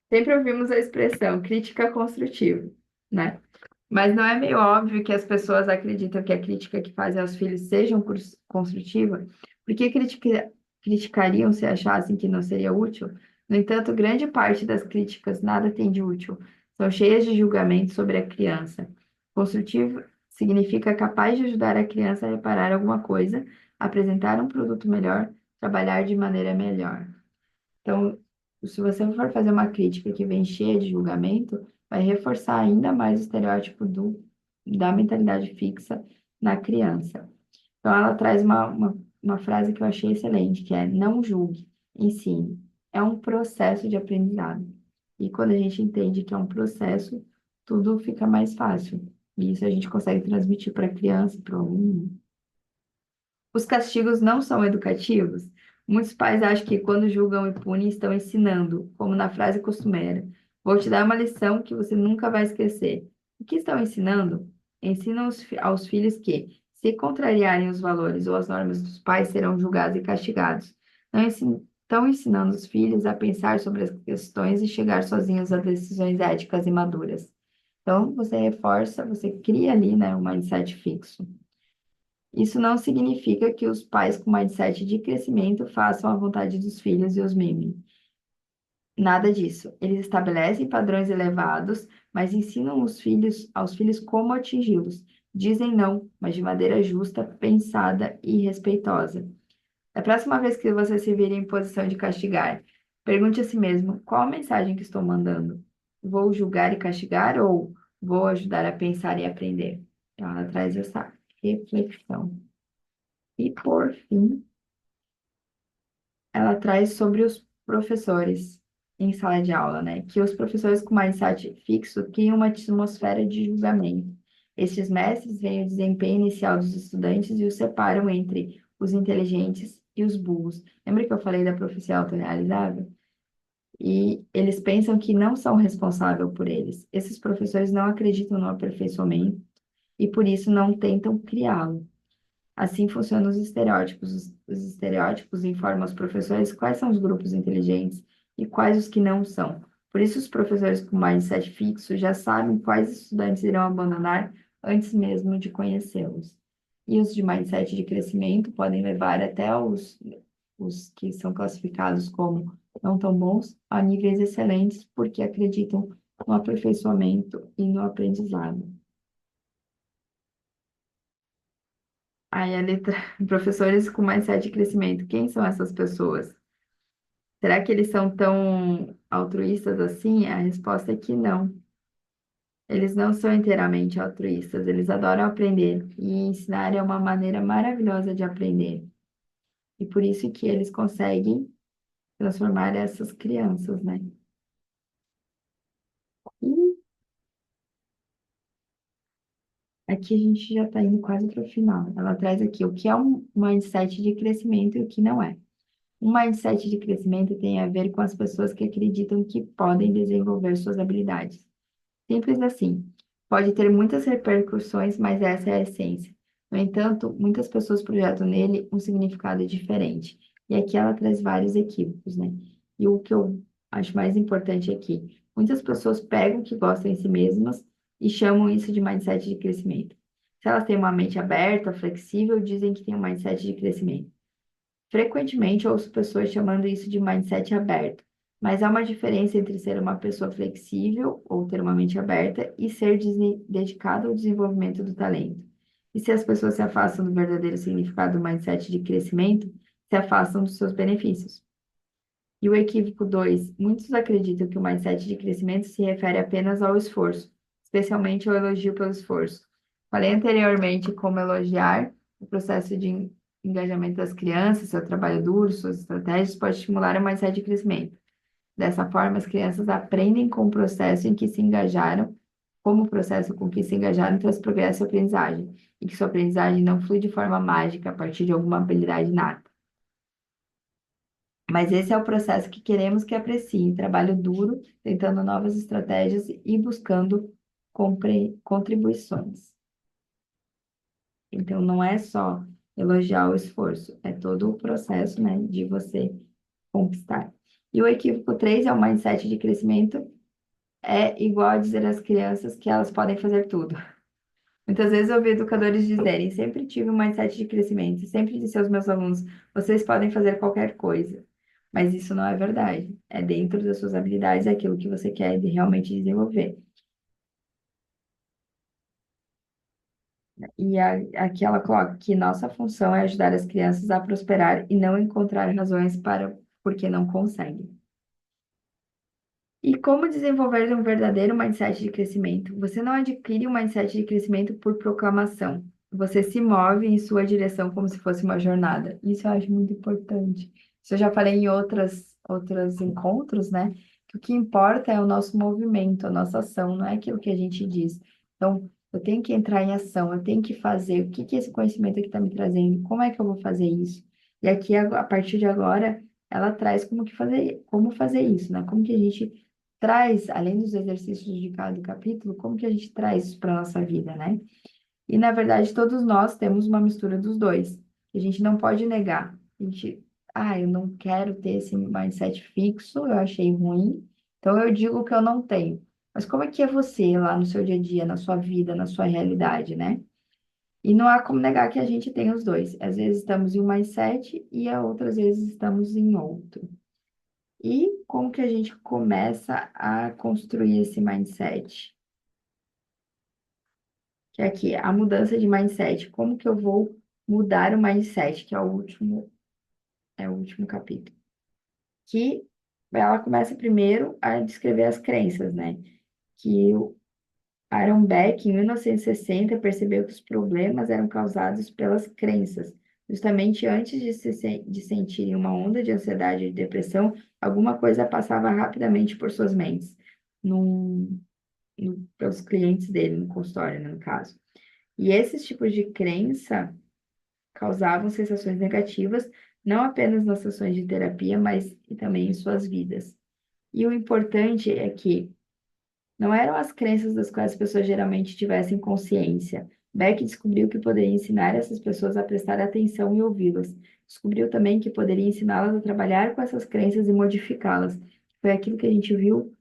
Sempre ouvimos a expressão crítica construtiva, né? Mas não é meio óbvio que as pessoas acreditam que a crítica que fazem aos filhos seja construtiva? Por que criticariam se achassem que não seria útil? No entanto, grande parte das críticas nada tem de útil. São cheias de julgamento sobre a criança. Construtivo significa capaz de ajudar a criança a reparar alguma coisa, apresentar um produto melhor, trabalhar de maneira melhor. Então, se você for fazer uma crítica que vem cheia de julgamento, vai reforçar ainda mais o estereótipo da mentalidade fixa na criança. Então, ela traz uma frase que eu achei excelente, que é: não julgue, ensine. É um processo de aprendizado. E quando a gente entende que é um processo, tudo fica mais fácil. E isso a gente consegue transmitir para a criança, para o aluno. Os castigos não são educativos? Muitos pais acham que quando julgam e punem estão ensinando, como na frase costumeira: vou te dar uma lição que você nunca vai esquecer. O que estão ensinando? Ensinam aos filhos que, se contrariarem os valores ou as normas dos pais, serão julgados e castigados. Não estão ensinando os filhos a pensar sobre as questões e chegar sozinhos a decisões éticas e maduras. Então, você reforça, você cria ali, né, um mindset fixo. Isso não significa que os pais com mindset de crescimento façam a vontade dos filhos e os mimem. Nada disso. Eles estabelecem padrões elevados, mas ensinam aos filhos como atingi-los. Dizem não, mas de maneira justa, pensada e respeitosa. Da próxima vez que você se vir em posição de castigar, pergunte a si mesmo: qual a mensagem que estou mandando? Vou julgar e castigar ou vou ajudar a pensar e aprender? Então, ela traz essa reflexão. E, por fim, ela traz sobre os professores em sala de aula, né? Que os professores com mindset fixo criam uma atmosfera de julgamento. Estes mestres veem o desempenho inicial dos estudantes e os separam entre os inteligentes e os burros. Lembra que eu falei da profecia autorrealizável? E eles pensam que não são responsáveis por eles. Esses professores não acreditam no aperfeiçoamento e, por isso, não tentam criá-lo. Assim funcionam os estereótipos. Os estereótipos informam os professores quais são os grupos inteligentes e quais os que não são. Por isso, os professores com mindset fixo já sabem quais estudantes irão abandonar antes mesmo de conhecê-los. E os de mindset de crescimento podem levar até os que são classificados como não tão bons a níveis excelentes, porque acreditam no aperfeiçoamento e no aprendizado. Aí a letra, professores com mindset de crescimento. Quem são essas pessoas? Será que eles são tão altruístas assim? A resposta é que não. Eles não são inteiramente altruístas, eles adoram aprender e ensinar é uma maneira maravilhosa de aprender. E por isso que eles conseguem transformar essas crianças, né? E aqui a gente já está indo quase para o final. Ela traz aqui o que é um mindset de crescimento e o que não é. Um mindset de crescimento tem a ver com as pessoas que acreditam que podem desenvolver suas habilidades. Simples assim. Pode ter muitas repercussões, mas essa é a essência. No entanto, muitas pessoas projetam nele um significado diferente. E aqui ela traz vários equívocos, né? E o que eu acho mais importante aqui, muitas pessoas pegam o que gostam em si mesmas e chamam isso de mindset de crescimento. Se elas têm uma mente aberta, flexível, dizem que têm um mindset de crescimento. Frequentemente ouço pessoas chamando isso de mindset aberto, mas há uma diferença entre ser uma pessoa flexível ou ter uma mente aberta e ser dedicado ao desenvolvimento do talento. E se as pessoas se afastam do verdadeiro significado do mindset de crescimento, se afastam dos seus benefícios. E o equívoco 2: muitos acreditam que o mindset de crescimento se refere apenas ao esforço, especialmente ao elogio pelo esforço. Falei anteriormente como elogiar o processo de engajamento das crianças, seu trabalho duro, suas estratégias, pode estimular o mindset de crescimento. Dessa forma, as crianças aprendem com o processo em que se engajaram, como o processo com que se engajaram traz progresso e aprendizagem, e que sua aprendizagem não flui de forma mágica a partir de alguma habilidade nata. Mas esse é o processo que queremos que apreciem, trabalho duro, tentando novas estratégias e buscando contribuições. Então, não é só elogiar o esforço, é todo o processo, né, de você conquistar. E o equívoco 3 é o mindset de crescimento, é igual a dizer às crianças que elas podem fazer tudo. Muitas vezes eu ouvi educadores dizerem, sempre tive um mindset de crescimento, sempre disse aos meus alunos, vocês podem fazer qualquer coisa. Mas isso não é verdade. É dentro das suas habilidades, é aquilo que você quer realmente desenvolver. E aqui ela coloca que nossa função é ajudar as crianças a prosperar e não encontrar razões para porque não conseguem. E como desenvolver um verdadeiro mindset de crescimento? Você não adquire um mindset de crescimento por proclamação. Você se move em sua direção como se fosse uma jornada. Isso eu acho muito importante. Isso eu já falei em outros encontros, né? Que o que importa é o nosso movimento, a nossa ação, não é aquilo que a gente diz. Então, eu tenho que entrar em ação, eu tenho que fazer. O que que esse conhecimento aqui está me trazendo? Como é que eu vou fazer isso? E aqui, a partir de agora, ela traz como fazer isso, né? Como que a gente traz, além dos exercícios de cada capítulo, como que a gente traz isso para a nossa vida, né? E, na verdade, todos nós temos uma mistura dos dois. A gente não pode negar. A gente, eu não quero ter esse mindset fixo, eu achei ruim, então eu digo que eu não tenho. Mas como é que é você lá no seu dia a dia, na sua vida, na sua realidade, né? E não há como negar que a gente tem os dois. Às vezes estamos em um mindset e a outras vezes estamos em outro. E como que a gente começa a construir esse mindset? Que é aqui, a mudança de mindset. Como que eu vou mudar o mindset? Que é o último capítulo. Que ela começa primeiro a descrever as crenças, né? Que o Aaron Beck, em 1960, percebeu que os problemas eram causados pelas crenças. Justamente antes de sentirem uma onda de ansiedade e depressão, alguma coisa passava rapidamente por suas mentes. Num pelos clientes dele no consultório, né, no caso. E esses tipos de crença causavam sensações negativas, não apenas nas sessões de terapia, mas e também em suas vidas. E o importante é que não eram as crenças das quais as pessoas geralmente tivessem consciência. Beck descobriu que poderia ensinar essas pessoas a prestar atenção e ouvi-las. Descobriu também que poderia ensiná-las a trabalhar com essas crenças e modificá-las. Foi aquilo que a gente viu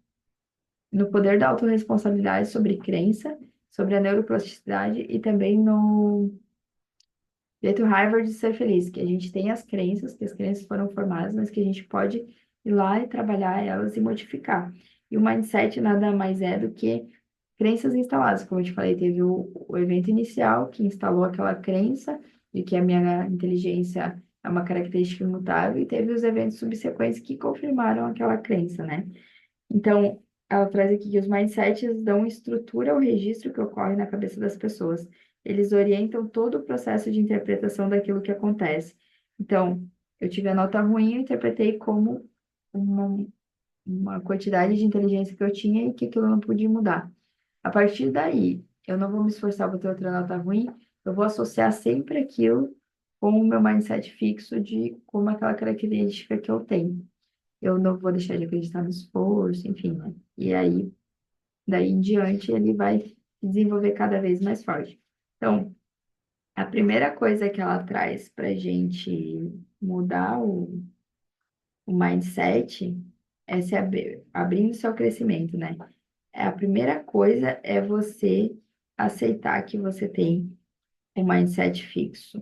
no poder da autorresponsabilidade sobre crença, sobre a neuroplasticidade e também no jeito Harvard de ser feliz, que a gente tem as crenças, que as crenças foram formadas, mas que a gente pode ir lá e trabalhar elas e modificar. E o mindset nada mais é do que crenças instaladas. Como eu te falei, teve o evento inicial que instalou aquela crença de que a minha inteligência é uma característica imutável, e teve os eventos subsequentes que confirmaram aquela crença, né? Então, ela traz aqui que os mindsets dão estrutura ao registro que ocorre na cabeça das pessoas. Eles orientam todo o processo de interpretação daquilo que acontece. Então, eu tive a nota ruim, eu interpretei como uma, uma quantidade de inteligência que eu tinha e que aquilo não podia mudar. A partir daí, eu não vou me esforçar para ter outra nota ruim, eu vou associar sempre aquilo com o meu mindset fixo de como aquela característica que eu tenho. Eu não vou deixar de acreditar no esforço, enfim, né? E aí, daí em diante, ele vai se desenvolver cada vez mais forte. Então, a primeira coisa que ela traz para a gente mudar o mindset é se abrindo seu crescimento, né? A primeira coisa é você aceitar que você tem um mindset fixo.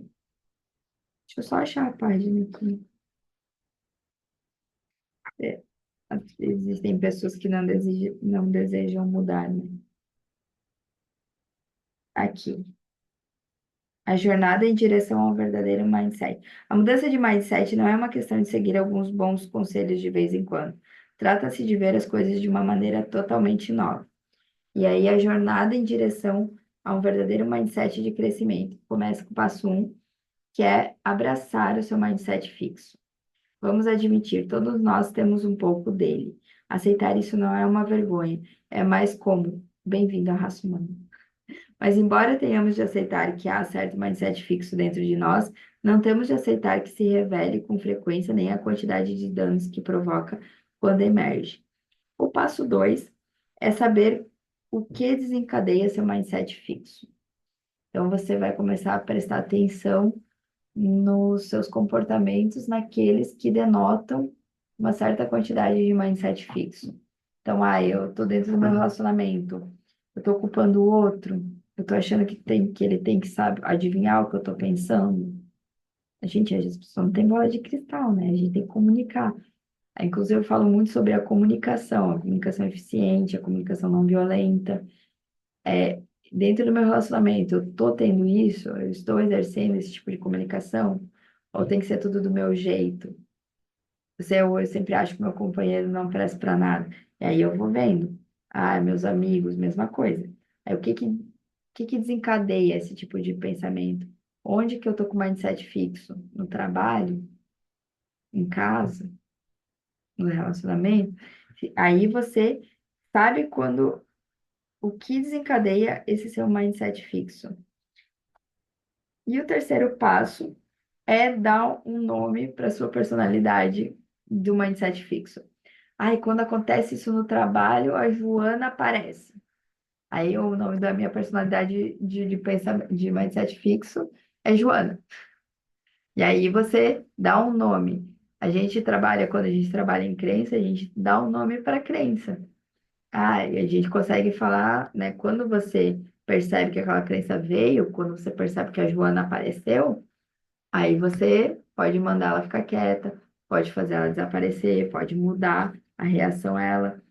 Deixa eu só achar a página aqui. É, existem pessoas que não desejam mudar, né? Aqui. A jornada em direção ao verdadeiro mindset. A mudança de mindset não é uma questão de seguir alguns bons conselhos de vez em quando. Trata-se de ver as coisas de uma maneira totalmente nova. E aí, a jornada em direção a um verdadeiro mindset de crescimento. Começa com o passo um, que é abraçar o seu mindset fixo. Vamos admitir, todos nós temos um pouco dele. Aceitar isso não é uma vergonha, é mais como bem-vindo à raça humana. Mas, embora tenhamos de aceitar que há certo mindset fixo dentro de nós, não temos de aceitar que se revele com frequência nem a quantidade de danos que provoca quando emerge. O passo 2 é saber o que desencadeia seu mindset fixo. Então, você vai começar a prestar atenção nos seus comportamentos, naqueles que denotam uma certa quantidade de mindset fixo. Então, eu estou dentro do meu relacionamento, eu estou culpando o outro, eu estou achando que ele tem que saber adivinhar o que eu estou pensando. A gente, às vezes, não tem bola de cristal, né? A gente tem que comunicar. Inclusive, eu falo muito sobre a comunicação eficiente, a comunicação não violenta. É, dentro do meu relacionamento, eu estou tendo isso, eu estou exercendo esse tipo de comunicação, ou tem que ser tudo do meu jeito? Eu sempre acho que meu companheiro não presta para nada. E aí eu vou vendo. Meus amigos, mesma coisa. Aí o que que desencadeia esse tipo de pensamento? Onde que eu tô com o mindset fixo? No trabalho? Em casa? No relacionamento? Aí você sabe quando o que desencadeia esse seu mindset fixo. E o terceiro passo é dar um nome para sua personalidade do mindset fixo. Quando acontece isso no trabalho, a Joana aparece. Aí o nome da minha personalidade de pensamento, de mindset fixo é Joana. E aí você dá um nome. Quando a gente trabalha em crença, a gente dá um nome para a crença. E a gente consegue falar, né? Quando você percebe que aquela crença veio, quando você percebe que a Joana apareceu, aí você pode mandar ela ficar quieta, pode fazer ela desaparecer, pode mudar a reação a ela.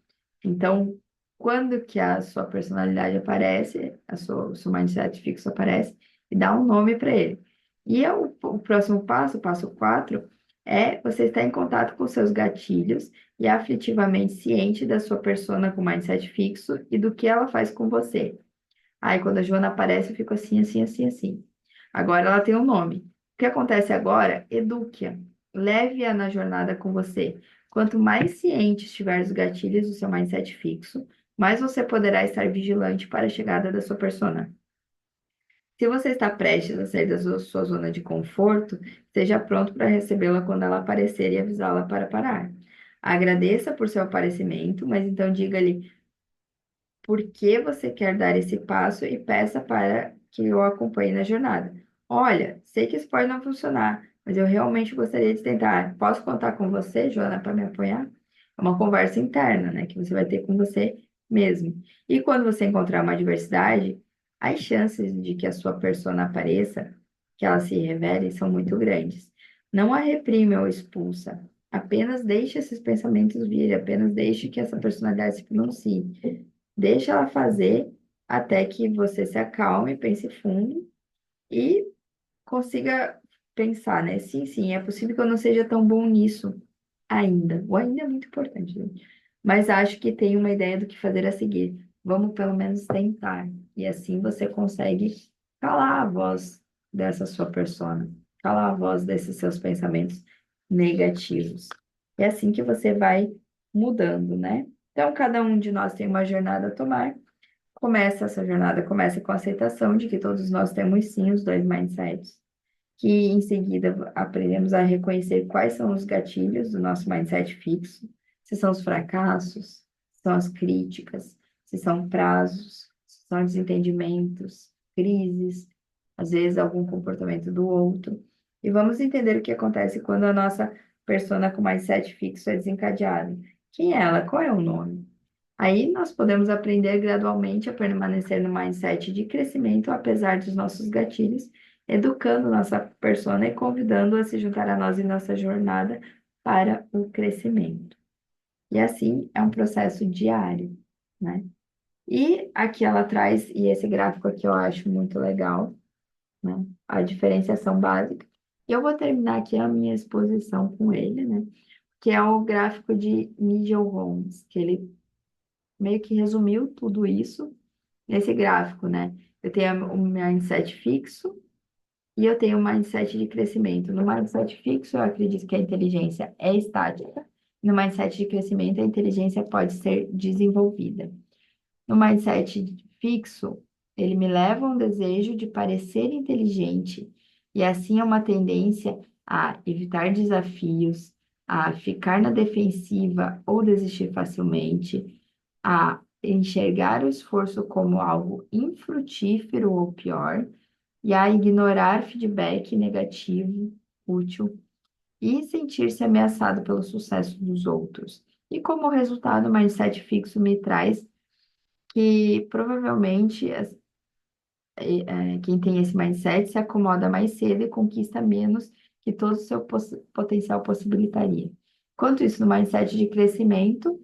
Então, quando que a sua personalidade aparece, o seu mindset fixo aparece, e dá um nome para ele. E o próximo passo, o passo 4, é você estar em contato com seus gatilhos e afetivamente ciente da sua persona com mindset fixo e do que ela faz com você. Aí, quando a Joana aparece, eu fico assim, assim, assim, assim. Agora ela tem um nome. O que acontece agora? Eduque-a. Leve-a na jornada com você. Quanto mais ciente estiver dos gatilhos do seu mindset fixo, mais você poderá estar vigilante para a chegada da sua persona. Se você está prestes a sair da sua zona de conforto, esteja pronto para recebê-la quando ela aparecer e avisá-la para parar. Agradeça por seu aparecimento, mas então diga-lhe por que você quer dar esse passo e peça para que eu acompanhe na jornada. Olha, sei que isso pode não funcionar, mas eu realmente gostaria de tentar. Posso contar com você, Joana, para me apoiar? É uma conversa interna, né, que você vai ter com você mesmo. E quando você encontrar uma adversidade, as chances de que a sua persona apareça, que ela se revele, são muito grandes. Não a reprime ou expulsa. Apenas deixe esses pensamentos vir, apenas deixe que essa personalidade se pronuncie. Deixa ela fazer até que você se acalme, pense fundo e consiga pensar, né? Sim, sim, é possível que eu não seja tão bom nisso ainda. O ainda é muito importante, gente. Mas acho que tem uma ideia do que fazer a seguir. Vamos pelo menos tentar. E assim você consegue calar a voz dessa sua persona, calar a voz desses seus pensamentos negativos. É assim que você vai mudando, né? Então, cada um de nós tem uma jornada a tomar. Essa jornada começa com a aceitação de que todos nós temos sim os dois mindsets, que em seguida aprendemos a reconhecer quais são os gatilhos do nosso mindset fixo, se são os fracassos, se são as críticas, se são prazos, se são desentendimentos, crises, às vezes algum comportamento do outro. E vamos entender o que acontece quando a nossa persona com mindset fixo é desencadeada. Quem é ela? Qual é o nome? Aí nós podemos aprender gradualmente a permanecer no mindset de crescimento, apesar dos nossos gatilhos, educando nossa persona e convidando a se juntar a nós em nossa jornada para o crescimento. E assim é um processo diário, né? E aqui ela traz, e esse gráfico aqui eu acho muito legal, né? A diferenciação básica. E eu vou terminar aqui a minha exposição com ele, né? Que é o gráfico de Nigel Holmes, que ele meio que resumiu tudo isso nesse gráfico, né? Eu tenho um mindset fixo e eu tenho um mindset de crescimento. No mindset fixo, eu acredito que a inteligência é estática. No mindset de crescimento, a inteligência pode ser desenvolvida. No mindset fixo, ele me leva a um desejo de parecer inteligente e assim é uma tendência a evitar desafios, a ficar na defensiva ou desistir facilmente, a enxergar o esforço como algo infrutífero ou pior, e a ignorar feedback negativo, útil, e sentir-se ameaçado pelo sucesso dos outros. E como resultado, o mindset fixo me traz que provavelmente quem tem esse mindset se acomoda mais cedo e conquista menos que todo o seu potencial possibilitaria. Enquanto isso, no mindset de crescimento,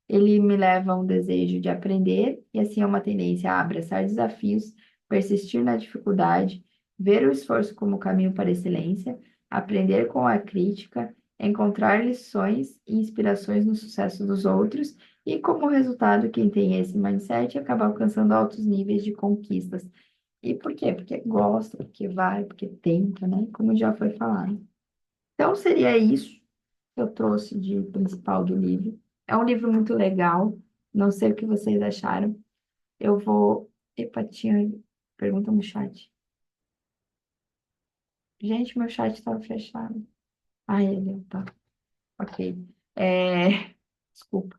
ele me leva a um desejo de aprender e assim é uma tendência a abraçar desafios, persistir na dificuldade, ver o esforço como caminho para a excelência, aprender com a crítica, encontrar lições e inspirações no sucesso dos outros e, como resultado, quem tem esse mindset acaba alcançando altos níveis de conquistas. E por quê? Porque gosta, porque vai, porque tenta, né? Como já foi falado. Então, seria isso que eu trouxe de principal do livro. É um livro muito legal. Não sei o que vocês acharam. Eu vou. Epa, tinha pergunta no chat. Gente, meu chat estava fechado. Ah, ele tá. Ok. Desculpa.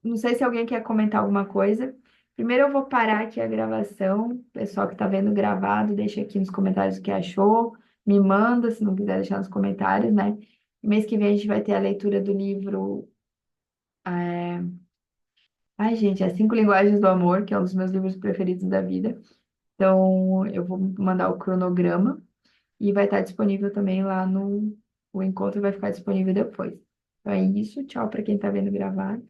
Não sei se alguém quer comentar alguma coisa. Primeiro eu vou parar aqui a gravação. O pessoal que está vendo gravado, deixa aqui nos comentários o que achou. Me manda, se não quiser deixar nos comentários, né? Mês que vem a gente vai ter a leitura do livro. é, Ai, gente, é Cinco Linguagens do Amor, que é um dos meus livros preferidos da vida. Então, eu vou mandar o cronograma e vai estar disponível também lá no. O encontro vai ficar disponível depois. Então é isso. Tchau para quem está vendo gravado.